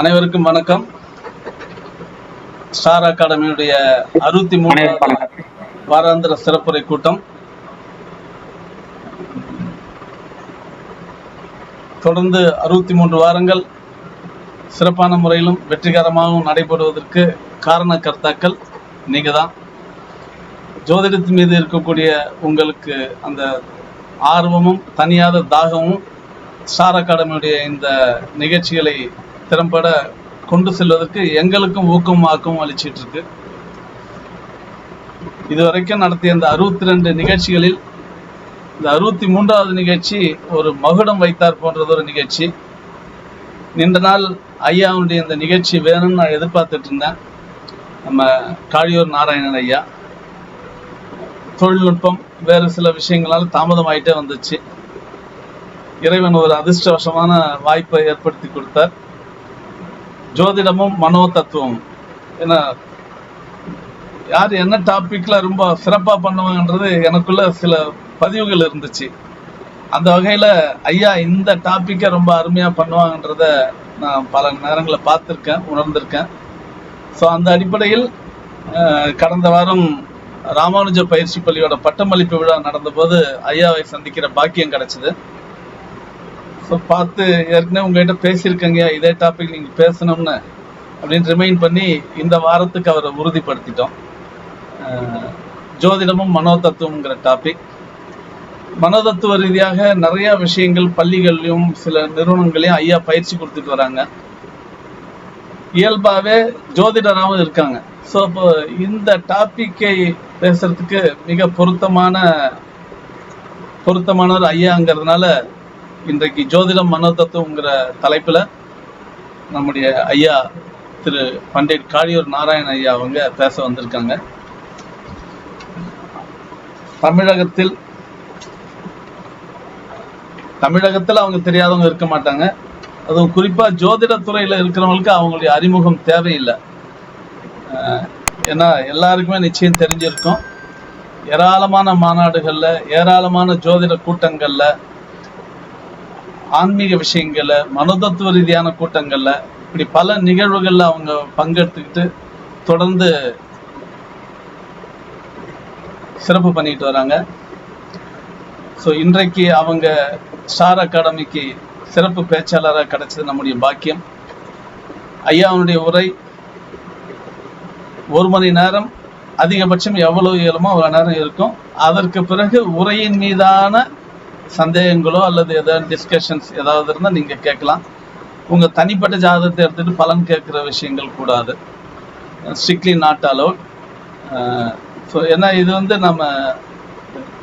அனைவருக்கும் வணக்கம். ஸ்டார் அகாடமியுடைய 63வது வாராந்திர சிறப்புரை கூட்டம் தொடர்ந்து 63 வாரங்கள் சிறப்பான முறையிலும் வெற்றிகரமாகவும் நடைபெறுவதற்கு காரணக்கர்த்தாக்கள் நீங்க தான். ஜோதிடத்தின் மீது இருக்கக்கூடிய உங்களுக்கு அந்த ஆர்வமும் தனியாத தாகமும் ஸ்டார் அகாடமியுடைய இந்த நிகழ்ச்சிகளை திறம்பட கொண்டு செல்வதற்கு எங்களுக்கும் ஊக்கமாகவும் அளிச்சிட்டு இருக்கு. இதுவரைக்கும் நடத்திய இந்த 62 நிகழ்ச்சிகளில் இந்த 63வது நிகழ்ச்சி ஒரு மகுடம் வைத்தார் போன்றது ஒரு நிகழ்ச்சி. நீண்ட நாள் ஐயாவுடைய இந்த நிகழ்ச்சி வேணும்னு நான் எதிர்பார்த்துட்டு இருந்தேன். நம்ம காளியூர் நாராயணன் ஐயா தொழில்நுட்பம் வேறு சில விஷயங்களால் தாமதமாயிட்டே வந்துச்சு. இறைவன் ஒரு அதிர்ஷ்டவசமான வாய்ப்பை ஏற்படுத்தி கொடுத்தார். ஜோதிடமும் மனோ தத்துவம் ஏன்னா யார் என்ன டாபிக்ல ரொம்ப சிறப்பாக பண்ணுவாங்கன்றது எனக்குள்ள சில பதிவுகள் இருந்துச்சு. அந்த வகையில் ஐயா இந்த டாப்பிக்கை ரொம்ப அருமையாக பண்ணுவாங்கன்றத நான் பல நேரங்களில் பார்த்துருக்கேன், உணர்ந்திருக்கேன். ஸோ அந்த அடிப்படையில் கடந்த வாரம் ராமானுஜ பயிற்சி பள்ளியோட பட்டமளிப்பு விழா நடந்தபோது ஐயாவை சந்திக்கிற பாக்கியம் கிடைச்சிது. ஸோ பார்த்து ஏற்கனவே உங்ககிட்ட பேசியிருக்கேங்க, இதே டாபிக் நீங்கள் பேசணும்னு அப்படின்னு ரிமைண்ட் பண்ணி இந்த வாரத்துக்கு அவரை உறுதிப்படுத்திட்டோம். ஜோதிடமும் மனோ தத்துவங்கிற டாபிக். மனோதத்துவ ரீதியாக நிறைய விஷயங்கள் பள்ளிகள்லையும் சில நிறுவனங்களையும் ஐயா பயிற்சி கொடுத்துட்டு வராங்க. இயல்பாகவே ஜோதிடராகவும் இருக்காங்க. ஸோ இப்போ இந்த டாப்பிக்கை பேசுறதுக்கு மிக பொருத்தமானவர் ஐயாங்கிறதுனால இன்றைக்கு ஜோதிடம் மனோ தத்துவங்கிற தலைப்பில் நம்முடைய ஐயா திரு பண்டிட் காளியூர் நாராயண ஐயா அவங்க பேச வந்திருக்காங்க. தமிழகத்தில் அவங்க தெரியாதவங்க இருக்க மாட்டாங்க. அதுவும் குறிப்பாக ஜோதிடத்துறையில் இருக்கிறவங்களுக்கு அவங்களுடைய அறிமுகம் தேவையில்லை. ஏன்னா எல்லாருக்குமே நிச்சயம் தெரிஞ்சிருக்கும். ஏராளமான மாநாடுகளில், ஏராளமான ஜோதிட கூட்டங்களில், ஆன்மீக விஷயங்கள்ல, மனோதத்துவ ரீதியான கூட்டங்கள்ல, இப்படி பல நிகழ்வுகள்ல அவங்க பங்கெடுத்துக்கிட்டு தொடர்ந்து சிறப்பு பண்ணிட்டு வராங்க. ஸோ இன்றைக்கு அவங்க ஸ்டார் அகாடமிக்கு சிறப்பு பேச்சாளராக கிடைச்சது நம்முடைய பாக்கியம். ஐயாவுடைய உரை 1 மணி நேரம், அதிகபட்சம் எவ்வளவு இயலுமோ அவ்வளோ நேரம் இருக்கும். அதற்கு பிறகு உரையின் மீதான சந்தேகங்களோ அல்லது ஏதாவது டிஸ்கஷன்ஸ் ஏதாவது இருந்தால் நீங்கள் கேட்கலாம். உங்கள் தனிப்பட்ட ஜாதகத்தை எடுத்துகிட்டு பலன் கேட்குற விஷயங்கள் கூடாது. Strictly not allowed. ஸோ ஏன்னா இது நம்ம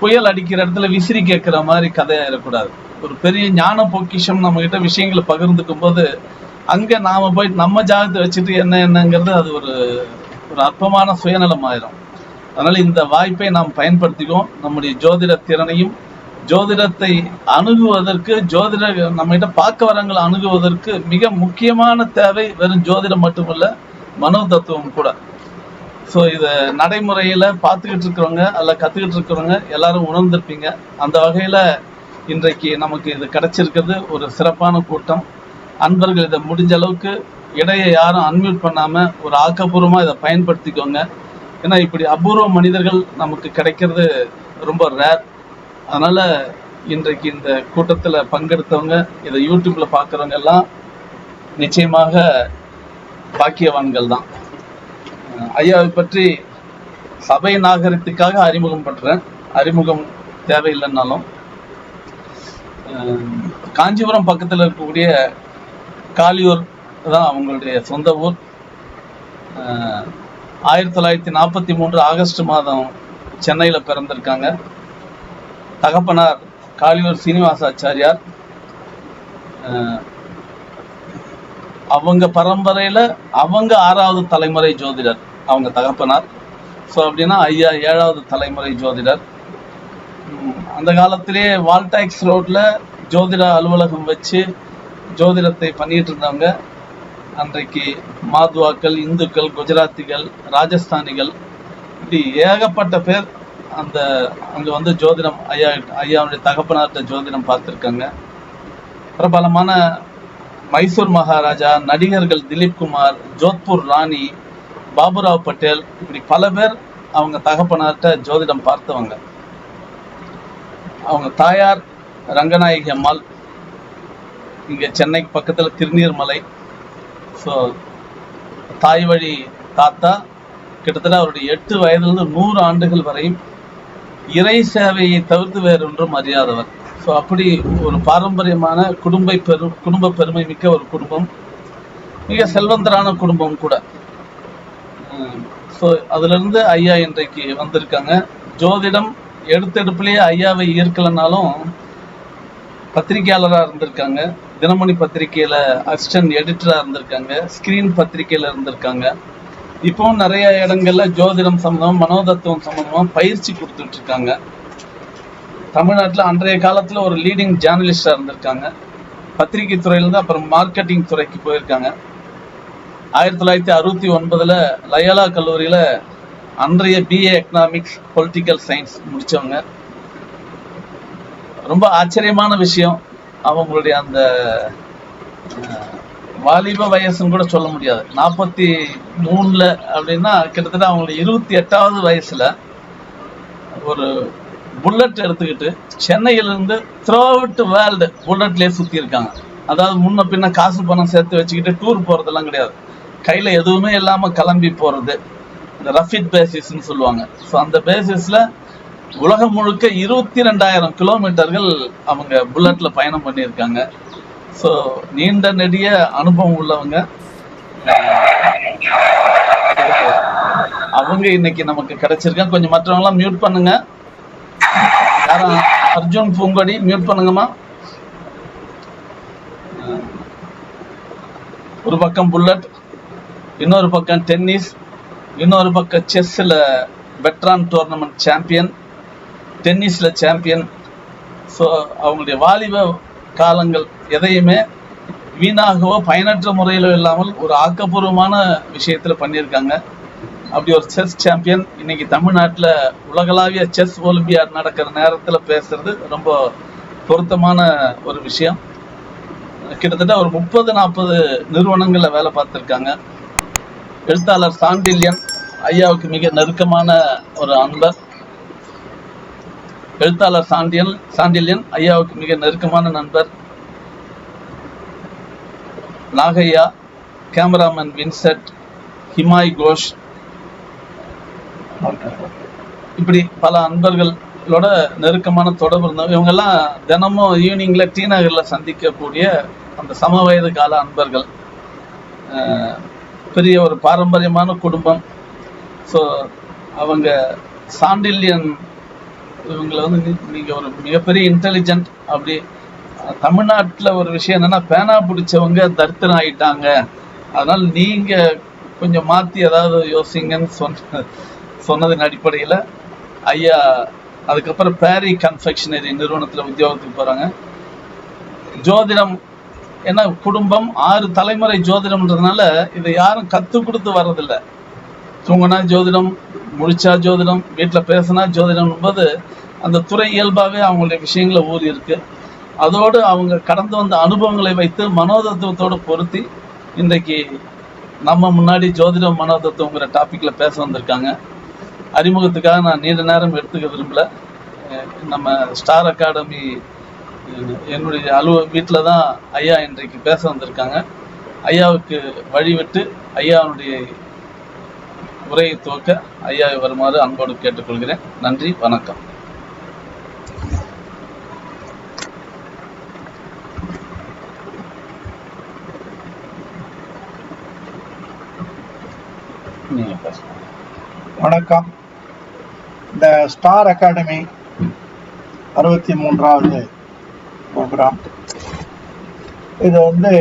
புயல் அடிக்கிற இடத்துல விசிறி கேட்குற மாதிரி கதையாயிடக்கூடாது. ஒரு பெரிய ஞான பொக்கிஷம் நம்மகிட்ட விஷயங்களை பகிர்ந்துக்கும் போது அங்கே நாம் போய் நம்ம ஜாதகத்தை வச்சுட்டு என்னங்கிறது அது ஒரு அற்பமான சுயநலம் ஆயிரும். அதனால் இந்த வாய்ப்பை நாம் பயன்படுத்திக்குவோம். நம்முடைய ஜோதிட திறனையும் ஜோதிடத்தை அணுகுவதற்கு, நம்மகிட்ட பார்க்க வரங்களை அணுகுவதற்கு மிக முக்கியமான தேவை வெறும் ஜோதிடம் மட்டுமல்ல, மனோ தத்துவம் கூட. ஸோ இதை நடைமுறையில் பார்த்துக்கிட்டு இருக்கிறவங்க அல்ல கற்றுக்கிட்டு இருக்கிறவங்க எல்லாரும் உணர்ந்திருப்பீங்க. அந்த வகையில் இன்றைக்கு நமக்கு இது கிடைச்சிருக்கிறது ஒரு சிறப்பான கூட்டம். அன்பர்கள் இதை முடிஞ்ச அளவுக்கு இடையே யாரும் அன்மியூட் பண்ணாமல் ஒரு ஆக்கப்பூர்வமாக இதை பயன்படுத்திக்கோங்க. ஏன்னா இப்படி அபூர்வ மனிதர்கள் நமக்கு கிடைக்கிறது ரொம்ப ரேர். அதனால் இன்றைக்கு இந்த கூட்டத்தில் பங்கெடுத்தவங்க, இதை யூடியூப்பில் பார்க்குறவங்க எல்லாம் நிச்சயமாக பாக்கியவான்கள் தான். ஐயாவை பற்றி சபை நாகரிகத்துக்காக அறிமுகம் பண்ணுறேன். அறிமுகம் தேவையில்லைன்னாலும் காஞ்சிபுரம் பக்கத்தில் இருக்கக்கூடிய காளியூர் தான் அவங்களுடைய சொந்த ஊர். 1943 ஆகஸ்ட் மாதம் சென்னையில் பிறந்திருக்காங்க. தகப்பனார் காளியூர் சீனிவாசாச்சாரியார். அவங்க பரம்பரையில் அவங்க 6வது தலைமுறை ஜோதிடர் அவங்க தகப்பனார். ஸோ அப்படின்னா ஐயா 7வது தலைமுறை ஜோதிடர். அந்த காலத்திலே வால்டாக்ஸ் ரோட்டில் ஜோதிட அலுவலகம் வச்சு ஜோதிடத்தை பண்ணிட்டு இருந்தவங்க. அன்றைக்கு மாத்வாக்கள், இந்துக்கள், குஜராத்திகள், ராஜஸ்தானிகள், இப்படி ஏகப்பட்ட பேர் அங்கே ஜோதிடம் ஐயாவுடைய தகப்பனார்கிட்ட ஜோதிடம் பார்த்துருக்காங்க. பிரபலமான மைசூர் மகாராஜா, நடிகர்கள் திலீப் குமார், ஜோத்பூர் ராணி, பாபுராவ் பட்டேல், இப்படி பல பேர் அவங்க தகப்பனார்ட்ட ஜோதிடம் பார்த்தவங்க. அவங்க தாயார் ரங்கநாயகி அம்மாள், இங்கே சென்னைக்கு பக்கத்தில் திருநீர்மலை. ஸோ தாய் வழி தாத்தா கிட்டத்தட்ட அவருடைய 8 வயதிலிருந்து 100 ஆண்டுகள் வரையும் இறை சேவையை தவிர்த்து வேறொன்றும் அறியாதவர். ஸோ அப்படி ஒரு பாரம்பரியமான குடும்ப பெருமை மிக்க ஒரு குடும்பம், மிக செல்வந்தரான குடும்பம் கூட. ஸோ அதிலிருந்து ஐயா இன்றைக்கு வந்திருக்காங்க. ஜோதிடம் எடுத்தெடுப்புலேயே ஐயாவை ஈர்க்கலனாலும் பத்திரிகையாளராக இருந்திருக்காங்க, தினமணி பத்திரிகையில் அசிஸ்டன்ட் எடிட்டராக இருந்திருக்காங்க, ஸ்கிரீன் பத்திரிகையில் இருந்திருக்காங்க. இப்போவும் நிறைய இடங்கள்ல ஜோதிடம் சம்பந்தம், மனோதத்துவம் சம்பந்தமாக பயிற்சி கொடுத்துட்டு இருக்காங்க. தமிழ்நாட்டில் அன்றைய காலத்தில் ஒரு லீடிங் ஜேர்னலிஸ்டாக இருந்திருக்காங்க. பத்திரிகை துறையிலேருந்து அப்புறம் மார்க்கெட்டிங் துறைக்கு போயிருக்காங்க. 1969 லயோலா கல்லூரியில் அன்றைய BA எக்கனாமிக்ஸ் பொலிட்டிக்கல் சயின்ஸ் முடித்தவங்க. ரொம்ப ஆச்சரியமான விஷயம், அவங்களுடைய அந்த வாலிப வயசுன்னு கூட சொல்ல முடியாது, 43 அப்படின்னா கிட்டத்தட்ட அவங்களுடைய 28வது வயசுல ஒரு புல்லட் எடுத்துக்கிட்டு சென்னையிலிருந்து த்ரூ அவுட் வேர்ல்டு புல்லட்லேயே சுற்றி இருக்காங்க. அதாவது முன்ன பின்ன காசு பணம் சேர்த்து வச்சுக்கிட்டு டூர் போகிறதெல்லாம் கிடையாது, கையில் எதுவுமே இல்லாமல் கிளம்பி போகிறது, இந்த ரஃபிட் பேசிஸ்ன்னு சொல்லுவாங்க. ஸோ அந்த பேசிஸில் உலகம் முழுக்க 22,000 கிலோமீட்டர்கள் அவங்க புல்லட்டில் பயணம் பண்ணியிருக்காங்க. ஸோ நீண்ட நெடிய அனுபவம் உள்ளவங்க அவங்க இன்னைக்கு நமக்கு கிடைச்சிருக்காங்க. கொஞ்சம் மற்றவங்களாம் மியூட் பண்ணுங்க. யாரும் அர்ஜுன் பூங்கொடி மியூட் பண்ணுங்கம்மா. ஒரு பக்கம் புல்லட், இன்னொரு பக்கம் டென்னிஸ், இன்னொரு பக்கம் செஸ்ஸில் வெட்ரான் டோர்னமெண்ட் சாம்பியன், டென்னிஸில் சாம்பியன். ஸோ அவங்களுடைய வாலிப காலங்கள் எதையுமே வீணாகவோ பயனற்ற முறையிலோ இல்லாமல் ஒரு ஆக்கப்பூர்வமான விஷயத்தில் பண்ணியிருக்காங்க. அப்படி ஒரு செஸ் சாம்பியன் இன்னைக்கு தமிழ்நாட்டில் உலகளாவிய செஸ் ஒலிம்பியாட் நடக்கிற நேரத்தில் பேசுறது ரொம்ப பொருத்தமான ஒரு விஷயம். கிட்டத்தட்ட ஒரு 30-40 நிறுவனங்களில் வேலை பார்த்துருக்காங்க. எழுத்தாளர் சாண்டில்யன் ஐயாவுக்கு மிக நெருக்கமான ஒரு அன்பர். எழுத்தாளர் சாண்டில்யன் ஐயாவுக்கு மிக நெருக்கமான நண்பர். நாகையா, கேமராமேன் வின்சென்ட், ஹிமாய் கோஷ், இப்படி பல அன்பர்களோட நெருக்கமான தொடர்பு இருந்தவங்க. இவங்கெல்லாம் தினமும் ஈவினிங்ல டி நகர்ல சந்திக்கக்கூடிய அந்த சமவயது கால அன்பர்கள். பெரிய ஒரு பாரம்பரியமான குடும்பம். ஸோ அவங்க சாண்டில்யன் இவங்களை வந்து நீங்கள் ஒரு மிகப்பெரிய இன்டெலிஜென்ட். அப்படி தமிழ்நாட்டில் ஒரு விஷயம் என்னன்னா, பேனா பிடிச்சவங்க தரித்திரம் ஆயிட்டாங்க, அதனால் நீங்கள் கொஞ்சம் மாற்றி ஏதாவது யோசிங்கன்னு சொன்னதின் அடிப்படையில் ஐயா அதுக்கப்புறம் பேரி கன்ஃபெக்ஷனரி நிறுவனத்தில் உத்தியோகத்துக்கு போகிறாங்க. ஜோதிடம் ஏன்னா குடும்பம் 6 தலைமுறை ஜோதிடம்ன்றதுனால இதை யாரும் கற்றுக் கொடுத்து வர்றதில்லை. தூங்கினா ஜோதிடம், முடிச்சா ஜோதிடம், வீட்டில் பேசினா ஜோதிடம் என்பது அந்த துறை இயல்பாகவே அவங்களுடைய விஷயங்களை ஊறி இருக்கு. அதோடு அவங்க கடந்து வந்த அனுபவங்களை வைத்து மனோதத்துவத்தோடு பொருத்தி இன்றைக்கு நம்ம முன்னாடி ஜோதிடம் மனோதத்துவங்கிற டாப்பிக்கில் பேச வந்திருக்காங்க. அறிமுகத்துக்காக நான் நீண்ட நேரம் எடுத்துக்க விரும்பல. நம்ம ஸ்டார் அகாடமி என்னுடைய வீட்டில் தான் ஐயா இன்றைக்கு பேச வந்திருக்காங்க. ஐயாவுக்கு வழிவிட்டு ஐயாவுடைய உரையை துவக்க ஐயாவை வருமாறு அன்போடு கேட்டுக்கொள்கிறேன். நன்றி, வணக்கம். வணக்கம். இந்த ஸ்டார் அகாடமி 63வது ப்ரோக்ராம். இது வந்து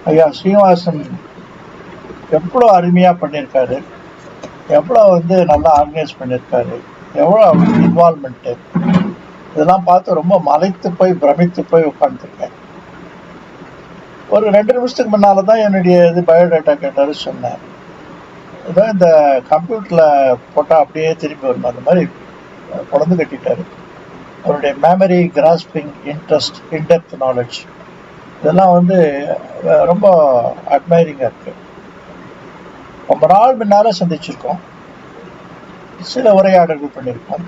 ஐயா ஸ்ரீனிவாசன் எவ்வளோ அருமையாக பண்ணியிருக்காரு, எவ்வளோ வந்து நல்லா ஆர்கனைஸ் பண்ணியிருக்காரு, எவ்வளோ அவருக்கு இன்வால்மெண்ட்டு, இதெல்லாம் பார்த்து ரொம்ப மலைத்து போய் பிரமித்து போய் உட்காந்துருக்கேன். ஒரு 2 நிமிஷத்துக்கு முன்னால் தான் என்னுடைய பயோடேட்டா கேட்டார் சொன்னேன். ஏதோ இந்த கம்ப்யூட்டரில் போட்டால் அப்படியே திரும்பி வரணும், அந்த மாதிரி குழந்தை கட்டிட்டாரு. அவருடைய memory, grasping, interest, in-depth knowledge இதெல்லாம் வந்து ரொம்ப அட்மைரிங்காக இருக்கு. ரொம்ப நாள் முன்னால சந்திச்சிருக்கோம், சில உரையாடல்கள் பண்ணியிருக்கோம்.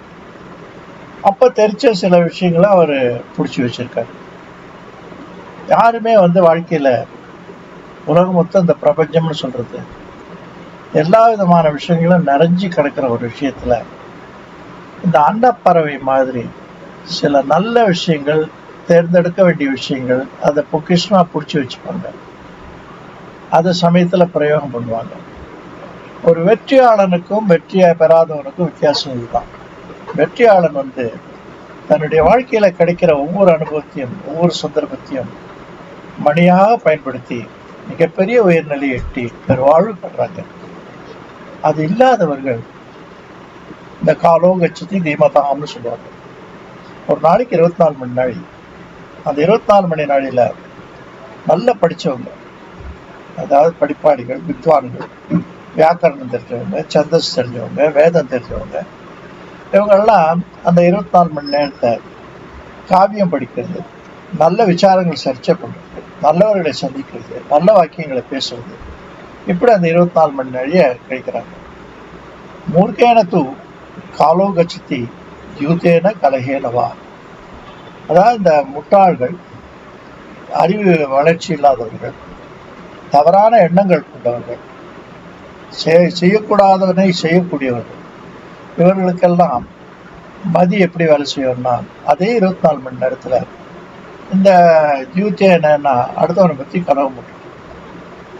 அப்போ தெரிச்ச சில விஷயங்களை அவர் பிடிச்சி வச்சிருக்காரு. யாருமே வந்து வாழ்க்கையில் உலகம் மொத்தம் இந்த பிரபஞ்சம்னு சொல்றது எல்லா விதமான விஷயங்களும் நிறைஞ்சு கிடக்கிற ஒரு விஷயத்துல இந்த அண்டப்பறவை மாதிரி சில நல்ல விஷயங்கள், தேர்ந்தெடுக்க வேண்டிய விஷயங்கள், அதை பொக்கிஷமா பிடிச்சி வச்சுப்பாங்க. அதை சமயத்துல பிரயோகம் பண்ணுவாங்க. ஒரு வெற்றியாளனுக்கும் வெற்றியை பெறாதவனுக்கும் வித்தியாசம் இதுதான். வெற்றியாளன் வந்து தன்னுடைய வாழ்க்கையில கிடைக்கிற ஒவ்வொரு அனுபவத்தையும் ஒவ்வொரு சந்தர்ப்பத்தையும் மணியாக பயன்படுத்தி மிகப்பெரிய உயர்நிலையை எட்டி பெருவாழ்வு பண்றாங்க. அது இல்லாதவர்கள் இந்த காலோ கட்சத்தை தீமதாம்னு சொல்லுவாங்க. ஒரு நாளைக்கு 24 மணி நாள். அந்த 24 மணி நாளில நல்ல படிச்சவங்க, அதாவது படிப்பாளிகள், வித்வான்கள், வியாக்கரணம் தெரிஞ்சவங்க, சந்தஸ் தெரிஞ்சவங்க, வேதம் தெரிஞ்சவங்க, இவங்கெல்லாம் அந்த 24 மணி நேரத்தை காவியம் படிக்கிறது, நல்ல விசாரங்கள் சர்ச்சை பண்றது, நல்லவர்களை சந்திக்கிறது, நல்ல வாக்கியங்களை பேசுறது, இப்படி அந்த 24 மணி நாளைய கழிக்கிறாங்க. மூர்க்கேன தூ காலோ கச்சதி யூதேன கலகேனவா. அதாவது இந்த முட்டாள்கள், அறிவு வளர்ச்சி இல்லாதவர்கள், தவறான எண்ணங்கள் கொண்டவர்கள், செய்யக்கூடாதவனை செய்யக்கூடியவர்கள், இவர்களுக்கெல்லாம் மதி எப்படி வேலை செய்யணும்னா அதே 24 மணி நேரத்துல இந்த தியூத்தேனா அடுத்தவனை பத்தி கலகம் பண்றது.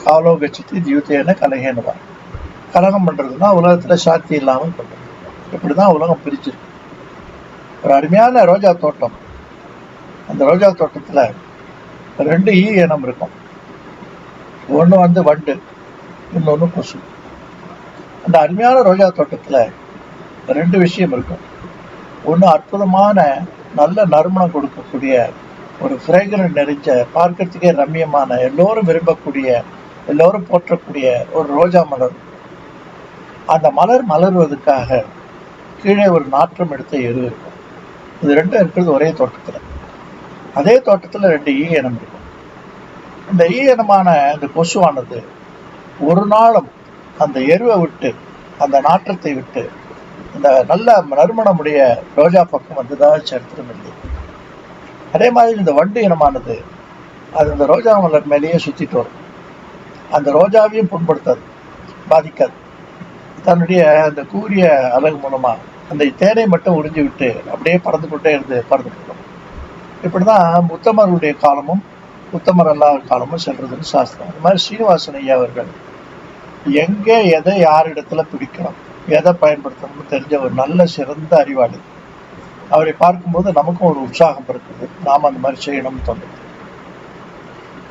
காலோ கட்சத்தி தியூத்தேன கலகேனவா. கலகம் பண்றதுன்னா உலகத்துல சாத்தி இல்லாமல் பண்றது. இப்படிதான் உலகம் பிரிச்சிருக்கு. ஒரு அருமையான ரோஜா தோட்டம். அந்த ரோஜா தோட்டத்துல 2 ஈ இனம் இருக்கும். ஒண்ணு வந்து வண்டு, இன்னொன்னு கொசு. அந்த அருமையான ரோஜா தோட்டத்துல 2 விஷயம் இருக்கும். ஒண்ணு அற்புதமான நல்ல நறுமணம் கொடுக்கக்கூடிய ஒரு ஃப்ரேக்ரன்ட் நிறைஞ்ச, பார்க்கறதுக்கே ரம்யமான, எல்லோரும் விரும்பக்கூடிய, எல்லோரும் போற்றக்கூடிய ஒரு ரோஜா மலர். அந்த மலர் மலர்வதற்காக கீழே ஒரு நாற்றம் எடுத்த எரு இருக்கும். இது 2 இருக்கிறது ஒரே தோட்டத்துல. அதே தோட்டத்துல 2 ஈ இனம் இருக்கும். இந்த ஈ இனமான இந்த கொசுவானது ஒரு நாளும் அந்த எருவை விட்டு, அந்த நாற்றத்தை விட்டு, இந்த நல்ல நறுமணமுடைய ரோஜா பக்கம் வந்ததாக சரித்திரம் இல்லை. அதே மாதிரி இந்த வண்டு இனமானது அது இந்த ரோஜா மலர் மேலேயே சுத்திட்டு வரும். அந்த ரோஜாவையும் புண்படுத்தாது, பாதிக்காது. தன்னுடைய அந்த கூரிய அழகு மூலமா அந்த தேனை மட்டும் உறிஞ்சி விட்டு அப்படியே பறந்து கொண்டே இருந்து பறந்துட்டு இருக்கும். இப்படிதான் உத்தமருடைய காலமும் உத்தமர் அல்லாத காலமும் செல்றதுன்னு சாஸ்திரம். இந்த மாதிரி ஸ்ரீனிவாசன் ஐயா அவர்கள் எங்கே எதை யாரிடத்துல பிடிக்கணும், எதை பயன்படுத்தணும்னு தெரிஞ்ச ஒரு நல்ல சிறந்த அறிவாளி. அவரை பார்க்கும்போது நமக்கும் ஒரு உற்சாகம் இருக்குது, நாம் அந்த மாதிரி செய்யணும்னு தோணுது.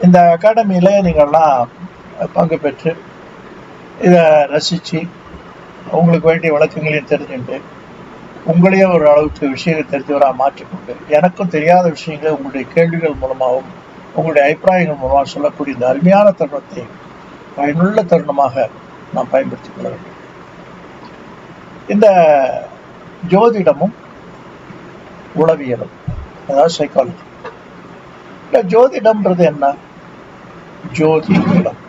இந்த அகாடமியில நீங்கள்லாம் பங்கு பெற்று இதை ரசித்து உங்களுக்கு வேண்டிய விளக்கங்களையும் தெரிஞ்சுட்டு உங்களையும் ஒரு அளவுக்கு விஷயங்கள் தெரிஞ்சவராக மாற்றிக்கொண்டு எனக்கும் தெரியாத விஷயங்களை உங்களுடைய கேள்விகள் மூலமாகவும் உங்களுடைய அபிப்பிராயங்கள் மூலமாக சொல்லக்கூடிய இந்த அருமையான தருணத்தை பயனுள்ள தருணமாக நாம் பயன்படுத்திக் கொள்ள வேண்டும். இந்த ஜோதிடமும் உளவியலும், அதாவது சைக்காலஜி. இல்லை, ஜோதிடம்ன்றது என்ன? ஜோதி இடம்.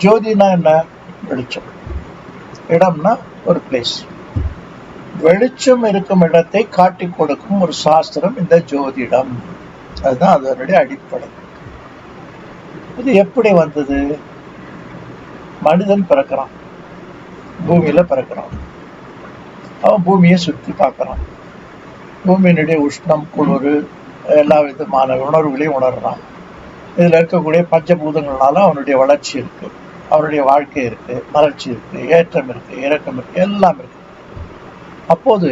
ஜோதினா என்ன? வெளிச்சம். இடம்னா ஒரு பிளேஸ். வெளிச்சம் இருக்கும் இடத்தை காட்டி கொடுக்கும் ஒரு சாஸ்திரம் இந்த ஜோதிடம். அதுதான் அதனுடைய அடிப்படை. இது எப்படி வந்தது? மனிதன் பிறக்கிறான், பூமியில பிறக்கிறான். அவன் பூமியை சுற்றி பார்க்கறான். பூமியினுடைய உஷ்ணம், குளிர், எல்லா விதமான உணர்வுகளையும் உணர்றான். இதுல இருக்கக்கூடிய பஞ்சபூதங்கள்னால அவனுடைய வளர்ச்சி இருக்கு, அவனுடைய வாழ்க்கை இருக்கு, மலர்ச்சி இருக்கு, ஏற்றம் இருக்கு, இறக்கம் இருக்கு, எல்லாம் இருக்கு. அப்போது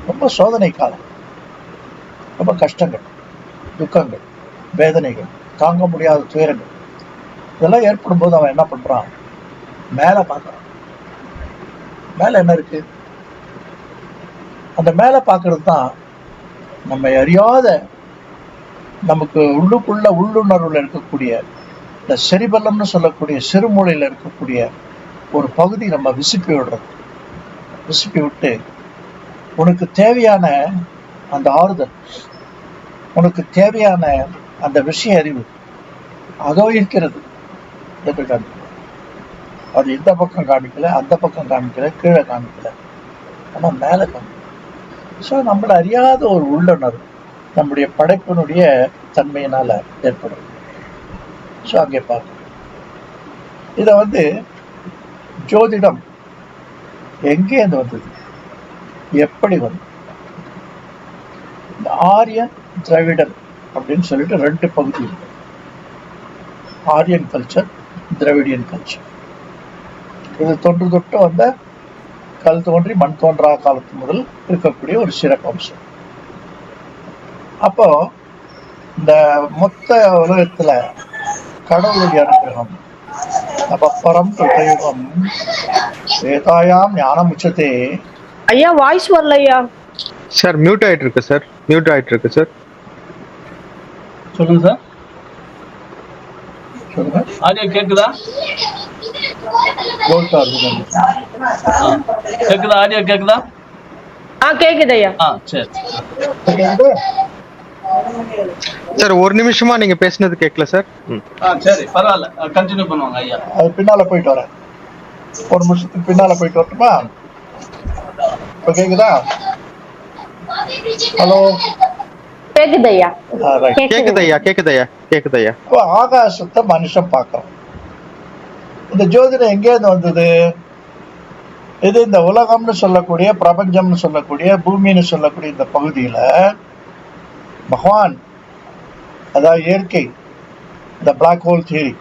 ரொம்ப சோதனை காலம், ரொம்ப கஷ்டங்கள், துக்கங்கள், வேதனைகள், தாங்க முடியாத துயரங்கள் இதெல்லாம் ஏற்படும் போது அவன் என்ன பண்றான்? மேல பார்க்கறான். மேல என்ன இருக்கு? அந்த மேல பார்க்கறது தான் நம்ம அறியாத, நமக்கு உள்ளுக்குள்ள உள்ளுணர்வுல இருக்கக்கூடிய இந்த செரிபல்லம்னு சொல்லக்கூடிய சிறுமூளையில இருக்கக்கூடிய ஒரு பகுதி நம்ம விசுப்பி விடுறது. விசுப்பி விட்டு உனக்கு தேவையான அந்த ஆறுதல், உனக்கு தேவையான அந்த விஷய அறிவு அதோ இருக்கிறது என்று காண்பிக்கும். அது இந்த பக்கம் காமிக்கல, அந்த பக்கம் காமிக்கல, கீழே காமிக்கல, ஆனா மேல காமிக்கல. ஸோ நம்மள அறியாத ஒரு உள்ளுணர்வு நம்முடைய படைப்பினுடைய தன்மையினால ஏற்படும். ஸோ அங்கே பார்க்கணும். இதை வந்து ஜோதிடம் எங்கேருந்து வந்தது, எப்படி வந்தது? இந்த ஆரியன் திராவிடன் அப்படின்னு சொல்லிட்டு 2 பகுதி இருக்கு. Aryan culture, Dravidian culture. இது தொன்று தொட்டு வந்த கல் தோன்றி மண் தோன்றா காலத்து முதல் இருக்கக்கூடிய ஒரு சிறப்பம்சம். அப்போ இந்த மொத்த உலகத்துல கடவுளுடைய அனுகிரகம் அப்பரம் கிருதயுகம் வேதாயாம் ஞானம் உச்சத்தே. ஐயா வாய்ஸ் வரல ஐயா. சார் மியூட் ஆயிட்டு இருக்கு சார். சொல்லுங்க சார். சொல்லுங்க. ஆடியோ கேக்குதா? கோல்டா இருக்கு. கேக்குதா? ஆடியோ கேக்குதா? கேக்குது ஐயா. சரி சார் ஒரு நிமிஷமா நீங்க பேசுனது கேட்கல சார். சரி பரவாயில்ல, கண்டினியூ பண்ணுவாங்க ஐயா. அது பின்னால போயிட்டு வரேன், ஒரு நிமிஷத்துக்கு பின்னால போயிட்டு வரட்டுமா? இப்போ கேக்குதா? ஹலோ, கேக்குது ஐயா. கேக்குது ஐயா. இப்போ ஆகாசத்தை மனுஷன் பார்க்கறோம். இந்த ஜோதிடம் எங்கேருந்து வந்தது? இது இந்த உலகம்னு சொல்லக்கூடிய, பிரபஞ்சம்னு சொல்லக்கூடிய, பூமின்னு சொல்லக்கூடிய இந்த பகுதியில பகவான், அதாவது இயற்கை, இந்த பிளாக் ஹோல் தியரி,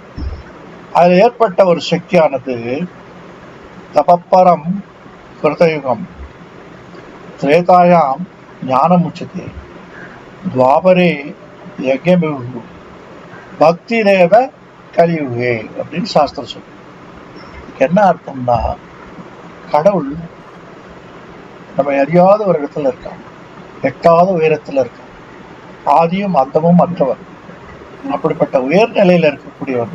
அதில் ஏற்பட்ட ஒரு சக்தியானது தபப்பரம் கிருதயுகம் திரேதாயாம் ஞானம் உச்சதே துவாபரே யஜ்ஞமிகு பக்திரேவ கலியுகே அப்படின்னு சாஸ்திரம் சொல்லு. என்ன அர்த்தம்னா, கடவுள் நம்ம அறியாத ஒரு இடத்துல இருக்கான், எட்டாத உயரத்துல இருக்கான், ஆதியும் அந்தமும் அற்றவர். அப்படிப்பட்ட உயர்நிலையில இருக்கக்கூடியவன்,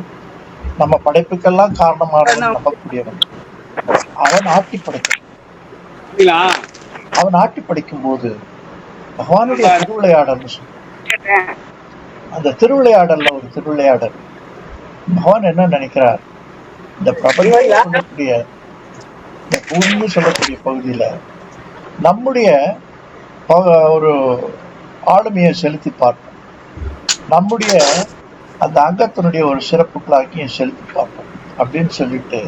நம்ம படைப்புக்கெல்லாம் காரணமாக நம்பக்கூடியவன். அவன் ஆட்டி படைக்கிறான். அவன் ஆட்டி படிக்கும் போது பகவானுடைய திருவிளையாடல், அந்த திருவிளையாடல்ல ஒரு திருவிளையாடல். பகவான் என்ன நினைக்கிறார், இந்த பிரபஞ்சம் சொல்லக்கூடிய, இந்த பூமின்னு சொல்லக்கூடிய பகுதியில நம்முடைய ஒரு ஆளுமையை செலுத்தி பார்ப்போம், நம்முடைய அந்த அங்கத்தினுடைய ஒரு சிறப்புகளாக்கியும் செலுத்தி பார்ப்போம் அப்படின்னு சொல்லிட்டு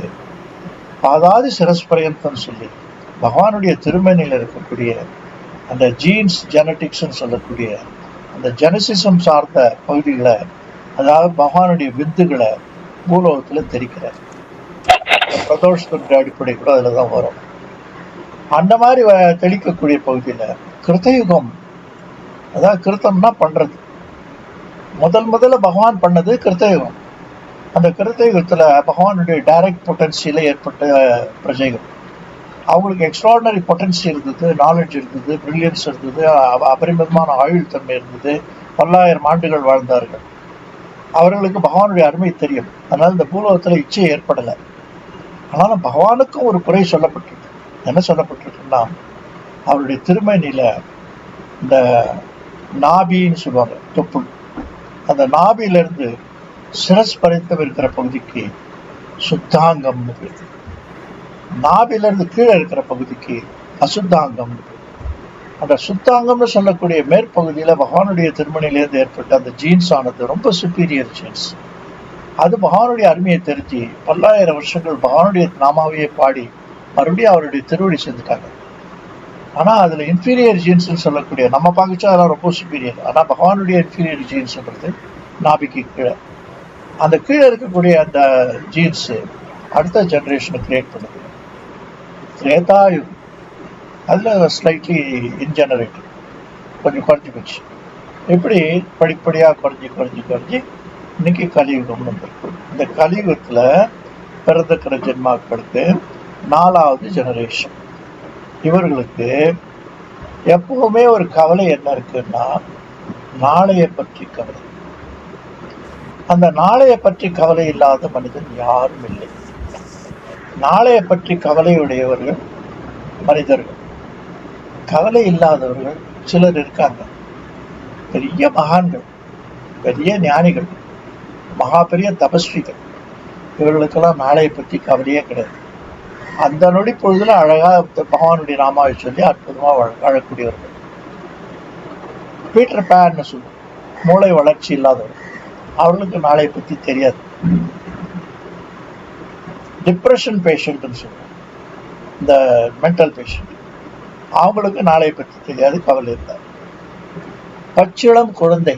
பாதாதி சிரஸ்பரியந்தம் சொல்லி பகவானுடைய திருமணியில் இருக்கக்கூடிய அந்த ஜீன்ஸ் ஜெனட்டிக்ஸ் சொல்லக்கூடிய அந்த ஜெனசிசம் சார்ந்த பகுதிகளை, அதாவது பகவானுடைய வித்துகளை பூலோகத்துல தெரிக்கிறார். பிரதோஷத்தினுடைய அடிப்படை கூட அதுலதான் வரும். அந்த மாதிரி தெளிக்கக்கூடிய பகுதியில கிருத்தயுகம், அதாவது கிருத்தம்னா பண்றது, முதல்ல பகவான் பண்ணது கிருத்தயுகம். அந்த கிருத்தயுகத்துல பகவானுடைய டைரக்ட் பொட்டன்சியில ஏற்பட்ட பிரஜைகள், அவங்களுக்கு எக்ஸ்ட்ராடினரி பொட்டன்சி இருந்தது, நாலேஜ் இருந்தது, பிரில்லியன்ஸ் இருந்தது, அபரிமிதமான ஆயுள் தன்மை இருந்தது, 1000 ஆண்டுகள் வாழ்ந்தார்கள். அவர்களுக்கு பகவானுடைய அருமை தெரியும். அதனால இந்த பூலோகத்துல இச்சை ஏற்படலை. ஆனாலும் பகவானுக்கும் ஒரு குறை சொல்லப்பட்டிருக்கு. என்ன சொல்லப்பட்டிருக்குன்னா, அவருடைய திருமணியில இந்த நாபின்னு சொல்லுவாங்க, தொப்புள், அந்த நாபியிலிருந்து சிரஸ் பறித்தம் இருக்கிற பகுதிக்கு சுத்தாங்கம்னு பேர், நாபிலிருந்து கீழே இருக்கிற பகுதிக்கு அசுத்தாங்கம்னு பேர். அந்த சுத்தாங்கம்னு சொல்லக்கூடிய மேற்பகுதியில பகவானுடைய திருமணியிலிருந்து ஏற்பட்ட அந்த ஜீன்ஸ் ஆனது ரொம்ப சுப்பீரியர் ஜீன்ஸ். அது பகவானுடைய அருமையை தெரிஞ்சு 1000 வருஷங்கள் பகவானுடைய நாமாவையே பாடி மறுபடியும் அவருடைய திருவடி செஞ்சுட்டாங்க. ஆனா அதுல இன்ஃபீரியர் ஜீன்ஸ் சொல்லக்கூடிய, நம்ம பார்க்கச்சா அதெல்லாம் ரொம்ப சுப்பீரியர், ஆனா பகவானுடைய இன்ஃபீரியர் ஜீன்ஸ்ன்றது நாபிக்கு கீழே. அந்த கீழே இருக்கக்கூடிய அந்த ஜீன்ஸ் அடுத்த ஜெனரேஷனை கிரியேட் பண்ணுது. திரேதாயுகம் அதுல ஸ்லைட்லி இன்ஜெனரேட்டிவ், கொஞ்சம் குறைஞ்சி போச்சு. இப்படி படிப்படியா குறைஞ்சி இன்னைக்கு கலியுகம்னு வந்திருக்கு. இந்த கலியுகத்துல பிறந்திருக்கிற ஜென்மாக்களுக்கு 4வது ஜெனரேஷன். இவர்களுக்கு எப்பவுமே ஒரு கவலை என்ன இருக்குன்னா, நாளைய பற்றி கவலை. அந்த நாளைய பற்றி கவலை இல்லாத மனிதன் யாரும் இல்லை. நாளைய பற்றி கவலையுடையவர்கள் மனிதர்கள். கவலை இல்லாதவர்கள் சிலர் இருக்காங்க, பெரிய மகான்கள். பெரிய ஞானிகள், மகா பெரிய தபஸ்விகள், இவர்களுக்கெல்லாம் நாளையை பற்றி கவலையே கிடையாது. அந்த நொடி பொழுதுல அழகா பகவானுடைய நாமாவை சொல்லி அற்புதமா வாழக்கூடியவர்கள். பீட்டர் பேன்னு சொல்லுவோம், மூளை வளர்ச்சி இல்லாதவர்கள், அவர்களுக்கு நாளையை பற்றி தெரியாது. டிப்ரெஷன் பேஷண்ட்னு சொல்லுவோம், இந்த மென்டல் பேஷண்ட், அவங்களுக்கு நாளையை பற்றி தெரியாது, கவலை இல்லை. பச்சிளம் குழந்தை,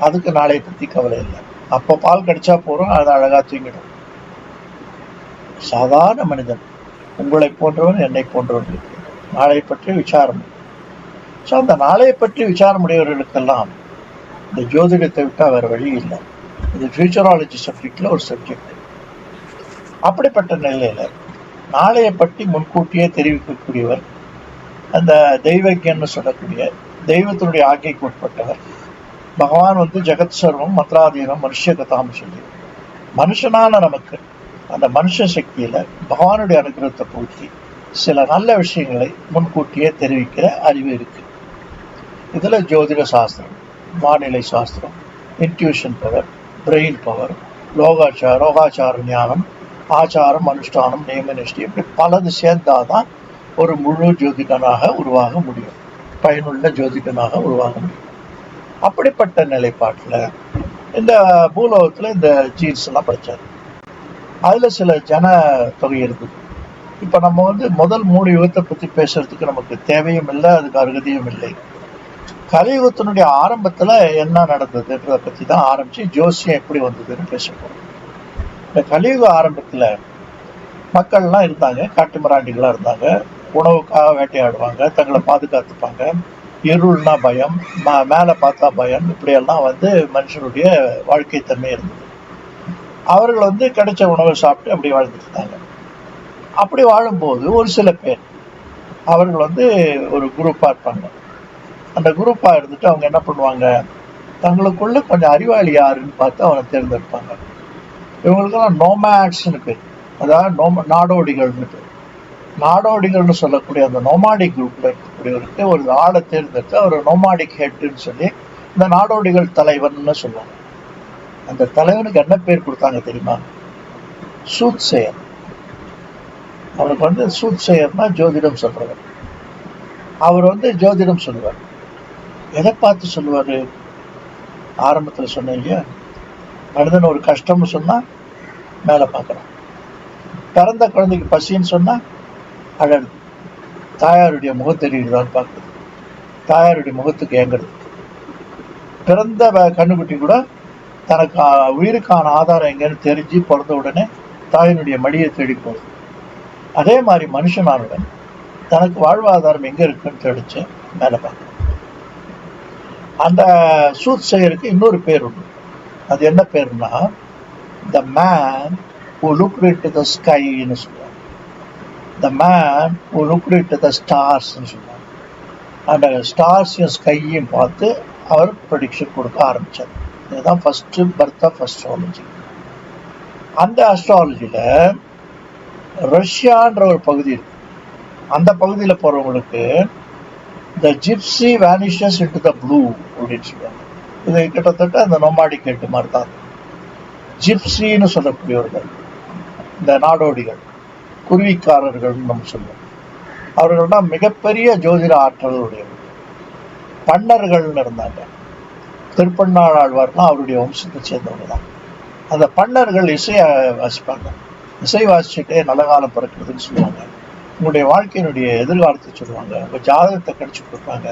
அதுக்கு நாளையை பற்றி கவலை இல்லை. அப்போ பால் கடிச்சா போறோம், அது அழகா தூங்கிடும். சாதாரண மனிதன், உங்களை போன்றவன் என்னை போன்றவன், நாளை பற்றி விசாரம். ஸோ அந்த நாளையை பற்றி விசாரம் உடையவர்களுக்கெல்லாம் இந்த ஜோதிடத்தை விட்டா வேற வழி இல்லை. இது ஃபியூச்சராலஜி சப்ஜெக்ட்ல ஒரு சப்ஜெக்ட். அப்படிப்பட்ட நிலையில நாளையை பற்றி முன்கூட்டியே தெரிவிக்கக்கூடியவர் அந்த தெய்வஜன்னு சொல்லக்கூடிய தெய்வத்தினுடைய ஆக்கைக்கு உட்பட்டவர். பகவான் ஜெகத் சர்வம் மத்ராதீனம் மனுஷ கதாம் சொல்லி மனுஷனான நமக்கு அந்த மனுஷ சக்தியில பகவானுடைய அனுகிரகத்தை பூர்த்தி சில நல்ல விஷயங்களை முன்கூட்டியே தெரிவிக்கிற அறிவு இருக்கு. இதுல ஜோதிட சாஸ்திரம், வானிலை சாஸ்திரம், இன்ட்யூஷன் பவர், பிரெயின் பவர், ரோகாச்சார ஞானம், ஆச்சாரம், அனுஷ்டானம், நியம நிஷ்டி, இப்படி பலது சேர்ந்தாதான் ஒரு முழு ஜோதிடனாக உருவாக முடியும், பயனுள்ள ஜோதிடனாக உருவாக முடியும். அப்படிப்பட்ட நிலைப்பாட்டில் இந்த பூலோகத்தில் இந்த ஜீன்ஸ் எல்லாம் படித்தார். அதில் சில ஜன தொகை இருக்குது. இப்போ நம்ம முதல் 3 யுகத்தை பற்றி பேசுறதுக்கு நமக்கு தேவையும் இல்லை, அதுக்கு அருகதையும் இல்லை. கலியுகத்தினுடைய ஆரம்பத்தில் என்ன நடந்ததுன்றதை பற்றி தான் ஆரம்பித்து ஜோசியம் எப்படி வந்ததுன்னு பேச போகிறோம். இந்த கலியுக ஆரம்பத்தில் மக்கள்லாம் இருந்தாங்க, காட்டு மிராண்டிகளாக இருந்தாங்க, உணவுக்காக வேட்டையாடுவாங்க, தங்களை பாதுகாத்துப்பாங்க, இருள்னா பயம், மேலே பார்த்தா பயம், இப்படியெல்லாம் மனுஷனுடைய வாழ்க்கை தன்மை இருந்தது. அவர்கள் கிடைச்ச உணவை சாப்பிட்டு அப்படி வாழ்ந்துட்டு இருந்தாங்க. அப்படி வாழும்போது ஒரு சில பேர் அவர்கள் ஒரு குரூப்பாக இருப்பாங்க. அந்த குரூப்பாக இருந்துட்டு அவங்க என்ன பண்ணுவாங்க, தங்களுக்குள்ள கொஞ்சம் அறிவாளி யாருன்னு பார்த்து அவனை தேர்ந்தெடுப்பாங்க. இவங்களுக்கெல்லாம் நோமேட்ஸ்னு பேர், அதாவது நாடோடிகள்னு பேர். நாடோடிகள்னு சொல்லக்கூடிய அந்த நோமாடிக் குரூப்ல இருக்கக்கூடியவருக்கு ஒரு ஆளை தேர்ந்தெடுத்து அவர் நோமாடிக் ஹெட்னு சொல்லி இந்த நாடோடிகள் தலைவன்னு சொல்லுவாங்க. அந்த தலைவனுக்கு என்ன பேர் கொடுத்தாங்க தெரியுமா? சூத்செயர். அவனுக்கு சூத்செயர்னா ஜோதிடம் சொல்றவர். அவர் ஜோதிடம் சொல்லுவார். எதை பார்த்து சொல்லுவாரு? ஆரம்பத்துல சொன்னேன் இல்லையா, மனிதன் ஒரு கஷ்டம்னு சொன்னா மேல பார்க்கறான், பிறந்த குழந்தைக்கு பசின்னு சொன்னா அழகு, தாயாருடைய முகத்தெரியுதான்னு பார்க்குறது, தாயாருடைய முகத்துக்கு ஏங்குறது, பிறந்த கண்ணுக்குட்டி கூட தனக்கு உயிருக்கான ஆதாரம் எங்கன்னு தெரிஞ்சு பிறந்த உடனே தாயினுடைய மடியை தேடி போகுது. அதே மாதிரி மனுஷனானுடன் தனக்கு வாழ்வாதாரம் எங்க இருக்குன்னு தெரிச்சு மேல பார்க்கணும். அந்த சூத்செயருக்கு இன்னொரு பேர் உண்டு. அது என்ன பேருன்னா the man who looked into the sky ன்னு சொல்லுவாங்க. The man who looked into the stars ன்னு சொல்லுவாங்க. அந்த ஸ்டார்ஸையும் ஸ்கையையும் பார்த்து அவர் ப்ரெடிக்ஷன் கொடுக்க ஆரம்பிச்சார். இதுதான் ஃபர்ஸ்ட் பர்த் ஆஃப் அஸ்ட்ராலஜி. அந்த அஸ்ட்ராலஜியில ரஷ்யான்ற ஒரு பகுதி இருக்கு. அந்த பகுதியில் போறவங்களுக்கு the gypsy vanishes into the blue அப்படின்னு சொல்லுவாங்க. இது கிட்டத்தட்ட அந்த நோமாடிக் கேட்டு மாதிரி தான். ஜிப்சின்னு சொல்லக்கூடியவர்கள் இந்த நாடோடிகள், குருவிக்காரர்கள்னு நம்ம சொல்லுவோம். அவர்கள் தான் மிகப்பெரிய ஜோதிட ஆற்றல் உடையவர்கள். பன்னர்கள்னு இருந்தாங்க. திருப்பண்ணாழ்வார்லாம் அவருடைய வம்சத்தை சேர்ந்தவங்க தான். அந்த பன்னர்கள் இசையை வாசிப்பாங்க. இசை வாசிச்சுட்டே நல்ல காலம் பிறக்கிறதுன்னு சொல்லுவாங்க. உங்களுடைய வாழ்க்கையினுடைய எதிர்காலத்தை சொல்லுவாங்க. உங்கள் ஜாதகத்தை கடிச்சு கொடுப்பாங்க.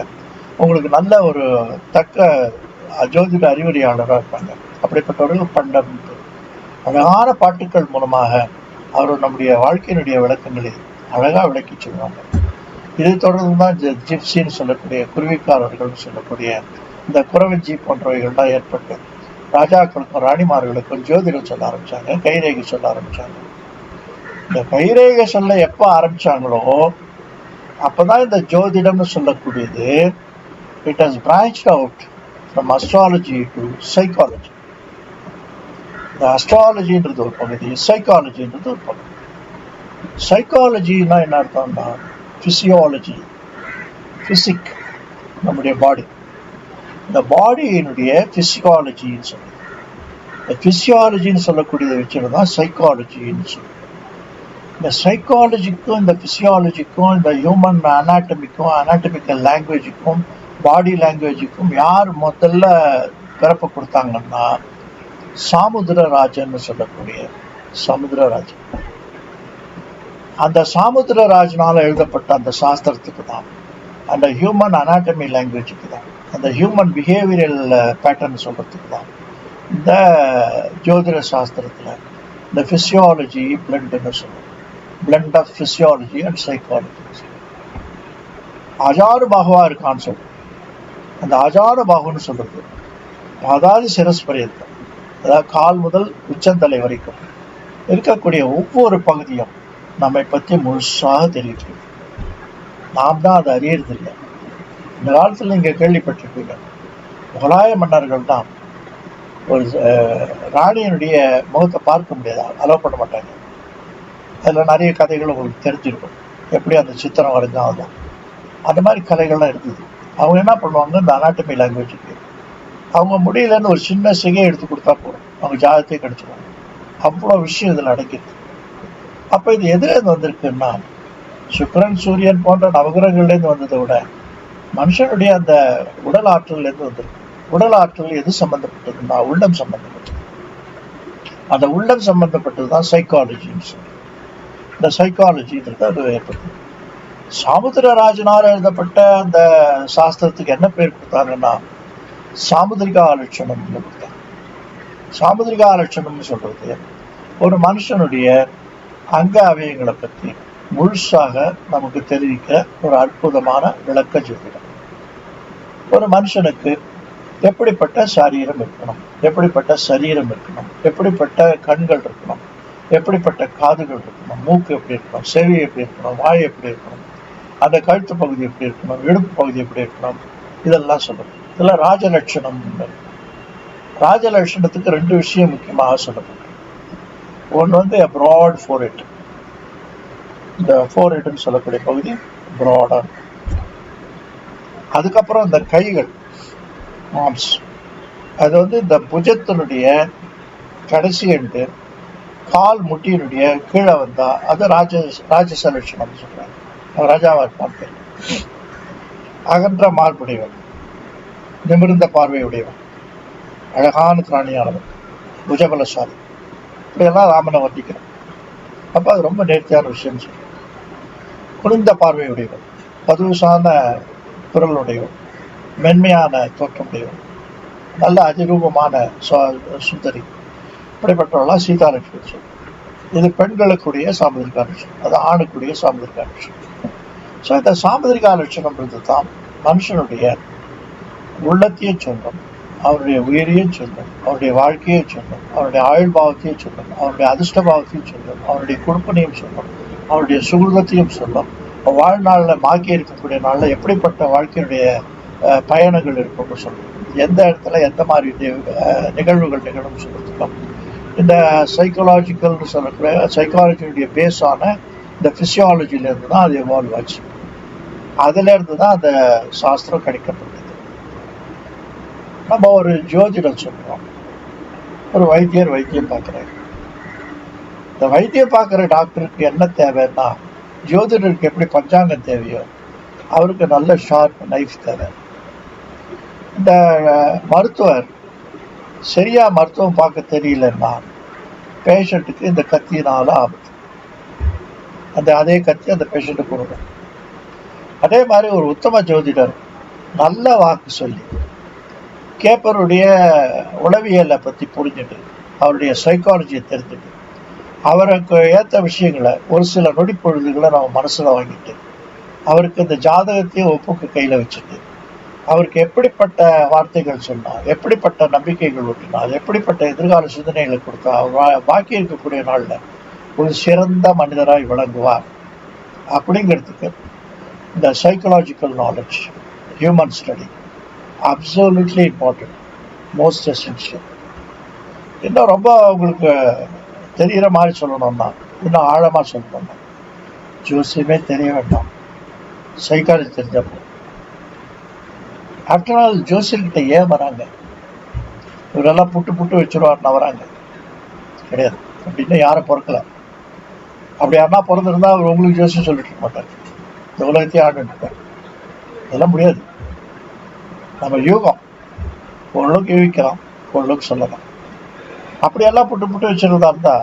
உங்களுக்கு நல்ல ஒரு தக்க ஜோதிட அறிவுரையாளராக இருப்பாங்க. அப்படிப்பட்டவர்கள் பண்டம். அழகான பாட்டுக்கள் மூலமாக அவர் நம்முடைய வாழ்க்கையினுடைய விளக்கங்களை அழகாக விளக்கி சொல்லுவாங்க. இதை தொடர்ந்து தான் ஜிப்சின்னு சொல்லக்கூடிய குருவிக்காரர்கள் சொல்லக்கூடிய இந்த குறவஞ்சி போன்றவைகள்லாம் ஏற்பட்டு ராஜாக்களுக்கும் ராணிமார்களுக்கும் ஜோதிடம் சொல்ல ஆரம்பிச்சாங்க, கைரேகை சொல்ல ஆரம்பிச்சாங்க. இந்த கைரேகை சொல்ல எப்போ ஆரம்பிச்சாங்களோ அப்பதான் இந்த ஜோதிடம்னு சொல்லக்கூடியது it has branched out from astrology to psychology. இந்த அஸ்ட்ராலஜின்றது ஒரு பகுதி, சைக்காலஜின்றது ஒரு பகுதி. சைக்காலஜின்னா என்ன அர்த்தம்னா பிசியாலஜி, பிசிக், நம்முடைய பாடி. இந்த பாடியினுடைய பிசியாலஜின்னு சொல்லுது. இந்த பிசியாலஜின்னு சொல்லக்கூடியதை வச்சுட்டு தான் சைக்காலஜின்னு சொல்லுது. இந்த சைக்காலஜிக்கும் இந்த பிசியாலஜிக்கும் இந்த ஹியூமன் அனாட்டமிக்கல் லாங்குவேஜுக்கும் பாடி லாங்குவேஜுக்கும் யார் முதல்ல பிறப்பு கொடுத்தாங்கன்னா சாமுத்திரராஜன் சொல்லக்கூடிய சமுத்திரராஜன். அந்த சாமுத்திரராஜனால எழுதப்பட்ட அந்த சாஸ்திரத்துக்கு தான், அந்த ஹியூமன் அனாட்டமி லாங்குவேஜுக்கு தான், அந்த ஹியூமன் பிஹேவியரல் பேட்டர்ன் சொல்றதுக்கு தான் இந்த ஜோதிட சாஸ்திரத்துல இந்த பிசியாலஜி பிளண்ட்னு சொல்லுவோம். Blend of physiology and psychology. அஜாரு பாகுவா இருக்கான்னு சொல்லுவோம். அந்த அஜாரு பாகுன்னு சொல்றது அதாவது சிரஸ்பரியத்தம், அதாவது கால் முதல் உச்சந்தலை வரைக்கும் இருக்கக்கூடிய ஒவ்வொரு பகுதியும் நம்மை பற்றி முழுசாக தெரிவிக்கிறது. நாம் தான் அதை அறியறதில்லை. இந்த காலத்தில் நீங்கள் கேள்விப்பட்டிருப்பீங்க, முகலாய மன்னர்கள் தான் ஒரு ராணியினுடைய முகத்தை பார்க்க முடியாது, அலோவ் பண்ண மாட்டாங்க. அதில் நிறைய கதைகள் உங்களுக்கு தெரிஞ்சிருக்கும், எப்படி அந்த சித்திரம் வரைஞ்சாலும் அந்த மாதிரி கதைகள்லாம் இருக்குது. அவங்க என்ன பண்ணுவாங்க, இந்த அனாட்டமி லாங்குவேஜுக்கு அவங்க முடியலன்னு ஒரு சின்ன சிகை எடுத்து கொடுத்தா போதும், அவங்க ஜாதகத்தையே கிடைச்சிடுவாங்க. அவ்வளோ விஷயம் இதில் அடங்கிருக்கு. அப்போ இது எதுலேருந்து வந்திருக்குன்னா, சுக்கிரன் சூரியன் போன்ற நவகிரகங்கள்லேருந்து வந்ததை விட மனுஷனுடைய அந்த உடல் ஆற்றல்லேருந்து வந்திருக்கு. உடல் ஆற்றல் எது சம்மந்தப்பட்டதுன்னா உள்ளம் சம்மந்தப்பட்டது. அந்த உள்ளம் சம்மந்தப்பட்டது தான் சைக்காலஜின்னு சொல்லி இந்த சைக்காலஜின்றது அது ஏற்படுது. சாமுத்திரராஜனால் எழுதப்பட்ட அந்த சாஸ்திரத்துக்கு என்ன பேர் கொடுத்தாங்கன்னா சாமுதிரிகா லட்சணம்னு கொடுத்தாங்க. சாமுதிரிகா லட்சணம்னு சொல்றது ஒரு மனுஷனுடைய அங்க அவயங்களை பற்றி முழுசாக நமக்கு தெரிவிக்க ஒரு அற்புதமான விளக்க ஜோதிடம். ஒரு மனுஷனுக்கு எப்படிப்பட்ட சரீரம் இருக்கணும், எப்படிப்பட்ட சரீரம் இருக்கணும், எப்படிப்பட்ட கண்கள் இருக்கணும், எப்படிப்பட்ட காதுகள் இருக்கணும், மூக்கு எப்படி இருக்கணும், செவி எப்படி இருக்கணும், வாய் எப்படி இருக்கணும், அந்த கழுத்து பகுதி எப்படி இருக்கணும், இடுப்பு பகுதி எப்படி இருக்கணும், இதெல்லாம் சொல்லணும். இதெல்லாம் ராஜலட்சணம். ராஜலட்சணத்துக்கு ரெண்டு விஷயம் முக்கியமாக சொல்லப்படும். ஒன்று ப்ராட் ஃபோர்ஹெட். இந்த ஃபோர்ஹெட்னு சொல்லக்கூடிய பகுதி ப்ராடாக. அதுக்கப்புறம் இந்த கைகள் ஆர்ம்ஸ், அது இந்த புஜத்தினுடைய கடைசி எண்டு கால் முட்டியினுடைய கீழே வந்தா அது ராஜச லட்சணம் சொல்றாங்க. ராஜாவா இருப்பான். அகன்ற மார்புடையவன், நிமிர்ந்த பார்வையுடையவன், அழகான திராணியானவன், புஜபலசாலி, இப்படியெல்லாம் ராமனை வர்ணிக்கிறான். அப்ப அது ரொம்ப நேர்த்தியான விஷயம் சொல்றேன். குனிந்த பார்வையுடையவன், பதுசான குரலுடையவன், மென்மையான தோற்றமுடையவன், நல்ல அதிரூபமான சுந்தரி, இப்படிப்பட்டவர்களாம் சீதாலட்சுமி சொல்லும். இது பெண்களுக்குரிய சாமுதிரிகா லட்சணம், அது ஆணுக்குரிய சாமுதிரிகா லட்சணம். ஸோ இந்த சாமுதிரிகா லட்சணம்ன்றது தான் மனுஷனுடைய உள்ளத்தையும் சொல்லும், அவருடைய உயிரையும் சொல்லும், அவருடைய வாழ்க்கையை சொல்லும், அவருடைய ஆயுள் பாவத்தையும் சொல்லும், அவருடைய அதிர்ஷ்ட பாவத்தையும் சொல்லும், அவருடைய குடுப்பனையும் சொல்லும், அவருடைய சுகிருதத்தையும் சொல்லும், வாழ்நாளில் பாக்கி இருக்கக்கூடிய நாளில் எப்படிப்பட்ட வாழ்க்கையுடைய பயணங்கள் இருக்கும்னு சொல்லும், எந்த இடத்துல எந்த மாதிரி நிகழ்வுகள் நிகழும் சொல்றதுக்கும் இந்த சைக்காலஜிக்கல்னு சொல்லக்கூடிய சைக்காலஜியுடைய பேஸான இந்த பிசியாலஜிலேருந்து தான் அது எவால்வ் ஆச்சு. அதுலேருந்து தான் அந்த சாஸ்திரம் கிடைக்கப்பட்டது. நம்ம ஒரு ஜோதிடம் சொல்கிறோம், ஒரு வைத்தியம் பார்க்குறாரு. இந்த வைத்தியம் பார்க்குற டாக்டருக்கு என்ன தேவைன்னா, ஜோதிடருக்கு எப்படி பஞ்சாங்கம் தேவையோ அவருக்கு நல்ல ஷார்ப் நைஃப் தேவை. இந்த மருத்துவர் சரியா மருத்துவம் பார்க்க தெரியலன்னா பேஷண்ட்டுக்கு இந்த கத்தியினால ஆபத்து. அதே கத்தி அந்த பேஷண்ட்டுக்கு கொடுக்கும். அதே மாதிரி ஒரு உத்தம ஜோதிடர் நல்ல வாக்கு சொல்லி கேப்பருடைய உளவியலை பற்றி புரிஞ்சுட்டு அவருடைய சைக்காலஜியை தெரிஞ்சுட்டு அவருக்கு ஏற்ற விஷயங்களை ஒரு சில நொடி பொழுதுகளை நம்ம மனசில் வாங்கிட்டு அவருக்கு இந்த ஜாதகத்தையும் ஒப்புக்கு கையில் வச்சுட்டு அவருக்கு எப்படிப்பட்ட வார்த்தைகள் சொன்னால், எப்படிப்பட்ட நம்பிக்கைகள் ஊட்டினால், எப்படிப்பட்ட எதிர்கால சிந்தனைகளை கொடுத்தா அவர் பாக்கி இருக்கக்கூடிய நாளில் ஒரு சிறந்த மனிதராய் விளங்குவார் அப்படிங்கிறதுக்கு இந்த psychological knowledge, human study absolutely important, most essential. இன்னும் ரொம்ப உங்களுக்கு தெரிகிற மாதிரி சொல்லணும்னா, இன்னும் ஆழமாக சொல்லணும்னா, ஜோசியமே தெரிய வேண்டாம், சைக்காலஜி தெரிஞ்சப்போ ஆஃப்டர் ஆல் ஜோசியர்கிட்ட ஏன் வராங்க? இவரெல்லாம் புட்டு புட்டு வச்சுருவாருன்னா வராங்க கிடையாது. அப்படின்னு யாரும் பிறக்கல. அப்படி யாருன்னா பிறந்திருந்தா அவர் உங்களுக்கு ஜோசியம் சொல்லிட்டு இருக்க மாட்டார், இந்த உலகத்தையே ஆண்டுட்டு இருப்பார். இதெல்லாம் முடியாது. நம்ம யூகம் ஓரளவுக்கு யூகிக்கலாம், ஓரளவுக்கு சொல்லலாம். அப்படியெல்லாம் புட்டு புட்டு வச்சுருந்தா இருந்தா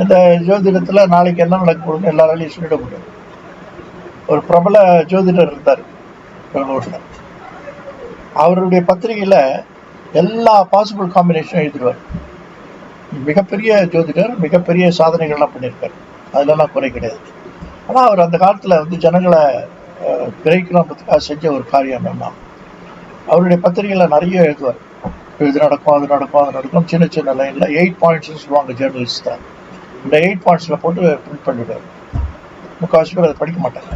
இந்த ஜோதிடத்தில் நாளைக்கு என்ன நடக்க போகுதுன்னு எல்லாராலையும் சொல்லிட முடியாது. ஒரு பிரபல ஜோதிடர் இருந்தார் பெங்களூரில். அவருடைய பத்திரிகையில் எல்லா பாசிபிள் காம்பினேஷனும் எழுதிடுவார். மிகப்பெரிய ஜோதிடர், மிகப்பெரிய சாதனைகள்லாம் பண்ணியிருக்காரு, அதிலெல்லாம் குறை கிடையாது. ஆனால் அவர் அந்த காலத்தில் வந்து ஜனங்களை கிரகிக்கணுன்றதுக்காக செஞ்ச ஒரு காரியம் என்னன்னா, அவருடைய பத்திரிகையில் நிறைய எழுதுவார். இது நடக்கும், அது நடக்கும், அது நடக்கும், சின்ன சின்ன லைனில் 8 பாயிண்ட்ஸ்னு சொல்லுவாங்க ஜேர்னலிஸ்ட் தான். இந்த 8 பாயிண்ட்ஸில் போட்டு பிரிண்ட் பண்ணிவிடுவார். முக்கால்வாசி பேர் அதை படிக்க மாட்டாங்க.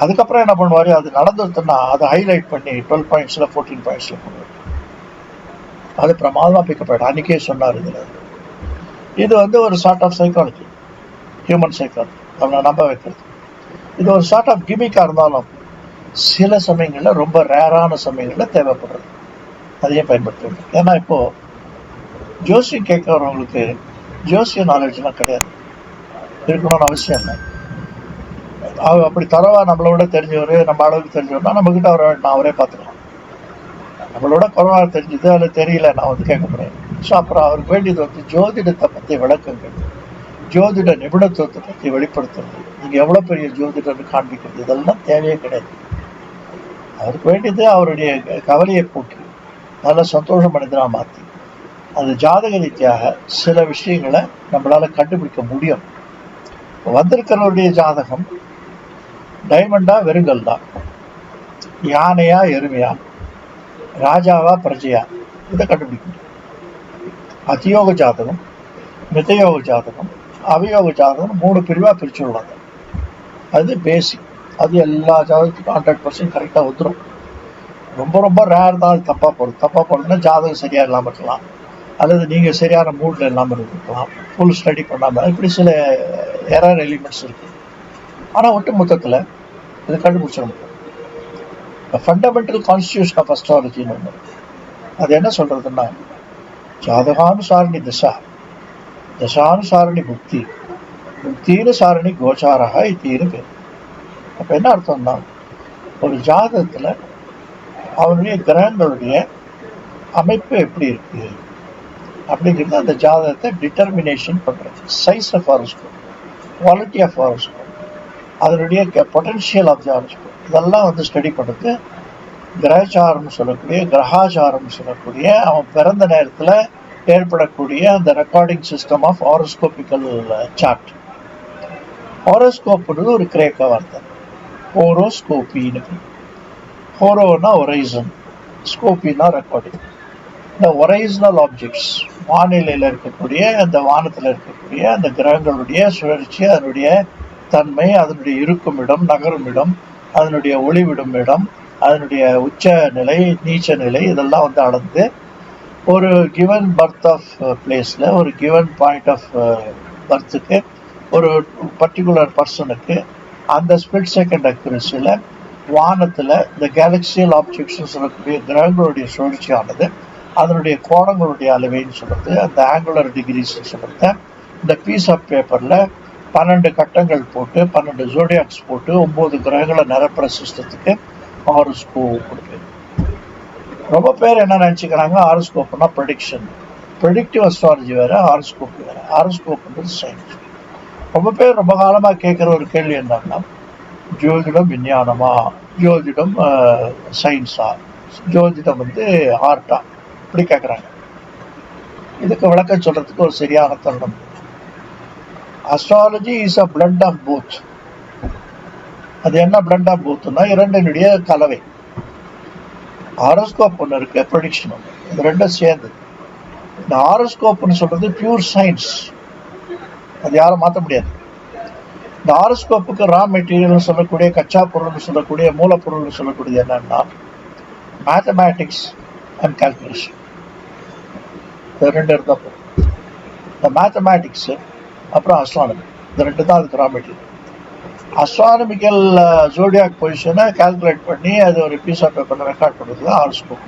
அதுக்கப்புறம் என்ன பண்ணுவார், அது நடந்துருதுன்னா அதை ஹைலைட் பண்ணி 12 பாயிண்ட்ஸில் 14 பாயிண்ட்ஸில் போடுவார். அது பிரமாதமாக பிக்கப் ஆகிடும். அன்றைக்கே சொன்னார் இதில். இது வந்து ஒரு sort of psychology, human psychology, அவனை நம்ப வைக்கிறது. இது ஒரு சார்ட் ஆஃப் கிமிக்காக இருந்தாலும் சில சமயங்களில், ரொம்ப ரேரான சமயங்களில் தேவைப்படுறது. அதையும் பயன்படுத்துவது. ஏன்னா இப்போது ஜோசியம் கேட்குறவங்களுக்கு ஜோசிய நாலேஜ்லாம் கிடையாது, இருக்கணும்னு அவசியம் இல்லை. அவர் அப்படி தரவா நம்மளோட தெரிஞ்சவர், நம்ம அளவுக்கு தெரிஞ்சவர்னா நம்மக்கிட்ட நான் அவரே பார்த்துக்கலாம். நம்மளோட குறைவாக தெரிஞ்சது அதில் தெரியல, நான் வந்து கேட்க முடியாது. ஸோ அப்புறம் அவருக்கு வேண்டியது வந்து ஜோதிடத்தை பற்றி விளக்கங்கள், ஜோதிட நிபுணத்துவத்தை பற்றி வெளிப்படுத்துறது, நீங்கள் எவ்வளோ பெரிய ஜோதிடர்னு காண்பிக்கிறது, இதெல்லாம் தேவையே கிடையாது. அவருக்கு வேண்டியது அவருடைய கவலையை போக்கி நல்ல சந்தோஷ மனிதனாக மாற்றி, அது ஜாதக ரீதியாக சில விஷயங்களை நம்மளால் கண்டுபிடிக்க முடியும். வந்திருக்கிறவருடைய ஜாதகம் டைமண்டா வெறுங்கல்லா, யானையா எருமையா, ராஜாவா பிரஜையா, இதை கண்டுபிடிக்க முடியும். அதியோக ஜாதகம், மிதயோக ஜாதகம், அவயோக ஜாதகம் 3 பிரிவாக பிரிச்சு விடுவாங்க. அது பேசிக். அது எல்லா ஜாதகத்துக்கும் 100% கரெக்டாக வந்துடும். ரொம்ப ரொம்ப ரேர் தான் அது தப்பாக போகிறது. தப்பாக போகிறதுனா ஜாதகம் சரியாக இல்லாமல் இருக்கலாம், அல்லது நீங்கள் சரியான மூடில் இல்லாமல் இருக்கலாம், ஃபுல் ஸ்டடி பண்ணாமல், இப்படி சில எரர் எலிமெண்ட்ஸ் இருக்குது. ஆனால் ஒட்டு மொத்தத்தில் இது கண்டுபிடிச்சிட முடியும். ஃபண்டமெண்டல் கான்ஸ்டியூஷன் ஆஃப் அஸ்ட்ராலஜின்னு ஒன்று. அது என்ன சொல்கிறதுன்னா, ஜாதகானுசாரணி திசா, தசானுசாரணி புக்தி, புக்தினுசாரணி கோச்சாரா இத்தீனு பேர். அப்போ என்ன அர்த்தம்னா, ஒரு ஜாதகத்தில் அவனுடைய கிரகங்களுடைய அமைப்பு எப்படி இருக்குது அப்படிங்கிறது அந்த ஜாதகத்தை டிட்டர்மினேஷன் பண்ணுறது. Size of horoscope, quality of horoscope, அதனுடைய பொட்டன்ஷியல் ஆஃப் ஹாரோஸ்கோப், இதெல்லாம் வந்து ஸ்டடி பண்ணுறது கிரகச்சாரம்னு சொல்லக்கூடிய, கிரகாச்சாரம்னு சொல்லக்கூடிய, அவன் பிறந்த நேரத்தில் ஏற்படக்கூடிய அந்த ரெக்கார்டிங் சிஸ்டம் ஆஃப் ஹாரோஸ்கோபிக்கல் சார்ட். ஹாரோஸ்கோப்ன்றது ஒரு கிரேக்க வார்த்தை, ஹோரோஸ்கோப்பின்னு. ஹோரோனா ஒரைசன், ஸ்கோப்பின்னா ரெக்கார்டிங். இந்த ஒரைசனல் ஆப்ஜெக்ட்ஸ், வானிலையில் இருக்கக்கூடிய, அந்த வானத்தில் இருக்கக்கூடிய அந்த கிரகங்களுடைய சுழற்சி, அதனுடைய தன்மை, அதனுடைய இருக்கும் இடம், நகரும் இடம், அதனுடைய ஒளிவிடும் இடம், அதனுடைய உச்ச நிலை, நீச்ச நிலை, இதெல்லாம் வந்து அளந்து ஒரு கிவன் பர்த் ஆஃப் பிளேஸில், ஒரு கிவன் பாயிண்ட் ஆஃப் பர்த்துக்கு, ஒரு பர்டிகுலர் பர்சனுக்கு அந்த ஸ்பிளிட் செகண்ட் அக்யூரஸியில் வானத்தில் இந்த கேலக்சியல் ஆப்ஜெக்ட்ஸ்னு சொல்லக்கூடிய கிரகங்களுடைய சுழற்சியானது, அதனுடைய கோணங்களுடைய அளவைன்னு சொல்கிறது, அந்த ஆங்குலர் டிகிரிஸ்ன்னு சொல்கிறது, இந்த பீஸ் ஆஃப் பேப்பரில் 12 கட்டங்கள் போட்டு, 12 ஜோடியாக்ஸ் போட்டு 9 கிரகங்களை நிரப்புற சிஸ்டத்துக்கு ஹாரோஸ்கோப் கொடுக்குது. ரொம்ப பேர் என்ன நினச்சிக்கிறாங்க, ஹாரோஸ்கோப்னா ப்ரெடிக்ஷன். ப்ரெடிக்டிவ் அஸ்ட்ராலஜி வேறு, ஹாரோஸ்கோப் வேறு. ஹாரோஸ்கோப்ன்றது சயின்ஸ். ரொம்ப பேர் ரொம்ப காலமாக கேட்குற ஒரு கேள்வி என்னன்னா, ஜோதிடம் விஞ்ஞானமா, ஜோதிடம் சயின்ஸா, ஜோதிடம் வந்து ஆர்ட்டா, இப்படி கேட்குறாங்க. இதுக்கு விளக்கம் சொல்கிறதுக்கு ஒரு சரியான தருணம். Astrology is a blend of both. அது என்ன பிளண்ட் ஆஃப் போத்னா, இரண்டினுடைய கலவை. ஹாரோஸ்கோப் ஒன்று இருக்கு, ப்ரெடிக்ஷன் ஒன்று, இது ரெண்டும் சேர்ந்து. இந்த ஹாரோஸ்கோப்னு சொல்றது பியூர் சயின்ஸ், அது யாரும் மாற்ற முடியாது. இந்த ஹாரோஸ்கோப்புக்கு ரா மெட்டீரியல்னு சொல்லக்கூடிய, கச்சா பொருள்னு சொல்லக்கூடிய, மூலப்பொருள்னு சொல்லக்கூடியது என்னன்னா மேத்தமேட்டிக்ஸ் அண்ட் கால்குலேஷன். இது ரெண்டு இருந்தால் போதும். இந்த மேத்தமேட்டிக்ஸு அப்புறம் அஸ்ட்ரானமி, இந்த ரெண்டு தான் அதுக்கு ரா மெட்டீரியல். அஸ்ட்ரானமிக்கல் ஜோடியாக் பொசிஷனை கால்குலேட் பண்ணி அது ஒரு பீஸ் ஆஃப் பேப்பரில் ரெக்கார்ட் பண்ணுறது தான் ஹாரோஸ்கோப்.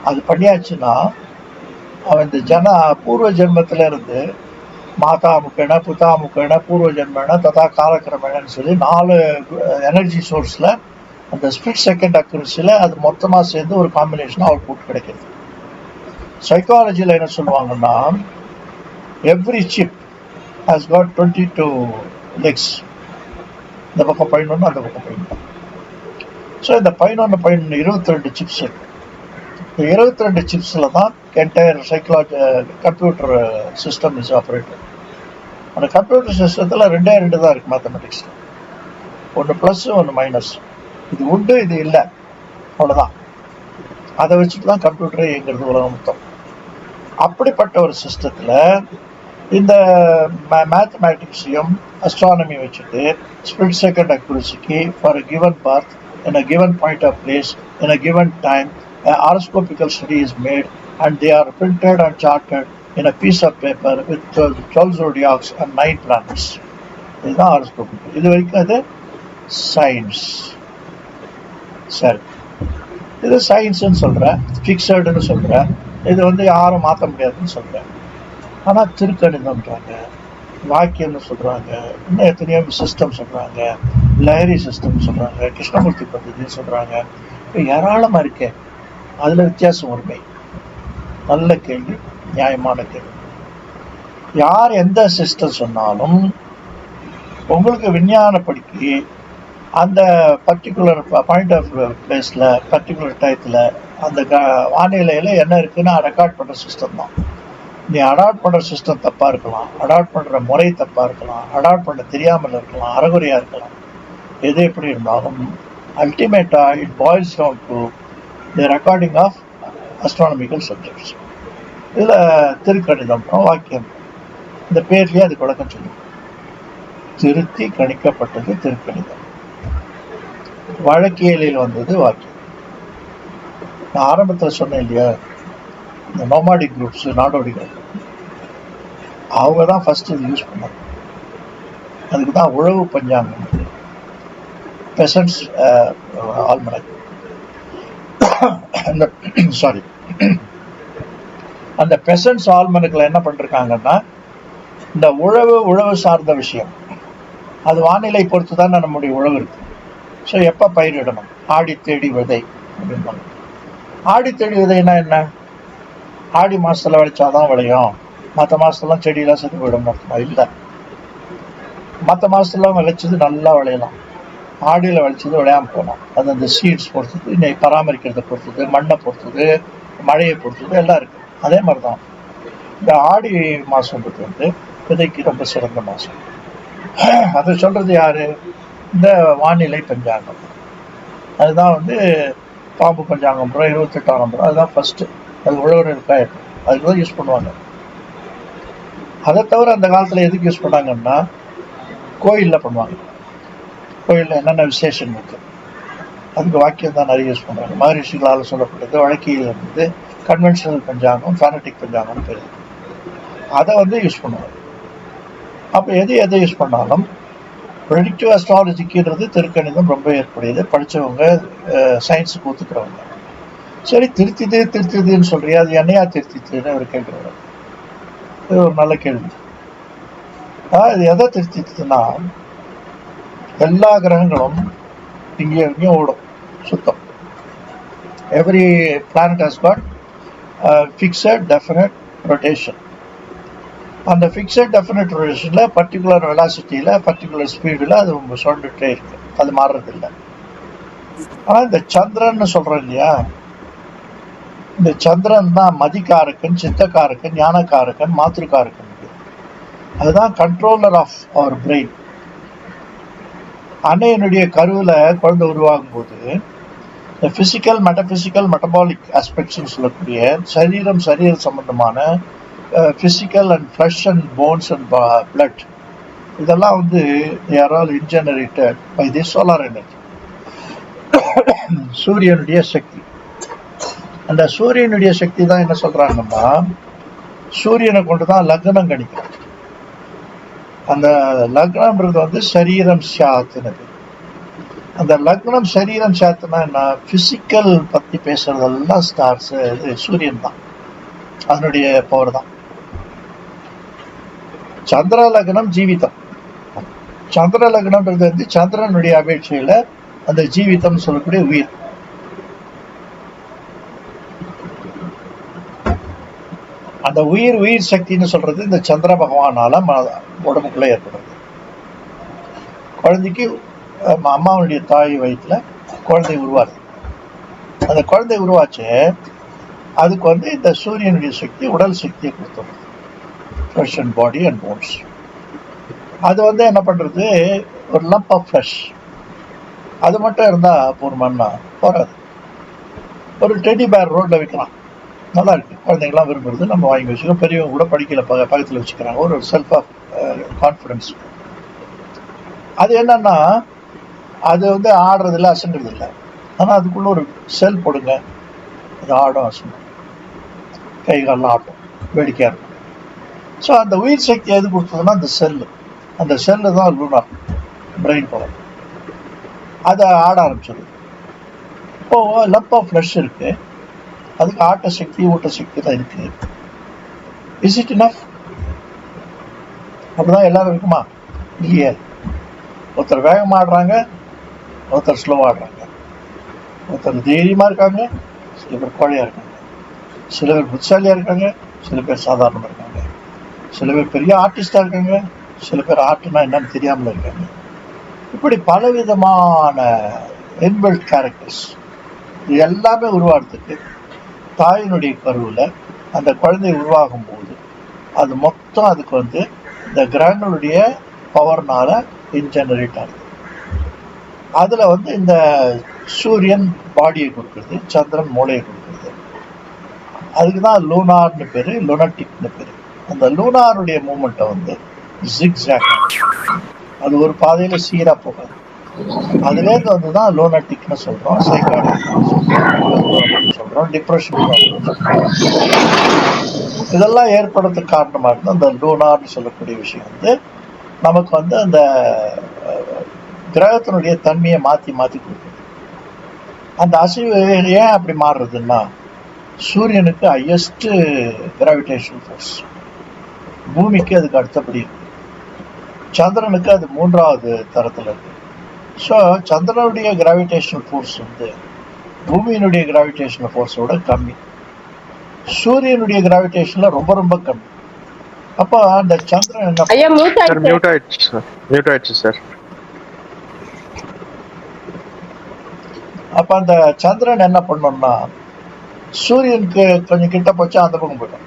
அது பண்ணியாச்சுன்னா அவன் இந்த பூர்வ ஜென்மத்துல இருந்து மாதா முக்கேன புத்தா முக்கேன பூர்வ ஜென்மேன ததா காலக்கிரமேனு சொல்லி 4 எனர்ஜி சோர்ஸில் அந்த ஸ்பிளிட் செகண்ட் அக்யூரசியில் அது மொத்தமாக சேர்ந்து ஒரு காம்பினேஷன் அவுட்புட் கிடைக்கிறது. சைக்காலஜியில் என்ன சொல்லுவாங்கன்னா, every chip has got 22 legs. இந்த பக்கம் 11, அந்த பக்கம் 11. ஸோ இந்த 11 22 சிப்ஸ் இருக்கு. 22 சிப்ஸில் தான் entire computer system is operated. அந்த கம்ப்யூட்டர் சிஸ்டத்தில் 2 தான் இருக்குது மேத்தமெட்டிக்ஸில். ஒன்று ப்ளஸ், ஒன்று மைனஸ். இது உண்டு, இது இல்லை, அவ்வளோதான். அதை வச்சுட்டு தான் கம்ப்யூட்டரே இயங்குறது உலகம் மொத்தம். அப்படிப்பட்ட ஒரு சிஸ்டத்தில் இந்த மேத்தமேட்டிக்ஸையும் அஸ்ட்ரானமி வச்சுட்டு ஸ்பிளிட் செகண்ட் அக்யூரசிக்கு for a given path in a given point of place in a given time horoscopical study is made, and they are printed and charted in a piece of paper with 12 zodiacs and 9 planets. இதுதான் ஹாரோஸ்கோபிக். இது வரைக்கும் அது science. சரி, இது சயின்ஸ்ன்னு சொல்கிறேன், ஃபிக்ஸடுன்னு சொல்கிறேன். இது வந்து யாரும் மாற்ற முடியாதுன்னு சொல்கிறேன். ஆனால் திருக்கணிதம்ன்றாங்க, வாக்கியம்னு சொல்கிறாங்க, இன்னும் எத்தனையோ சிஸ்டம் சொல்கிறாங்க, லஹரி சிஸ்டம் சொல்கிறாங்க, கிருஷ்ணமூர்த்தி பദ്ധதின்னு சொல்கிறாங்க. இப்போ ஏராளமாக இருக்கே, அதில் வித்தியாசம் உண்மை. நல்ல கேள்வி, நியாயமான கேள்வி. யார் எந்த சிஸ்டம் சொன்னாலும் உங்களுக்கு விஞ்ஞானப்படிக்கு அந்த பர்டிகுலர் பாயிண்ட் ஆஃப் பிளேஸில் பர்டிகுலர் டயத்தில் அந்த வானிலையில் என்ன இருக்குன்னு ரெக்கார்ட் பண்ணுற சிஸ்டம் தான். நீ அடாப்ட் பண்ணுற சிஸ்டம் தப்பாக இருக்கலாம், அடாப்ட் பண்ணுற முறை தப்பாக இருக்கலாம், அடாப்ட் பண்ண தெரியாமல் இருக்கலாம், அறகுறையாக இருக்கலாம். எது எப்படி இருந்தாலும் அல்டிமேட்டாக it boils down to the recording of astronomical subjects. இதில் திருக்கணிதம், வாக்கியம், இந்த பேர்லேயே அது விளக்கம் சொல்லும். திருத்தி கணிக்கப்பட்டது திருக்கணிதம், வழக்கியலில் வந்தது வாக்கியம். நான் ஆரம்பத்தில் சொன்னேன் இல்லையா, இந்த நோமாடிக் குரூப்ஸ், நாடோடிகள், அவங்க தான் ஃபர்ஸ்ட் இது யூஸ் பண்ணாங்க. அதுக்கு தான் உழவு பஞ்சாங்கம், பெசன்ட்ஸ் ஆல்மனக். அந்த பெசன்ட்ஸ் ஆல்மனக்கில் என்ன பண்ணிருக்காங்கன்னா, இந்த உழவு சார்ந்த விஷயம், அது வானிலை பொறுத்து தான் நம்முடைய உழவு இருக்கு. ஸோ எப்போ பயிரிடணும், ஆடி தேடி விதை அப்படின்பாங்க. ஆடி தேடி விதைன்னா என்ன, ஆடி மாதத்தில் விளைச்சாதான் விளையும், மற்ற மாதத்துலாம் செடியெல்லாம் செத்து போயிடும் அர்த்தமா? இல்லை, மற்ற மாதத்துலாம் விளைச்சது நல்லா விளையலாம், ஆடியில் விளைச்சது விளையாமல் போகலாம். அது அந்த சீட்ஸ் பொறுத்தது, இன்னைக்கு பராமரிக்கிறத பொறுத்தது, மண்ணை பொறுத்தது, மழையை பொறுத்தது எல்லாம் இருக்குது. அதே மாதிரி தான் இந்த ஆடி மாதம்ன்றது வந்து விதைக்கு ரொம்ப சிறந்த மாதம். அதை சொல்கிறது யார்? இந்த வானிலை பஞ்சாங்கம். அதுதான் வந்து பாம்பு பஞ்சாங்கம் 28ஆம் நம்பர், அதுதான் ஃபஸ்ட்டு. அது உழவர் இருக்கா, அதுக்கு தான் யூஸ் பண்ணுவாங்க. அதை தவிர அந்த காலத்தில் எதுக்கு யூஸ் பண்ணாங்கன்னா, கோயிலில் பண்ணுவாங்க. கோயிலில் என்னென்ன விசேஷம் இருக்குது அதுக்கு வாக்கியம் தான் நிறைய யூஸ் பண்ணுறாங்க. மகரிஷிகளால் சொல்லப்பட்டது வழக்கியில் இருந்து கன்வென்ஷனல் பஞ்சாங்கம், ஃபேனட்டிக் பஞ்சாங்கம்னு பேர். அதை வந்து யூஸ் பண்ணுவாங்க. அப்போ எதை யூஸ் பண்ணாலும் ப்ரெடிக்டிவ் அஸ்ட்ராலஜிக்குன்றது திருக்கணிதம் ரொம்ப ஏற்புடையது. படித்தவங்க, சயின்ஸுக்கு ஒத்துக்கிறவங்க. சரி, திருத்திதுன்னு சொல்றியா, அது என்னையா திருத்திதுன்னு அவர் கேட்குறாரு. இது ஒரு நல்ல கேள்வி. இது எதை திருத்திதுன்னா, எல்லா கிரகங்களும் இங்கேயும் ஓடும், சுத்தம். Every planet has got fixed definite rotation. அந்த ஃபிக்ஸட் டெஃபினட் ரொட்டேஷனில் பர்டிகுலர் வெலாசிட்டியில் பர்டிகுலர் ஸ்பீடில் அது சுழண்டுட்டே இருக்கு, அது மாறுறதில்லை. ஆனால் இந்த சந்திரன் சொல்கிறோம் இல்லையா, இந்த சந்திரன் தான் மதிக்காரக்கன், சித்தக்காரக்கன், ஞானக்காரக்கன், மாத்திருக்காரக்கன். அதுதான் கண்ட்ரோலர் ஆஃப் அவர் பிரெயின். அன்னையனுடைய கருவில் குழந்தை உருவாகும் போது இந்த ஃபிசிக்கல், மெட்டபிசிக்கல், மெட்டபாலிக் ஆஸ்பெக்ட்ஸ்ன்னு சொல்லக்கூடிய சரீரம் சம்பந்தமான physical and flesh and bones and blood, இதெல்லாம் வந்து they are all ingenerated by the solar energy. சூரியனுடைய சக்தி. அந்த சூரியனுடைய சக்தி தான் என்ன சொல்றாங்கன்னா, சூரியனை கொண்டு தான் லக்னம் கணிக்கும். அந்த லக்னம்ன்றது வந்து சரீரம் சாத்துனது. அந்த லக்னம் சரீரம் சாத்துனா என்ன? பிசிக்கல் பத்தி பேசுறதெல்லாம் ஸ்டார்ஸ் சூரியன் தான், அதனுடைய பவர் தான். சந்திர லக்னம் ஜீவிதம். சந்திர லக்னம்ன்றது வந்து சந்திரனுடைய அபேட்சையில அந்த ஜீவிதம் சொல்லக்கூடிய உயிர். அந்த உயிர் சக்தின்னு சொல்றது இந்த சந்திர பகவானால உடம்புக்குள்ள ஏற்படுறது. குழந்தைக்கு அம்மாவுடைய தாய் வயிற்றுல குழந்தை உருவாது. அந்த குழந்தை உருவாச்சு, அதுக்கு வந்து இந்த சூரியனுடைய சக்தி உடல் சக்தியை கொடுத்துருது, flesh and body and bones. அது வந்து என்ன பண்றது, ஒரு லம்ப் ஆஃப் ஃப்ளஷ் அது மட்டும் இருந்தா போர்மன்னா போறாது. ஒரு டெடி பேர் ரோட்ல வைக்கலாம், நல்லா இருக்கு, குழந்தைங்களாம் விரும்புறது, நம்ம வாங்கி வச்சுக்கோம். பெரியவங்க கூட படிக்கல பக்கத்தில் வச்சுக்கிறாங்க, ஒரு செல்ஃப் ஆஃப் கான்ஃபிடன்ஸ். அது என்னன்னா, அது வந்து ஆடுறது இல்லை, அசங்குறது இல்லை. ஆனால் அதுக்குள்ள ஒரு செல் போடுங்க, அது ஆடும், அசங்கும், கை காலெலாம் ஆட்டும், வேடிக்கையாக இருக்கும். ஸோ அந்த உயிர் சக்தி எது கொடுத்ததுன்னா அந்த செல்லு. அந்த செல்லு தான் லூனார் பிரெயின் பவர். அதை ஆட ஆரம்பிச்சது. இப்போ லம்ப் ஆஃப் ஃப்ளஷ் இருக்கு, அதுக்கு ஆட்ட சக்தி ஊட்ட சக்தி தான் இருக்கு. Is it enough? அப்படிதான் எல்லாரும் இருக்குமா? இல்லையே. ஒருத்தர் வேகமாக ஆடுறாங்க, ஒருத்தர் ஸ்லோவாக ஆடுறாங்க, ஒருத்தர் தைரியமாக இருக்காங்க, சில பேர் கோழையாக இருக்காங்க, சில பேர் புத்திசாலியாக இருக்காங்க, சில பேர் சாதாரணமாக இருக்காங்க, சில பேர் பெரிய ஆர்டிஸ்டாக இருக்காங்க, சில பேர் ஆர்ட்னா என்னன்னு தெரியாமல் இருக்காங்க. இப்படி பலவிதமான இன்பில்ட் கேரக்டர்ஸ். இது எல்லாமே உருவாகிறதுக்கு தாயினுடைய கருவில் அந்த குழந்தை உருவாகும் போது அது மொத்தம் அதுக்கு வந்து இந்த கிரகங்களுடைய பவர்னால இன்ஜெனரேட் ஆகுது. அதில் வந்து இந்த சூரியன் பாடியை கொடுக்குறது, சந்திரன் மூளையை கொடுக்குறது. அதுக்கு தான் லூனார்னு பேர், லூனட்டிக்னு பேர். அந்த லூனாருடைய மூமெண்ட்டை வந்து ஜிக்ஸாக், அது ஒரு பாதையில் சீராக போகாது. அதுலேருந்து வந்து தான் லூனட்டிக்னு சொல்கிறோம், சைக்காட்டிக் சொல்கிறோம், டிப்ரெஷன் இதெல்லாம் ஏற்படுறதுக்கு காரணமாக இருந்தால் அந்த லூனார்னு சொல்லக்கூடிய விஷயம் வந்து நமக்கு வந்து அந்த கிரகத்தினுடைய தன்மையை மாற்றி மாற்றி கொடுக்குது. அந்த அசைவு ஏன் அப்படி மாறுறதுன்னா, சூரியனுக்கு ஹையஸ்ட் கிராவிடேஷனல் ஃபோர்ஸ், பூமிக்கு அதுக்கு அடுத்தபடி இருக்கு, சந்திரனுக்கு அது 3வது தரத்தில் இருக்கு. ஸோ சந்திரனுடைய கிராவிடேஷனல் ஃபோர்ஸ் வந்து பூமியினுடைய கிராவிடேஷனல் ஃபோர்ஸோட கம்மி, சூரியனுடைய கிராவிடேஷன்ல ரொம்ப ரொம்ப கம்மி. அப்போ அந்த சந்திரன் என்ன, ஐயா மியூட் ஆயிடுச்சு சார். அப்ப அந்த சந்திரன் என்ன பண்ணோம்னா, சூரியனுக்கு கொஞ்சம் கிட்ட போச்சா அந்த பக்கம் போயிடும்,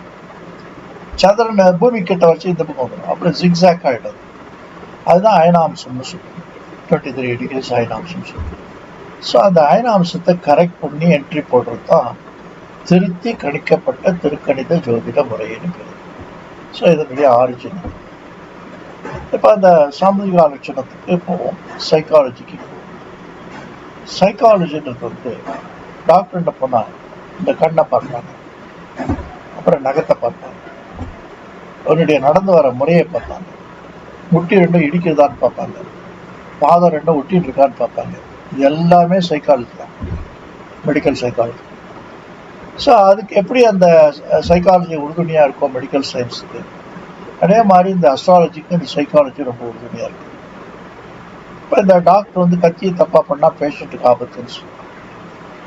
சந்திரன் பூமி கிட்ட வச்சு இந்த பக்கம் வந்துடும், அப்புறம் ஜிக்ஸாக் ஆகிடும். அதுதான் அயனாம்சம்னு சொல்லுவோம், 23 degrees அயனாம்சம் சொல்லுவோம். ஸோ அந்த அயனாம்சத்தை கரெக்ட் பண்ணி என்ட்ரி போடுறது தான் திருத்தி கணிக்கப்பட்ட திருக்கணித ஜோதிட முறைன்னு பேர். ஸோ இதனுடைய ஆரிஜின். இப்போ அந்த சாமூகிக ஆலோசனத்துக்கு போவோம், சைக்காலஜிக்கு போவோம். சைக்காலஜின்றது வந்து டாக்டர்கிட்ட போனால் இந்த கண்ணை பார்ப்பாங்க, அப்புறம் நகத்தை பார்ப்பாங்க, அவனுடைய நடந்து வர முறையை பார்ப்பாங்க, முட்டி ரெண்டும் இடிக்கிறதான்னு பார்ப்பாங்க, பாதம் ரெண்டும் ஒட்டின்னு இருக்கான்னு பார்ப்பாங்க. இது எல்லாமே சைக்காலஜி தான், மெடிக்கல் சைக்காலஜி. ஸோ அதுக்கு எப்படி அந்த சைக்காலஜி உறுதுணையாக இருக்கும் மெடிக்கல் சயின்ஸுக்கு, அதே மாதிரி இந்த அஸ்ட்ராலஜிக்கு இந்த சைக்காலஜி ரொம்ப உறுதுணையாக இருக்குது. இப்போ இந்த டாக்டர் வந்து கத்தியை தப்பாக பண்ணால் பேஷண்ட்டுக்கு ஆபத்துன்னு சொல்லுவாங்க.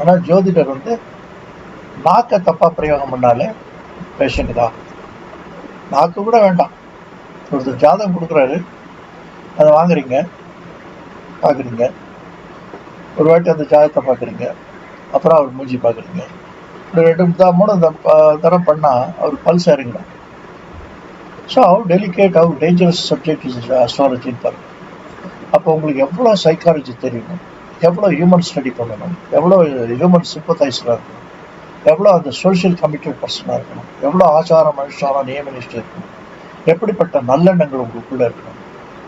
ஆனால் ஜோதிடர் வந்து நாக்கை தப்பாக பிரயோகம் பண்ணாலே பேஷண்ட்டுக்கு ஆபத்து. நாக்கு கூட வேண்டாம், ஒருத்தர் ஜாதகம் கொடுக்குறாரு, அதை வாங்குறீங்க, பார்க்குறீங்க, ஒரு வாட்டி அந்த ஜாதகத்தை பார்க்குறீங்க, அப்புறம் அவர் மூஞ்சி பார்க்குறீங்க, இப்படி 2 தரம் பண்ணால் அவர் பல்ஸ் இறங்கிடும். So how delicate, how dangerous subject is அஸ்ட்ராலஜின்னு பாருங்க. அப்போ உங்களுக்கு எவ்வளோ சைக்காலஜி தெரியணும், எவ்வளோ ஹியூமன் ஸ்டடி பண்ணணும், எவ்வளோ ஹியூமன் சிம்பத்தைசராக இருக்கணும், எவ்வளோ அந்த சோஷியல் கமிட்டட் பர்சனாக இருக்கணும், எவ்வளோ ஆச்சாரம் அனுஷ்டானம் நியமனிஷ்டம் இருக்கணும், எப்படிப்பட்ட நல்லெண்ணங்கள் உங்களுக்குள்ளே இருக்கணும்,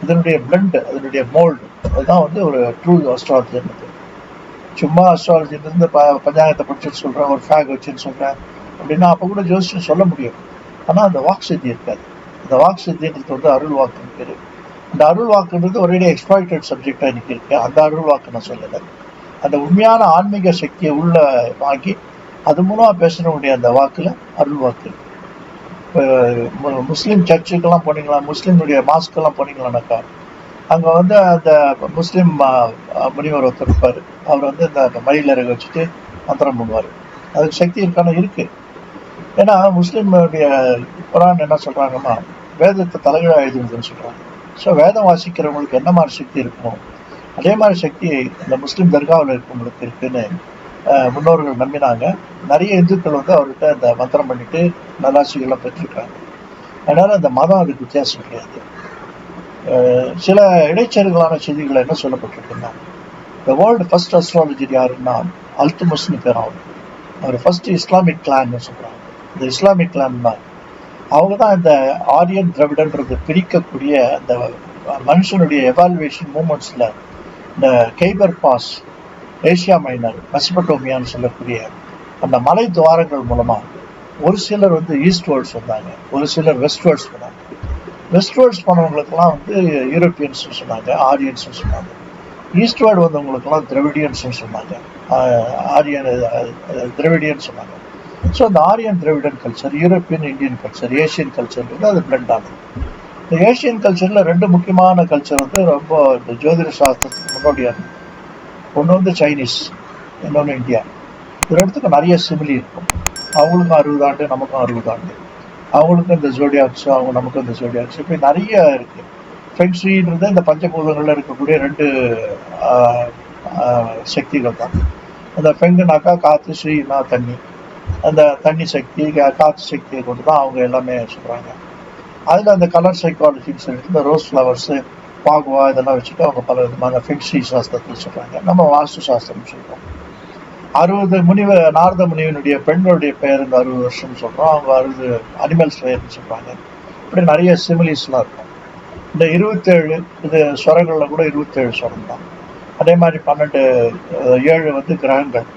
இதனுடைய பிளண்ட், அதனுடைய மோல்டு, அதுதான் வந்து ஒரு ட்ரூ அஸ்ட்ராலஜின்னு. சும்மா அஸ்ட்ராலஜிலிருந்து பஞ்சாங்கத்தை படிச்சுட்டு சொல்கிறேன், ஒரு ஃபேக் வச்சுன்னு சொல்கிறேன் அப்படின்னா அப்போ கூட ஜோசியம் சொல்ல முடியும். ஆனால் அந்த வாக்கு சித்தி இருக்காது. அந்த வாக்கு சித்தின்றது வந்து அருள் வாக்குன்னு பேர். இந்த அருள் வாக்குன்றது ஒரே எக்ஸ்ப்ளாய்டட் சப்ஜெக்டாக இன்னைக்கு இருக்கு. அந்த அருள் வாக்கு நான் சொல்லலை. அந்த உண்மையான ஆன்மீக சக்தியை உள்ள வாங்கி அது மூலமா பேசக்கூடிய அந்த வாக்குல அருள் வாக்கு. இப்போ முஸ்லீம் சர்ச்சுக்கெல்லாம் போனீங்களா, முஸ்லீமுடைய மாஸ்க்கெல்லாம் போனீங்களானாக்கா அங்கே வந்து அந்த முஸ்லீம் முனிவர் ஒருத்தர் இருப்பார். அவர் வந்து இந்த மயிலறகு வச்சுட்டு மந்திரம் பண்ணுவார். அதுக்கு சக்தி இருக்கான இருக்கு. ஏன்னா முஸ்லீமுடைய குரான் என்ன சொல்றாங்கன்னா வேதத்தை தலைகீழா எழுதுன்னு சொல்றாங்க. ஸோ வேதம் வாசிக்கிறவங்களுக்கு என்ன மாதிரி சக்தி இருக்குமோ அதே மாதிரி சக்தி இந்த முஸ்லீம் தர்காவில் இருக்கவங்களுக்கு இருக்குன்னு முன்னோர்கள் நம்பினாங்க. நிறைய இந்துக்கள் வந்து அவர்கிட்ட இந்த மந்திரம் பண்ணிட்டு நல்லாசிகள்லாம் பெற்றிருக்காங்க. அதனால அந்த மதம் அதுக்கு வித்தியாசம் கிடையாது. சில இடைச்செருகலான செய்திகள் என்ன சொல்லப்பட்டிருக்குன்னா, இந்த வேர்ல்டு ஃபர்ஸ்ட் அஸ்ட்ராலஜர் யாருன்னா அல்துமஸ்னு பேர். அவர் ஃபர்ஸ்ட் இஸ்லாமிக் கிளான்னு சொல்றாங்க. இந்த இஸ்லாமிக் கிளான் தான் அவங்க தான் இந்த ஆரியன் திராவிடன்றது பிரிக்கக்கூடிய அந்த மனுஷனுடைய எவால்வேஷன் மூமெண்ட்ஸில் இந்த கெய்பர் பாஸ், ஏசியா மைனர், மெசபடோமியான்னு சொல்லக்கூடிய அந்த மலை துவாரங்கள் மூலமாக ஒரு சிலர் வந்து ஈஸ்ட் வேர்ல்ட்ஸ் வந்தாங்க, ஒரு சிலர் வெஸ்ட் வேர்ல்ட்ஸ் போனாங்க. வெஸ்ட் வேர்ல்ட்ஸ் போனவங்களுக்கெல்லாம் வந்து யூரோப்பியன்ஸ் சொன்னாங்க, ஆரியன்ஸ் சொன்னாங்க. ஈஸ்ட் வேர்ல்டு வந்தவங்களுக்கெல்லாம் திராவிடியன்ஸ் சொன்னாங்க, ஆரியன் திராவிடியன் சொன்னாங்க. ஸோ அந்த ஆரியன் திராவிடன் culture, European Indian culture, Asian கல்ச்சர்ன்றது அது பிளண்ட் ஆனது. இந்த ஏஷியன் கல்ச்சரில் ரெண்டு முக்கியமான கல்ச்சர் வந்து ரொம்ப இந்த ஜோதிட சாஸ்திரத்துக்கு முன்னோடியாக. ஒன்று வந்து சைனீஸ், இன்னொன்று இந்தியா. இது ரெண்டுத்துக்கும் நிறைய சிமிலி இருக்கும். அவங்களுக்கும் 60 ஆண்டு, நமக்கும் 60 ஆண்டு. அவங்களுக்கும் இந்த ஜோடியாக்ஸ், அவங்க நமக்கும் இந்த ஜோடியாக்ஸ், இப்படி நிறைய இருக்கு. ஃபெங்ஷுயின்றது இந்த பஞ்சபூதங்களில் இருக்கக்கூடிய 2 சக்திகள் தான். அந்த ஃபெங்குனாக்கா காற்று, ஸ்ரீனா தண்ணி. அந்த தண்ணி சக்தி, காற்று சக்தியை கொண்டு தான் அவங்க எல்லாமே சொல்கிறாங்க. அதில் அந்த கலர் சைக்காலஜின்னு சொல்லிட்டு இந்த ரோஸ் ஃப்ளவர்ஸு, பாகுவா இதெல்லாம் வச்சுட்டு அவங்க பல விதமான ஃபெங்ஷி சாஸ்திரத்தில் சொல்கிறாங்க. நம்ம வாஸ்து சாஸ்திரம் சொல்கிறோம். 60 நாரத முனிவனுடைய பெண்களுடைய பெயர் இந்த 60 வருஷம் சொல்கிறோம். அவங்க 60 அனிமல்ஸ் பெயர்னு சொல்கிறாங்க. இப்படி நிறைய சிமிலிஸ்லாம் இருக்கும். இந்த 27 இது ஸ்வரங்களில் கூட 27 ஸ்வரம் தான். அதே மாதிரி 7 வந்து கிரகங்கள்,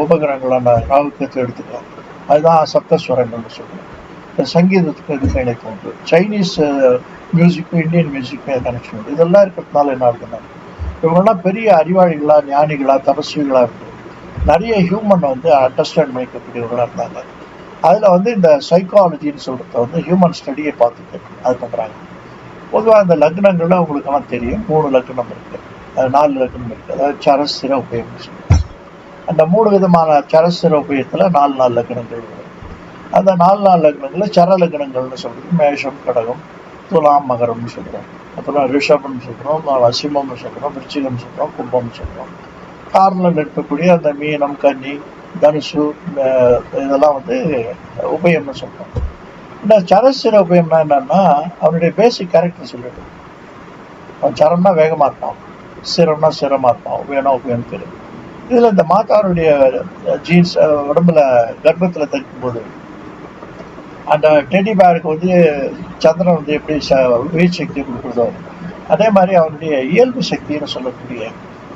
உபகிரகங்களான ராகுக்கத்தை எடுத்துக்கலாம். அதுதான் சப்தஸ்வரங்கள்னு சொல்லுவோம். இந்த சங்கீதத்துக்கு இதுக்கு இணைப்பு உண்டு. சைனீஸ் மியூசிக்கும் இந்தியன் மியூசிக்கும் கனெக்ஷன் உண்டு. இதெல்லாம் இருக்கிறதுனால என்ன ஆகுதுன்னா இவங்கெல்லாம் பெரிய அறிவாளிகளா, ஞானிகளா, தபஸ்விகளா இருக்கு. நிறைய ஹியூமன் வந்து அண்டர்ஸ்டாண்ட் பண்ணிக்கக்கூடியவர்களாக இருந்தாங்க. அதில் வந்து இந்த சைக்காலஜின்னு சொல்கிறத வந்து ஹியூமன் ஸ்டடியை பார்த்துட்டு அது பண்ணுறாங்க. பொதுவாக இந்த லக்னங்கள்ல அவங்களுக்கெல்லாம் தெரியும். 3 லக்னம் இருக்குது, 4 லக்னம் இருக்குது. அதாவது சரஸ்திர உபயம்னு சொல்லுவாங்க. அந்த 3 விதமான சரஸ்திர உபயத்தில் 4 லக்னங்கள் வரும். அந்த 4 லக்னங்களில் சர லக்னங்கள்னு சொல்கிறது மேஷம், கடகம், துலாம், மகரம்னு சொல்கிறோம். அப்புறம் ரிஷபம்னு சொல்கிறோம், வசிமம்னு சொல்கிறோம், விருச்சிகம்னு சொல்கிறோம், கும்பம்னு சொல்கிறோம். காரில் இருக்கக்கூடிய அந்த மீனம், கன்னி, தனுசு இதெல்லாம் வந்து உபயம்னு சொல்கிறோம். இந்த சரஸ்திர உபயம்னா என்னன்னா அவனுடைய பேசிக் கேரக்டர் சொல்லிட்டு, அவன் சரம்னா வேகமாக இருப்பான், சிரம்னா சிரமாக இருப்பான், உபயம்னா உபயம் பேர். இதில் இந்த மாதாவுடைய ஜீன்ஸ் உடம்புல கர்ப்பத்தில் தைக்கும்போது அந்த டெடி பேருக்கு வந்து சந்திரன் வந்து எப்படி உயிர் சக்தி கொடுக்குறதோ அதே மாதிரி அவனுடைய இயல்பு சக்தின்னு சொல்லக்கூடிய